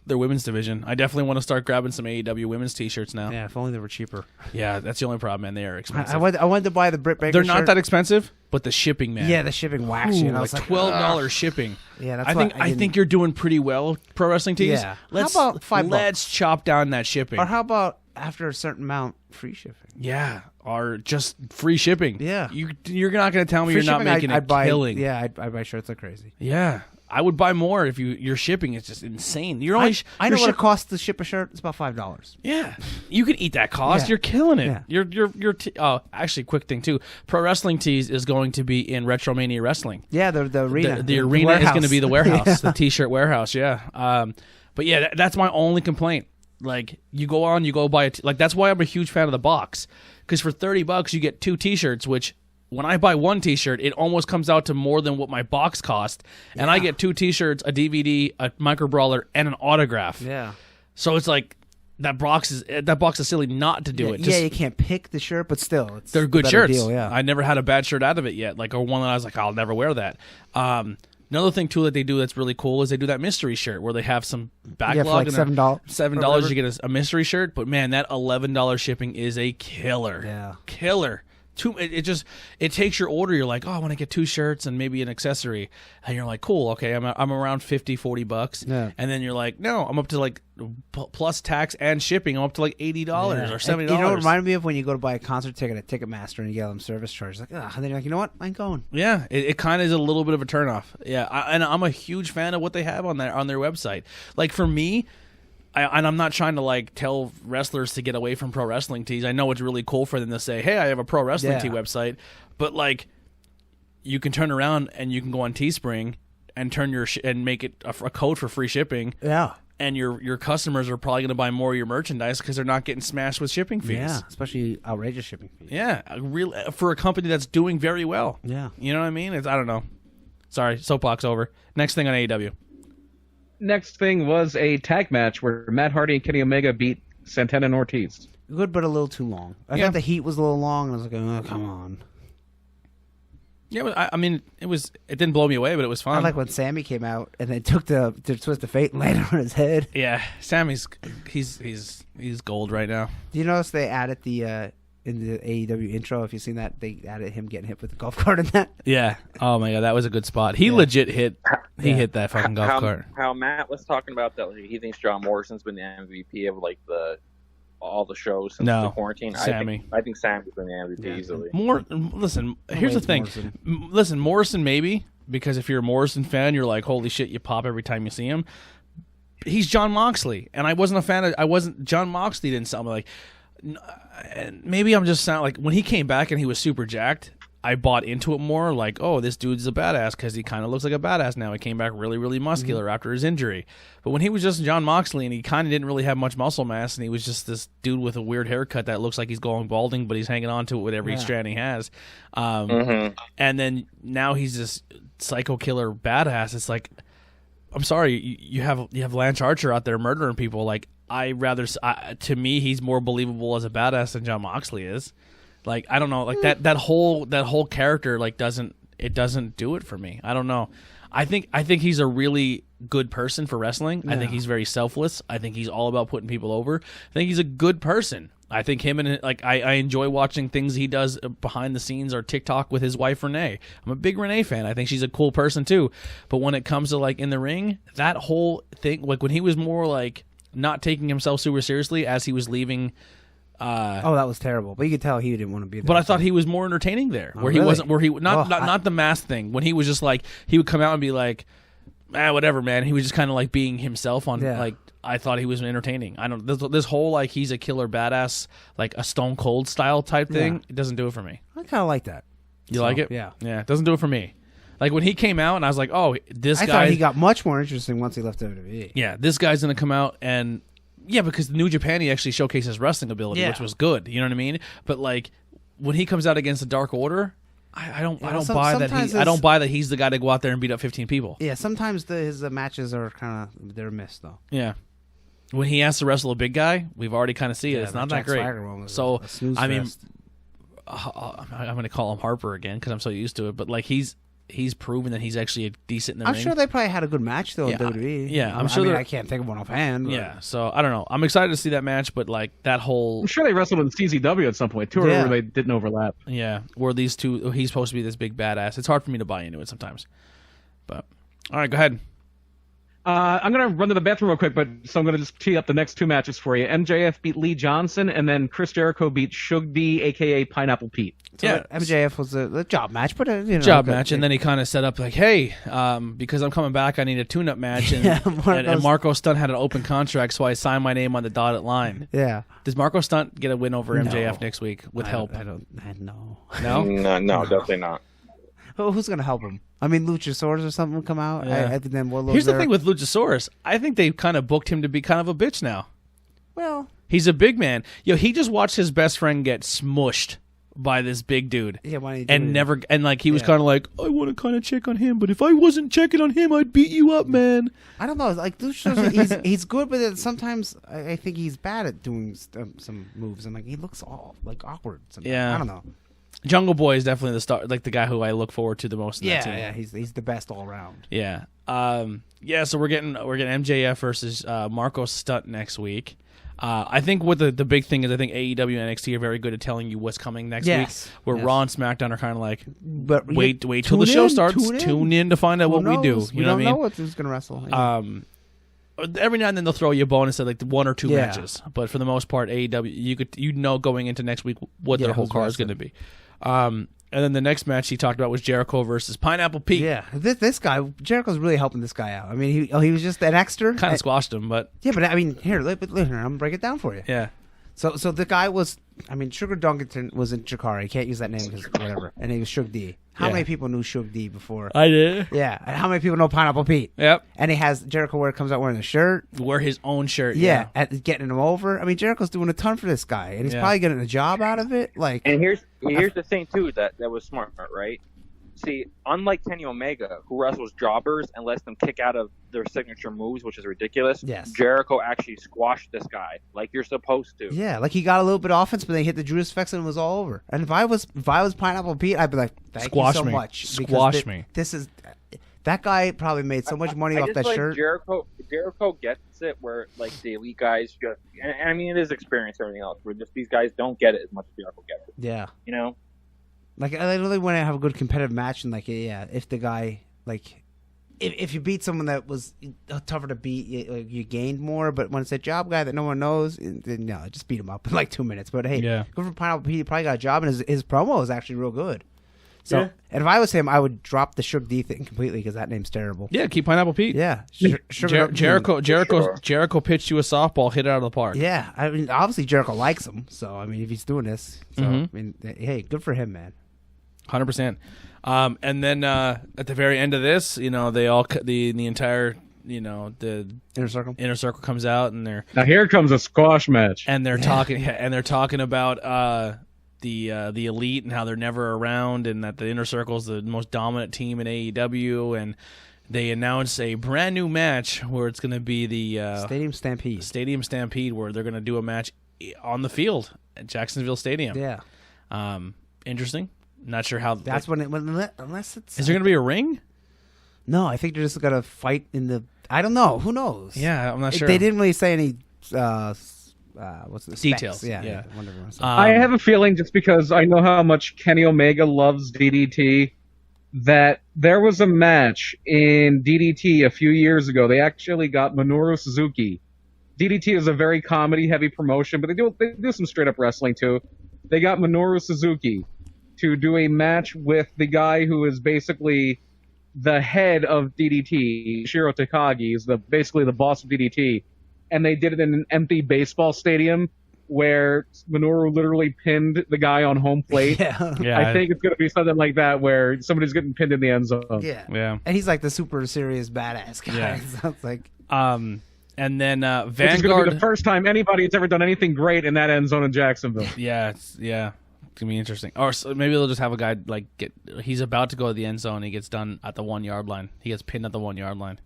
their women's division. I definitely want to start grabbing some AEW women's t-shirts now. Yeah, if only they were cheaper. Yeah, that's the only problem, man. They are expensive. I wanted to buy the Britt Baker They're not shirt. that expensive, but the shipping, man. Yeah, the shipping whacks you. And I was like, $12 shipping. Yeah, that's I think you're doing pretty well, Pro Wrestling Tees. Yeah. Let's, How about $5? Let's chop down that shipping. Or how about after a certain amount, free shipping? Yeah, or just free shipping. Yeah. You're not going to tell me Free you're not shipping, making I'd buy, killing. Yeah, I'd buy shirts like crazy. Yeah. I would buy more if your shipping is just insane. You're only I know your what it costs to ship a shirt. It's about $5. Yeah, you can eat that cost. Yeah. You're killing it. Yeah. Oh, actually, quick thing too. Pro Wrestling Tees is going to be in Retromania Wrestling. Yeah, the arena. The arena is going to be the warehouse, Yeah. the T-shirt warehouse. Yeah. But yeah, that's my only complaint. Like you go buy like that's why I'm a huge fan of the box, because for $30 you get 2 T-shirts, which when I buy 1 T-shirt, it almost comes out to more than what my box cost, and I get 2 T-shirts, a DVD, a micro brawler, and an autograph. Yeah. So it's like that box is silly not to do it. Yeah, you can't pick the shirt, but still, it's They're good a better shirts. Deal, yeah. I never had a bad shirt out of it yet, like or one that I was like, I'll never wear that. Another thing too that they do that's really cool is they do that mystery shirt where they have some backlog. for like $7. $7 you get a mystery shirt, but man, that $11 shipping is a killer. Yeah. Killer. It takes your order. You're like, oh, I want to get 2 shirts and maybe an accessory, and you're like, cool, okay, I'm around $50-$40, Yeah. and then you're like, no, I'm up to like plus tax and shipping, I'm up to like $80 or $70. You know what it reminded me of when you go to buy a concert ticket at Ticketmaster and you get them service charges. Like, and then you're like, you know what, I ain't going. Yeah, it kind of is a little bit of a turnoff. Yeah, and I'm a huge fan of what they have on their website. Like for me. And I'm not trying to like tell wrestlers to get away from Pro Wrestling Tees. I know it's really cool for them to say, "Hey, I have a Pro Wrestling Tee website," but like, you can turn around and you can go on Teespring and turn and make it a code for free shipping. Yeah, and your customers are probably going to buy more of your merchandise because they're not getting smashed with shipping fees. Yeah, especially outrageous shipping fees. Yeah, for a company that's doing very well. Yeah, you know what I mean? I don't know. Sorry, soapbox over. Next thing on AEW. Next thing was a tag match where Matt Hardy and Kenny Omega beat Santana and Ortiz. Good, but a little too long. I thought the heat was a little long, and I was like, oh, come on. Yeah, I mean, it didn't blow me away, but it was fun. I like when Sammy came out and they took the twist of fate and laid it on his head. Yeah, Sammy's he's gold right now. Do you notice they added the in the AEW intro? If you've seen that, they added him getting hit with the golf cart in that. Yeah. Oh my god, that was a good spot. He legit hit. He hit that fucking golf cart. How Matt was talking about that, like, he thinks John Morrison's been the MVP of like all the shows since the quarantine. Sammy. I think Sammy's been the MVP easily. Listen, here's the thing. Listen, Morrison maybe, because if you're a Morrison fan, you're like, holy shit, you pop every time you see him. He's John Moxley, and I wasn't a fan of. John Moxley didn't sound like. Maybe I'm just sound like when he came back and he was super jacked. I bought into it more, like, oh, this dude's a badass because he kind of looks like a badass now. He came back really, really muscular after his injury. But when he was just John Moxley and he kind of didn't really have much muscle mass and he was just this dude with a weird haircut that looks like he's going balding, but he's hanging on to it with every strand he has. And then now he's this psycho killer badass. It's like, I'm sorry, you have Lance Archer out there murdering people. Like, to me, he's more believable as a badass than John Moxley is. Like, I don't know, like that whole character like doesn't do it for me. I don't know. I think he's a really good person for wrestling. Yeah. I think he's very selfless. I think he's all about putting people over. I think he's a good person. I think him and like I enjoy watching things he does behind the scenes or TikTok with his wife Renee. I'm a big Renee fan. I think she's a cool person too. But when it comes to like in the ring, that whole thing, like when he was more like not taking himself super seriously as he was leaving. That was terrible. But you could tell he didn't want to be there. But I thought he was more entertaining there, where he wasn't, not the mask thing. When he was just like, he would come out and be like, whatever, man. He was just kind of like being himself on like. I thought he was entertaining. I don't this whole like he's a killer badass, like a Stone Cold style type thing. It doesn't do it for me. I kind of like that. You like it? Yeah. Yeah. It doesn't do it for me. Like when he came out and I was like, oh, this guy. I thought he got much more interesting once he left WWE. Yeah, this guy's gonna come out and. Yeah, because New Japan, he actually showcased his wrestling ability, which was good. You know what I mean? But like when he comes out against the Dark Order, I don't buy that. I don't buy that he's the guy to go out there and beat up 15 people. Yeah, sometimes his matches are they're missed though. Yeah, when he has to wrestle a big guy, we've already kind of seen it. It's not that great. So I mean, I'm going to call him Harper again because I'm so used to it. But like he's he's proven that he's actually decent in the I'm ring. sure they probably had a good match though in WWE. Yeah, I'm I sure mean, they're- I can't think of one offhand. But. Yeah, so I don't know. I'm excited to see that match, but like that whole I'm sure they wrestled in CZW at some point too, Yeah. where they didn't overlap. where these two, he's supposed to be this big badass. It's hard for me to buy into it sometimes. But all right, go ahead. I'm going to run to the bathroom real quick, but so I'm going to just tee up the next two matches for you. MJF beat Lee Johnson, and then Chris Jericho beat Shug D, a.k.a. Pineapple Pete. So Yeah. MJF was a job match, but Job good. match, and then he kind of set up like, hey, because I'm coming back, I need a tune-up match, and, Yeah, and Marco Stunt had an open contract, so I signed my name on the dotted line. Yeah. Does Marco Stunt get a win over MJF No. next week with help? I don't know. No? No, definitely not. Who's gonna help him? I mean, Luchasaurus or something will come out. Yeah. I think then Warlord's Here's the there. thing with Luchasaurus. I think they kind of booked him to be kind of a bitch now. Well, He's a big man. He just watched his best friend get smushed by this big dude. yeah. Why didn't he do And anything? never, and like he was Yeah. kind of like, I want to kind of check on him, but if I wasn't checking on him, I'd beat you up, man. I don't know. Like Luchasaurus, he's good, but then sometimes I think he's bad at doing some moves, and like he looks all like awkward. Sometimes. Yeah. I don't know. Jungle Boy is definitely the star, like the guy who I look forward to the most. In that team. Yeah. He's the best all around. Yeah. So we're getting MJF versus Marco Stunt next week. I think what the big thing is, I think AEW and NXT are very good at telling you what's coming next Yes. week. Where Yes. Raw and SmackDown are kind of like, But wait till the show starts. Tune in to find out what we do. You know what I mean? who's gonna wrestle. Yeah. Every now and then they'll throw you a bonus at like one or two Yeah. matches, but for the most part, AEW you know going into next week what Yeah, their whole who's card is going to be. And then the next match he talked about was Jericho versus Pineapple Pete. Yeah, this guy Jericho's really helping this guy out. I mean, he was just an extra. Kind of squashed him, but Yeah, but I mean, here, I'm gonna break it down for you. yeah. So the guy was, I mean, Sugar Dunkerton was in Chikara. You can't use that name because whatever. And he was Shug D. How Yeah. many people knew Shug D before? I did. Yeah, and how many people know Pineapple Pete? Yep. And he has Jericho where it comes out wearing a shirt. Wear his own shirt. Yeah, at getting him over. I mean, Jericho's doing a ton for this guy, and he's Yeah. probably getting a job out of it. Like, And here's the thing too that was smart, right? See, unlike Kenny Omega, who wrestles jobbers and lets them kick out of their signature moves, which is ridiculous. Yes. Jericho actually squashed this guy like you're supposed to. yeah, like he got a little bit of offense, but then he hit the Judas Effects and it was all over. And if I was Pineapple Pete, I'd be like, thank Squash you so me. much. because Squash me. This is that guy probably made so much money I off just that feel like shirt. Jericho gets it where like the elite guys just, and I mean it is experience and everything else, where just these guys don't get it as much as Jericho gets it. Yeah. You know? Like I really want to have a good competitive match, and like if the guy like if you beat someone that was tougher to beat, you gained more. But when it's a job guy that no one knows, then no, just beat him up in like 2 minutes. But hey, Yeah. good for Pineapple Pete. He probably got a job, and his promo is actually real good. So, Yeah. and if I was him, I would drop the Shug D thing completely because that name's terrible. Yeah, keep Pineapple Pete. Yeah, Jericho Sure. Jericho pitched you a softball, hit it out of the park. Yeah, I mean, obviously Jericho likes him. So I mean, if he's doing this, so Mhm. I mean, hey, good for him, man. 100%. And then at the very end of this, they all the entire the Inner Circle. inner circle comes out and they're Now here comes a squash match. they're talking about the elite and how they're never around and that the inner circle is the most dominant team in AEW, and they announce a brand new match where it's going to be the Stadium Stampede. Stadium Stampede, where they're going to do a match on the field at Jacksonville Stadium. Yeah, Interesting. Not sure how. that's when unless it's. Is there going to be a ring? No, I think they're just gonna fight in the. I don't know. Who knows? Yeah, I'm not sure. They didn't really say any. What's the specs. Details, Yeah, yeah. whatever you wanna say. I have a feeling, just because I know how much Kenny Omega loves DDT, that there was a match in DDT a few years ago. They actually got Minoru Suzuki. DDT is a very comedy-heavy promotion, but they do some straight-up wrestling too. They got Minoru Suzuki to do a match with the guy who is basically the head of DDT. Shiro Takagi is basically the boss of DDT. And they did it in an empty baseball stadium where Minoru literally pinned the guy on home plate. yeah. Yeah, I think it's going to be something like that where somebody's getting pinned in the end zone. Yeah. Yeah. And he's like the super serious badass guy. Yeah. So it's like. And then Which is going to be Vanguard. the first time anybody's ever done anything great in that end zone in Jacksonville. Yeah, it's gonna be interesting. Or maybe they'll just have a guy he's about to go to the end zone. He gets done at the 1 yard line. He gets pinned at the 1 yard line.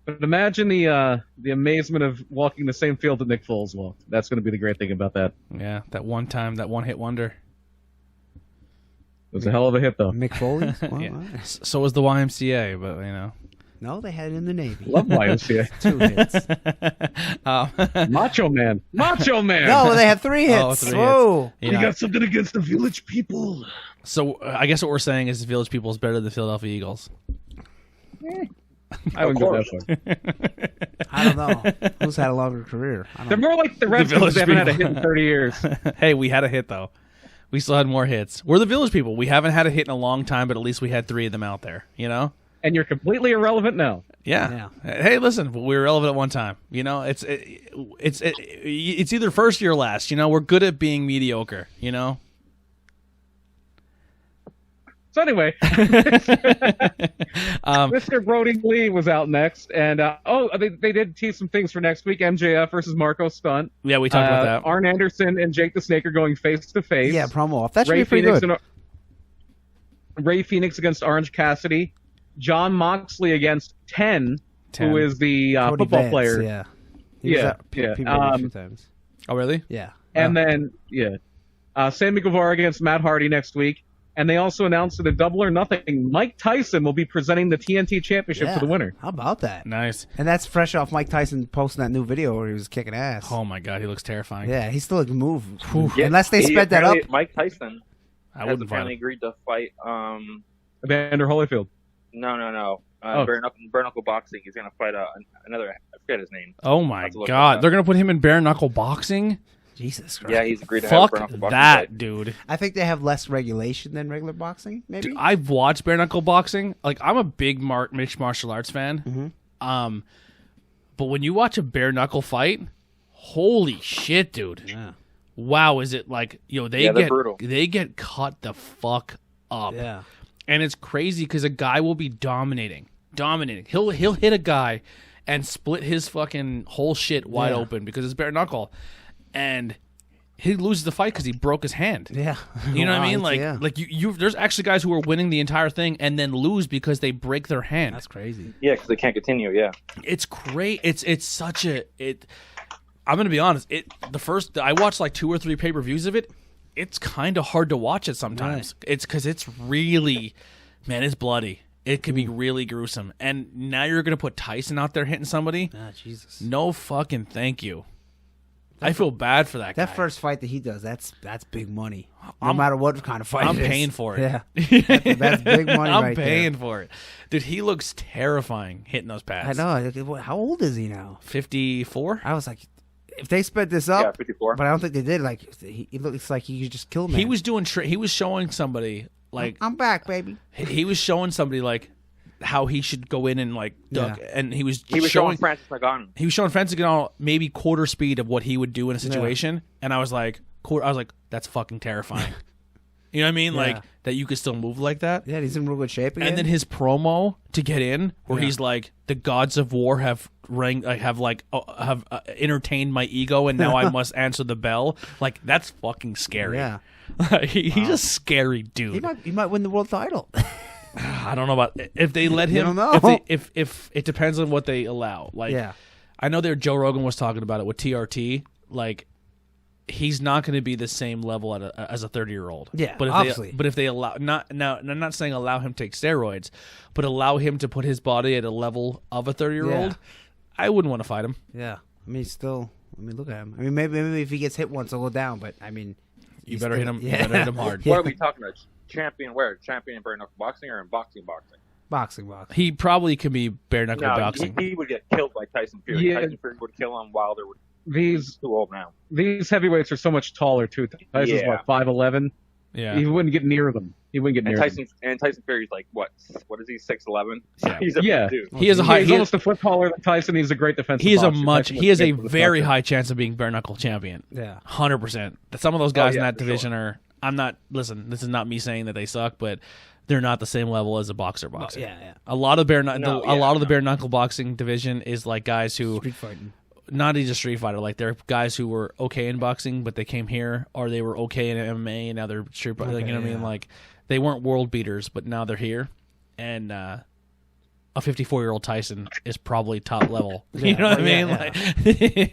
But imagine the amazement of walking the same field that Nick Foles walked. That's going to be the great thing about that. Yeah, that one hit wonder. was a hell of a hit, though. Mick Foley's? Well, Yeah. all right. So was the YMCA, but you know. No, they had it in the Navy. Love YMCA. 2 hits. Macho Man. Macho Man. No, they had 3 hits. Oh, 3 Whoa. You know, got something against the Village People. so I guess what we're saying is the Village People is better than the Philadelphia Eagles. I wouldn't go that far. I don't know. Who's had a longer career? I They're don't know. more like the Reds Village because they haven't had a People. hit in 30 years. Hey, we had a hit though. We still had more hits. We're the Village People. We haven't had a hit in a long time, but at least we had 3 of them out there. You know? And you're completely irrelevant now. Yeah. Hey, listen, we were relevant at one time. You know, it's either first or last. You know, we're good at being mediocre. You know. So anyway, Mr. Brody Lee was out next, and they did tease some things for next week. MJF versus Marco Stunt. Yeah, we talked about that. Arn Anderson and Jake the Snake are going face to face. Yeah, promo off. That should be pretty good. Ray Phoenix against Orange Cassidy. John Moxley against 10, who is the Cody football Vance, player. Yeah. He was at PPW a few times. Oh, really? Yeah. And then, Sammy Guevara against Matt Hardy next week. And they also announced that at Double or Nothing, Mike Tyson will be presenting the TNT Championship Yeah. for the winner. How about that? Nice. And that's fresh off Mike Tyson posting that new video where he was kicking ass. Oh my God, he looks terrifying. Yeah, he still can move. Yeah, Unless they sped that up. Mike Tyson I has wouldn't fight apparently him. agreed to fight. Evander Holyfield. No. Oh. Bare knuckle boxing. He's gonna fight another. I forget his name. Oh my Let's look God, it up. they're gonna put him in bare knuckle boxing. Jesus Christ. Yeah, he's agreed to have a Fuck bare knuckle boxing that, fight. dude. I think they have less regulation than regular boxing, maybe? Dude, I've watched bare knuckle boxing. Like, I'm a big mixed martial arts fan. But when you watch a bare knuckle fight, holy shit, dude! Yeah. Wow, is it like they're brutal. They get cut the fuck up. Yeah. And it's crazy because a guy will be dominating. He'll hit a guy and split his fucking whole shit wide Yeah. open because it's bare knuckle, and he loses the fight because he broke his hand. Yeah. You know what I mean? Right, Like, yeah. like you. There's actually guys who are winning the entire thing and then lose because they break their hand. That's crazy. Yeah, because they can't continue. Yeah. It's great. It's such a it. I'm gonna be honest. I watched like 2 or 3 pay-per-views of it. It's kind of hard to watch it sometimes. Right. It's because it's really, man, it's bloody. It can be really gruesome. And now you're gonna put Tyson out there hitting somebody. Ah, Jesus. No fucking thank you. I feel bad for that guy. That first fight that he does, that's big money. No matter what kind of fight I'm it is. paying for it. Yeah. That's big money I'm right paying there. for it. Dude, he looks terrifying hitting those pads. I know. How old is he now? 54? I was like, if they sped this Yeah, up, 54. but I don't think they did. Like, he looks like he could just kill me. He was doing he was showing somebody like I'm back, baby. he was showing somebody like how he should go in and like duck, Yeah. and he was He was showing Francis Ngannou. he was showing Francis Ngannou maybe quarter speed of what he would do in a situation, and I was like, that's fucking terrifying. You know what I mean? Yeah. Like that you could still move like that. Yeah, he's in real good shape again. And then his promo to get in, where he's like, "The gods of war have entertained my ego, and now I must answer the bell." Like that's fucking scary. Yeah. He's a scary dude. he might win the world title. I don't know about if they let him. don't know. If it depends on what they allow. Like, Yeah. I know there Joe Rogan was talking about it with TRT. Like, he's not going to be the same level as a 30-year-old. Yeah, but if obviously. But if they allow I'm not saying allow him to take steroids, but allow him to put his body at a level of a 30-year-old, Yeah. I wouldn't want to fight him. Yeah. Look at him. I mean, maybe if he gets hit once, he'll go down. But I mean, You better hit him. Yeah. You better hit him hard. What are we talking about? Champion where? Champion in bare knuckle boxing or in boxing? Boxing. He probably can be bare knuckle No, boxing. he would get killed by Tyson Fury. Yeah. Tyson Fury would kill him. Wilder would. These He's too old now. heavyweights are so much taller too. Tyson's Yeah. what 5'11". Yeah. He wouldn't get near them. He wouldn't get And near them. Tyson Fury's like what? What is he? 6'11". Yeah. He's a Yeah. big dude. He is a high. He's He is, almost a foot taller than Tyson. He's a great defensive. he is a boxer. much. Tyson He was has a good for the very boxer. high chance of being bare knuckle champion. Yeah. 100%. Some of those guys in yeah, that for division are. I'm not. Listen, this is not me saying that they suck, but they're not the same level as a boxer. Yeah. A lot of bare knuckle boxing division is like guys who Street fighting. not even street fighter. Like they're guys who were okay in boxing, but they came here, or they were okay in MMA, and now they're street fighter. Like, you know what I mean? yeah. Like they weren't world beaters, but now they're here, and a 54-year-old Tyson is probably top level. You know what I mean?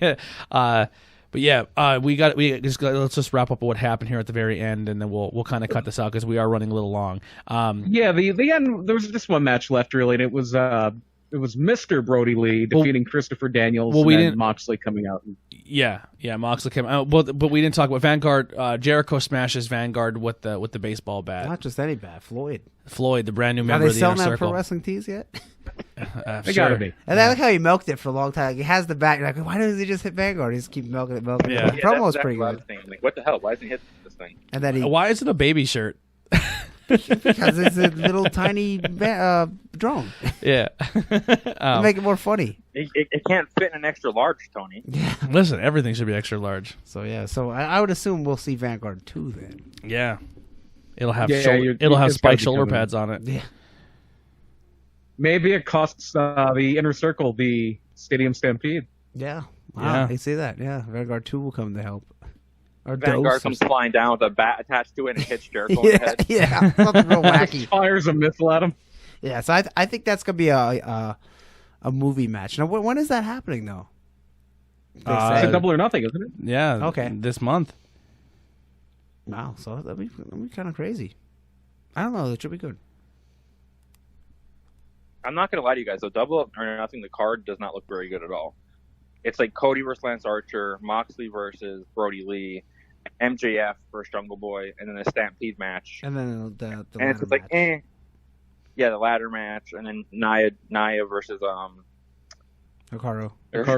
Yeah, Like, But yeah, let's just wrap up what happened here at the very end, and then we'll kind of cut this out because we are running a little long. Yeah, the end. There was just one match left, really, and it was Mr. Brody Lee defeating Christopher Daniels. Well, and then Moxley coming out. Yeah, Moxley came out. But we didn't talk about Vanguard. Jericho smashes Vanguard with the baseball bat. Not just any bat, Floyd. Floyd, the brand new Are member they of the selling Inner that Circle. pro wrestling tees yet? They gotta be. And I like how he milked it for a long time. Like, he has the bat. You're like, why doesn't he just hit Vanguard? He just keep milking it. Yeah. The promo was that's pretty what I good. was thinking. Like, what the hell? Why isn't he hitting this thing? And then he Why is it a baby shirt? because it's a little tiny drone. Yeah. To make it more funny. It can't fit in an extra large, Tony. Yeah. Listen, everything should be extra large. So yeah. So I would assume we'll see Vanguard 2 then. Yeah. It'll have Yeah, it'll have it's gotta spiked be shoulder coming. pads on it. Yeah. Maybe it costs the Inner Circle the Stadium Stampede. Yeah. Wow. Yeah. I see that. Yeah. Vanguard 2 will come to help. Or Vanguard Dose. comes flying down with a bat attached to it and hits Jericho in the Yeah. head. Yeah. Something real wacky. Fires a missile at him. Yeah. So I think that's gonna be a movie match. Now when is that happening though? They It's say. a Double or Nothing, isn't it? Yeah. Okay. This month. Wow. So that'd be kind of crazy. I don't know. It should be good. I'm not gonna lie to you guys though. Double or Nothing, the card does not look very good at all. It's like Cody versus Lance Archer, Moxley versus Brody Lee, MJF versus Jungle Boy, and then a Stampede match. And then the And it's ladder just like, match. yeah, the ladder match, and then Nia versus Hikaru. Hikaru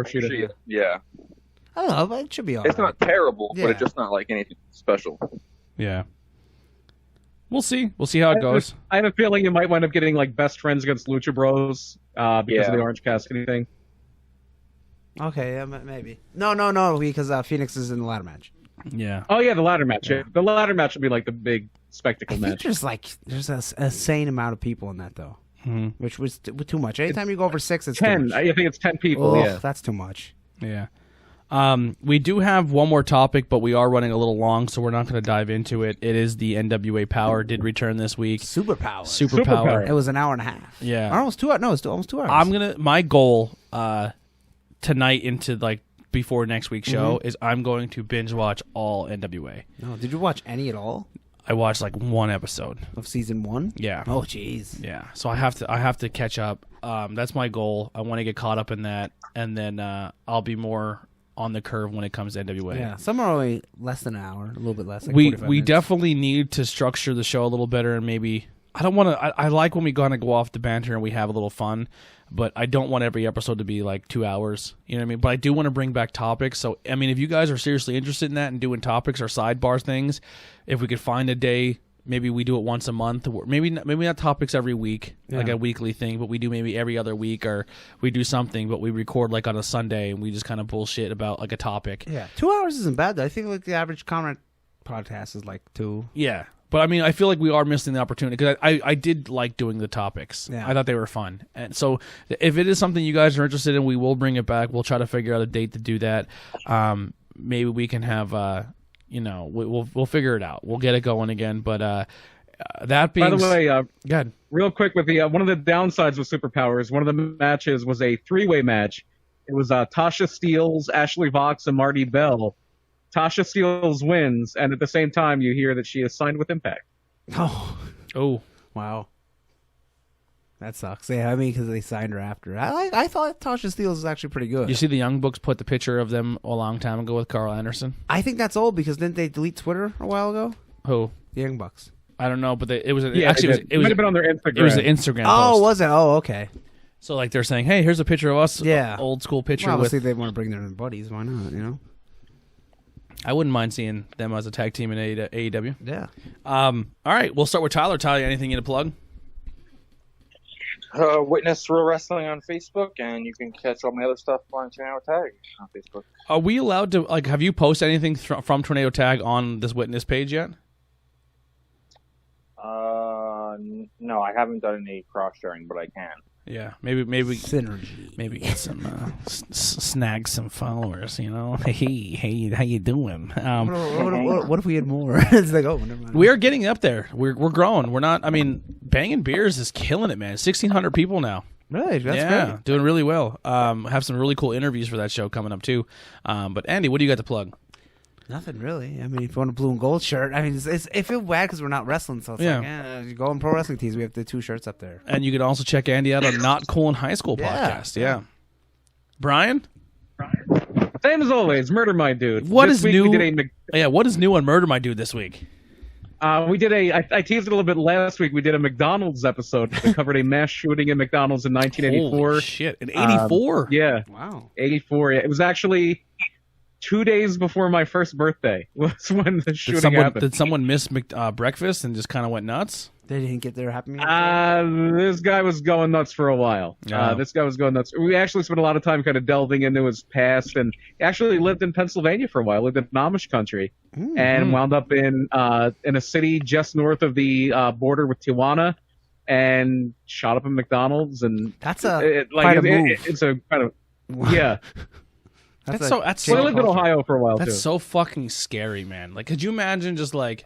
Shida, Shida. Yeah, I don't know, but it should be all it's right. not terrible, Yeah. but it's just not like anything special. Yeah. We'll see. We'll see how it goes. I have a feeling you might wind up getting like Best Friends against Lucha Bros because Yeah. of the Orange Cassidy thing. Okay, yeah, maybe. No, because Phoenix is in the ladder match. Yeah. Oh yeah, the ladder match. Yeah. The ladder match will be like the big spectacle I think match. there's a insane amount of people in that though, Mhm. which was too much. Anytime you go over 6, it's 10. Too I much. think it's 10 people. Ugh, Yeah. that's too much. Yeah. We do have one more topic, but we are running a little long, so we're not going to dive into it. It is the NWA Power did return this week. Superpower. Superpower. It was an hour and a half. Yeah. Or almost 2 hours. No, it's almost 2 hours. My goal tonight into like before next week's show is I'm going to binge watch all NWA. No, did you watch any at all I watched like one episode. of season 1? Yeah. Oh, jeez. Yeah. So I have to catch up. That's my goal. I want to get caught up in that, and then I'll be more on the curve when it comes to NWA. Yeah, some are only less than an hour, a little bit less. Like we 45 we minutes. definitely need to structure the show a little better, and maybe I don't want to. I like when we kind of go off the banter and we have a little fun, but I don't want every episode to be like 2 hours. You know what I mean? But I do want to bring back topics. So I mean, if you guys are seriously interested in that and doing topics or sidebar things, if we could find a day. Maybe we do it once a month, or maybe not topics every week, like a weekly thing, but we do maybe every other week, or we do something, but we record like on a Sunday and we just kind of bullshit about like a topic. Yeah, 2 hours isn't bad though. I think like the average comment podcast is like 2. Yeah, but I mean, I feel like we are missing the opportunity because I did like doing the topics. Yeah. I thought they were fun, and so if it is something you guys are interested in, we will bring it back. We'll try to figure out a date to do that. Maybe we can have. We'll figure it out. We'll get it going again. But that being By the way, go ahead. real quick with the one of the downsides with Superpowers, one of the matches was a 3-way match. It was Tasha Steelz, Ashley Vox, and Marty Bell. Tasha Steelz wins, and at the same time, you hear that she is signed with Impact. Oh, Wow. That sucks. Yeah, I mean, because they signed her after. I thought Tasha Steelz was actually pretty good. you see the Young Bucks put the picture of them a long time ago with Carl Anderson. I think that's old because didn't they delete Twitter a while ago? Who? The Young Bucks. I don't know, but it was Yeah, actually it might have been on their Instagram. it was an Instagram Oh, post. was it? Oh, okay. So like they're saying, hey, here's a picture of us. Yeah. Old school picture Well, with. obviously they want to bring their buddies. Why not? You know. I wouldn't mind seeing them as a tag team in AEW. Yeah. All right, we'll start with Tyler. Tyler, anything you to plug? Witness Real Wrestling on Facebook, and you can catch all my other stuff on Tornado Tag on Facebook. Are we allowed to have you posted anything from Tornado Tag on this Witness page yet? No, I haven't done any cross sharing, but I can. Yeah, maybe Synergy. maybe get some snag some followers. You know, hey, how you doing? What if we had more? It's like, oh, never mind. We are getting up there. We're growing. We're not. I mean, Banging Beers is killing it, man. 1,600 people now. Really? That's yeah, great. doing really well. Have some really cool interviews for that show coming up too. But Andy, what do you got to plug? Nothing really. I mean, if you want a blue and gold shirt, I mean, it feels bad because we're not wrestling, so it's you go on Pro Wrestling Tees. We have the 2 shirts up there. And you can also check Andy out on Not Cool in High School podcast. Yeah. Brian? Same as always, Murder My Dude. What This is week new? We did What is new on Murder My Dude this week? we did I teased it a little bit last week. We did a McDonald's episode that covered a mass shooting in McDonald's in 1984. Holy shit. In 84? Yeah. Wow. 84. Yeah. It was actually 2 days before my first birthday was when the shooting happened. Did someone miss breakfast and just kind of went nuts? They didn't get their Happy Meal. This guy was going nuts for a while. Oh. This guy was going nuts. We actually spent a lot of time kind of delving into his past, and he actually lived in Pennsylvania for a while. Lived in Amish country, and wound up in a city just north of the border with Tijuana, and shot up a McDonald's. And That's quite a move. It's a kind of yeah. That's So I lived in Ohio for a while That's too. so fucking scary, man. Like, could you imagine just like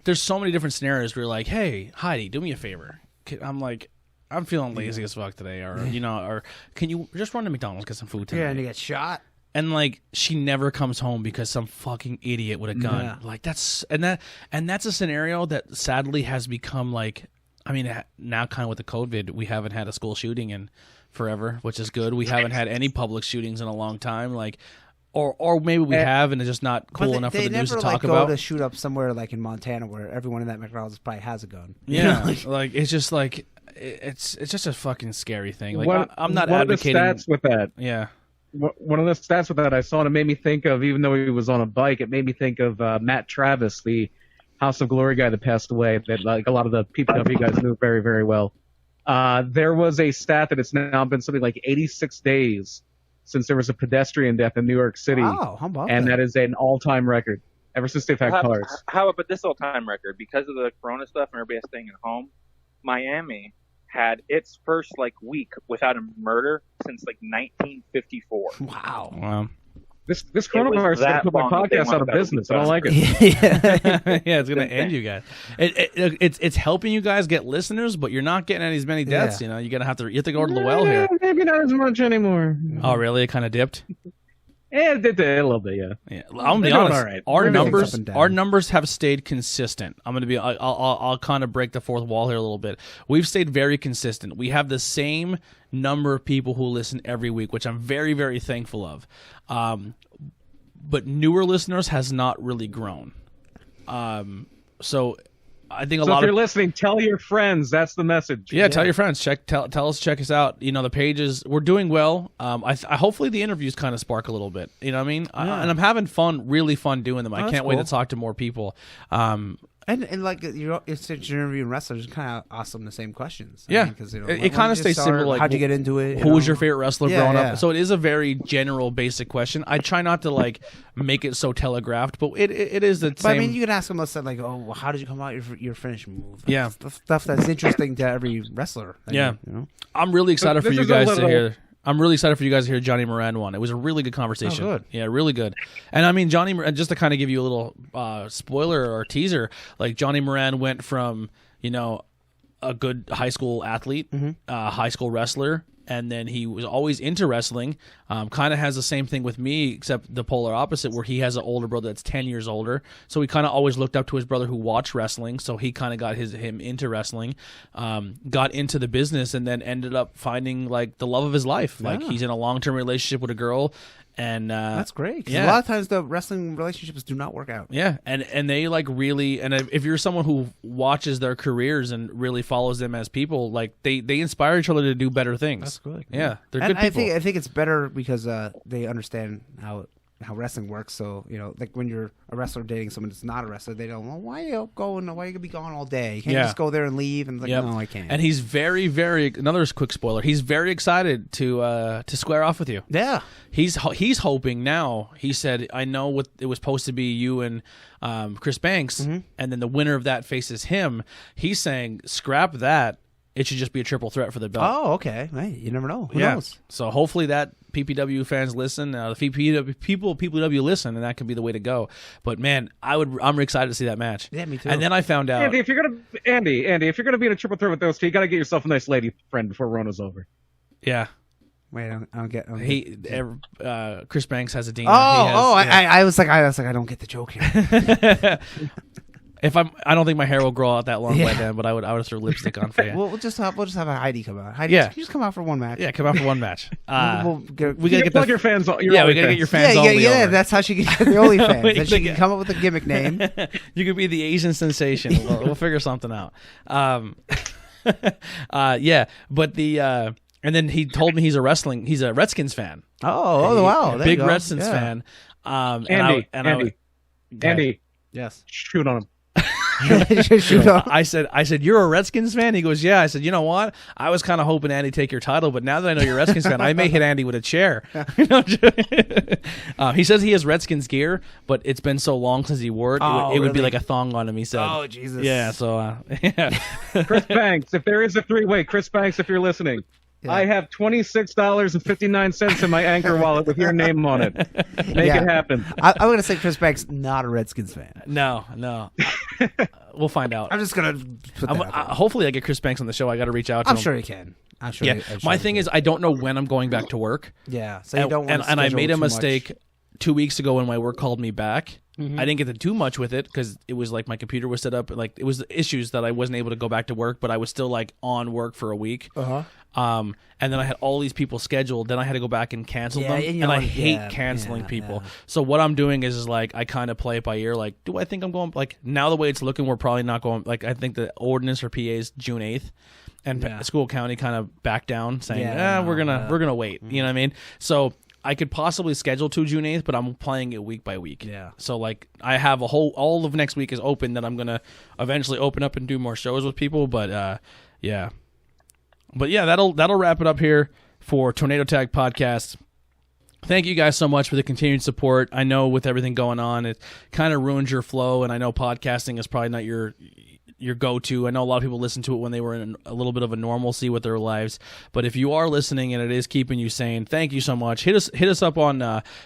there's so many different scenarios where you're like, hey, Heidi, do me a favor. I'm like, I'm feeling lazy as fuck today, or or can you just run to McDonald's, get some food tonight? Yeah, and you get shot. And like, she never comes home because some fucking idiot with a gun. Yeah. Like, that's a scenario that sadly has become like, I mean, now kind of with the COVID, we haven't had a school shooting in forever, which is good. We haven't had any public shootings in a long time. Like, or maybe we have, and it's just not cool enough for the news to talk They never about. go to shoot up somewhere like in Montana where everyone in that McDonald's probably has a gun. Yeah, You know, like it's just like it's just a fucking scary thing. Like, One- I'm not one of the advocating. stats with that. Yeah, One of the stats with that I saw, and it made me think of, even though he was on a bike, it made me think of Matt Travis, the House of Glory guy that passed away, that like a lot of the PPW guys knew very, very well. There was a stat that it's now been something like 86 days since there was a pedestrian death in New York City. Wow, how about and that? that is an all-time record ever since they've had cars. How about this all-time record? Because of the Corona stuff and everybody staying at home, Miami had its first week without a murder since 1954. Wow. This coronavirus is going to put my long that they podcast out of wanted that business. to I be don't like it. yeah, it's gonna end you guys. It's helping you guys get listeners, but you're not getting as many deaths. Yeah. You know, you have to go to the well here. Maybe not as much anymore. Oh, really? It kind of dipped. Yeah, it did a little bit, yeah. Yeah, I'm gonna be They're doing honest. all right. Everything's up and down. Our numbers have stayed consistent. I'm gonna be. I'll kind of break the fourth wall here a little bit. We've stayed very consistent. We have the same number of people who listen every week, which I'm very, very thankful of. But newer listeners has not really grown. So I think So if you're listening, tell your friends. That's the message. Yeah, tell your friends. Tell us, check us out. You know, the pages, we're doing well. I hopefully the interviews kind of spark a little bit. You know what I mean? And I'm having fun, really fun doing them. I that's can't wait cool. to talk to more people. And like since you're interviewing wrestlers, it's kind of awesome the same questions. Yeah. Because It kinda stays similar, like, how'd you get into it? Who was your favorite wrestler Yeah, growing yeah. up? So it is a very general, basic question. I try not to make it so telegraphed, but it is the But same. I mean, you can ask them like, "Oh, well, how did you come out your finishing move?" Yeah. stuff that's interesting to every wrestler. Yeah. you know? I'm really excited for This you is a guys to little- hear. I'm really excited for you guys to hear Johnny Moran one. It was a really good conversation. Oh, good. Yeah, really good. And I mean, Johnny, just to kind of give you a little spoiler or teaser, like Johnny Moran went from, a good high school athlete, high school wrestler, and then he was always into wrestling. Kind of has the same thing with me, except the polar opposite, where he has an older brother that's 10 years older. So he kind of always looked up to his brother who watched wrestling. So he kind of got him into wrestling, got into the business, and then ended up finding the love of his life. Like he's in a long-term relationship with a girl. And That's great. 'Cause yeah. a lot of times the wrestling relationships do not work out. Yeah, and they really, and if you're someone who watches their careers and really follows them as people, they inspire each other to do better things. That's good. Yeah, they're And good people. I think it's better because they understand how wrestling works. So when you're a wrestler dating someone that's not a wrestler, they don't. Well, why are you going? Why are you gonna be gone all day? You can't Yeah. just go there and leave. And Yep. no, I can't. And he's very, very, another quick spoiler. He's very excited to square off with you. yeah. He's hoping now. He said, "I know what it was supposed to be, you and Chris Banks, and then the winner of that faces him." He's saying, "Scrap that. It should just be a triple threat for the belt." Oh, okay. Hey, you never know. Who yeah. knows? So hopefully that PPW fans listen, the PPW listen, and that could be the way to go. But man, I'm excited to see that match. Yeah, me too. And then I found out, Andy, if you're gonna be in a triple threat with those two, you got to get yourself a nice lady friend before Rona's over. yeah, Wait, I don't get. Chris Banks has a demon. I was like, I don't get the joke here. I don't think my hair will grow out that long by then, but I would throw lipstick on for you. We'll just have a Heidi come out. Heidi, Yeah. can you just come out for one match? Yeah, come out for one match. we gotta We gotta get plug your fans. we gotta get your fans. yeah, only yeah. over. That's how she can get the OnlyFans. We Then she gotta can come up with a gimmick name. You could be the Asian sensation. We'll figure something out. Yeah, but and then he told me he's a Redskins fan. Oh, wow. There you Big go. Redskins Yeah. fan. Andy, Yes. shoot on him. I said, you're a Redskins fan? He goes, yeah. I said, you know what? I was kind of hoping Andy take your title, but now that I know you're a Redskins fan, I may hit Andy with a chair. He says he has Redskins gear, but it's been so long since he wore it. It would be really? like a thong on him, he said. Oh, Jesus. Yeah, so, yeah. Chris Banks, if there is a three-way, Chris Banks, if you're listening, I have $26.59 in my Anchor wallet with your name on it. Make it happen. I'm going to say Chris Banks not a Redskins fan. No. We'll find out. I'm just going to put that out there. Hopefully I get Chris Banks on the show. I got to reach out to him. I'm sure he can. I'm sure. Yeah. My thing is, I don't know when I'm going back to work. Yeah. So you don't want to and I schedule made a too mistake much. 2 weeks ago when my work called me back. Mm-hmm. I didn't get to do much with it because it was like my computer was set up. Like it was issues that I wasn't able to go back to work, but I was still like on work for a week. And then I had all these people scheduled. Then I had to go back and cancel them. And I hate canceling people. Yeah. So what I'm doing is like I kind of play it by ear. Like, do I think I'm going? Like now the way it's looking, we're probably not going. Like I think the ordinance for PA is June 8th. And School County kind of backed down, saying, we're gonna wait. You know what I mean? So I could possibly schedule to June 8th, but I'm playing it week by week. Yeah. So like I have all of next week is open that I'm gonna eventually open up and do more shows with people. But yeah. But yeah, that'll wrap it up here for Tornado Tag Podcast. Thank you guys so much for the continued support. I know with everything going on, it kind of ruins your flow, and I know podcasting is probably not your go-to. I know a lot of people listen to it when they were in a little bit of a normalcy with their lives. But if you are listening and it is keeping you sane, thank you so much. Hit us up on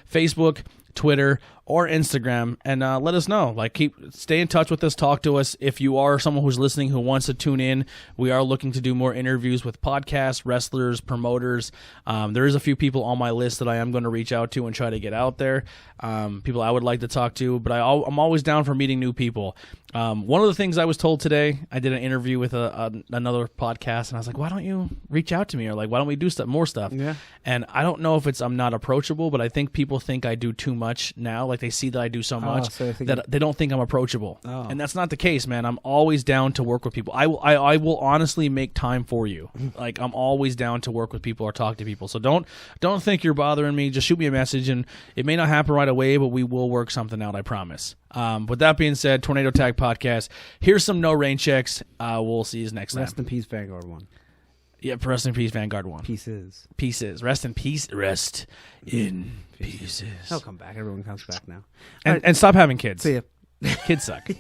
Facebook, Twitter, or Instagram, and let us know. Like, stay in touch with us. Talk to us. If you are someone who's listening who wants to tune in, we are looking to do more interviews with podcasts, wrestlers, promoters. There is a few people on my list that I am going to reach out to and try to get out there. People I would like to talk to, but I'm always down for meeting new people. One of the things I was told today, I did an interview with another podcast, and I was like, why don't you reach out to me? Or like, why don't we do more stuff? Yeah. And I don't know if I'm not approachable, but I think people think I do too much now. Like they see that I do so much so that they don't think I'm approachable. Oh. And that's not the case, man. I'm always down to work with people. I will honestly make time for you. Like I'm always down to work with people or talk to people. So don't think you're bothering me. Just shoot me a message, and it may not happen right away, but we will work something out, I promise. With that being said, Tornado Tag Podcast, here's some no rain checks. We'll see you next time. Rest in peace, Vanguard 1. Yeah, rest in peace, Vanguard 1. Pieces. Rest in peace. Rest in pieces. He'll come back. Everyone comes back now. And stop having kids. See ya. Kids suck.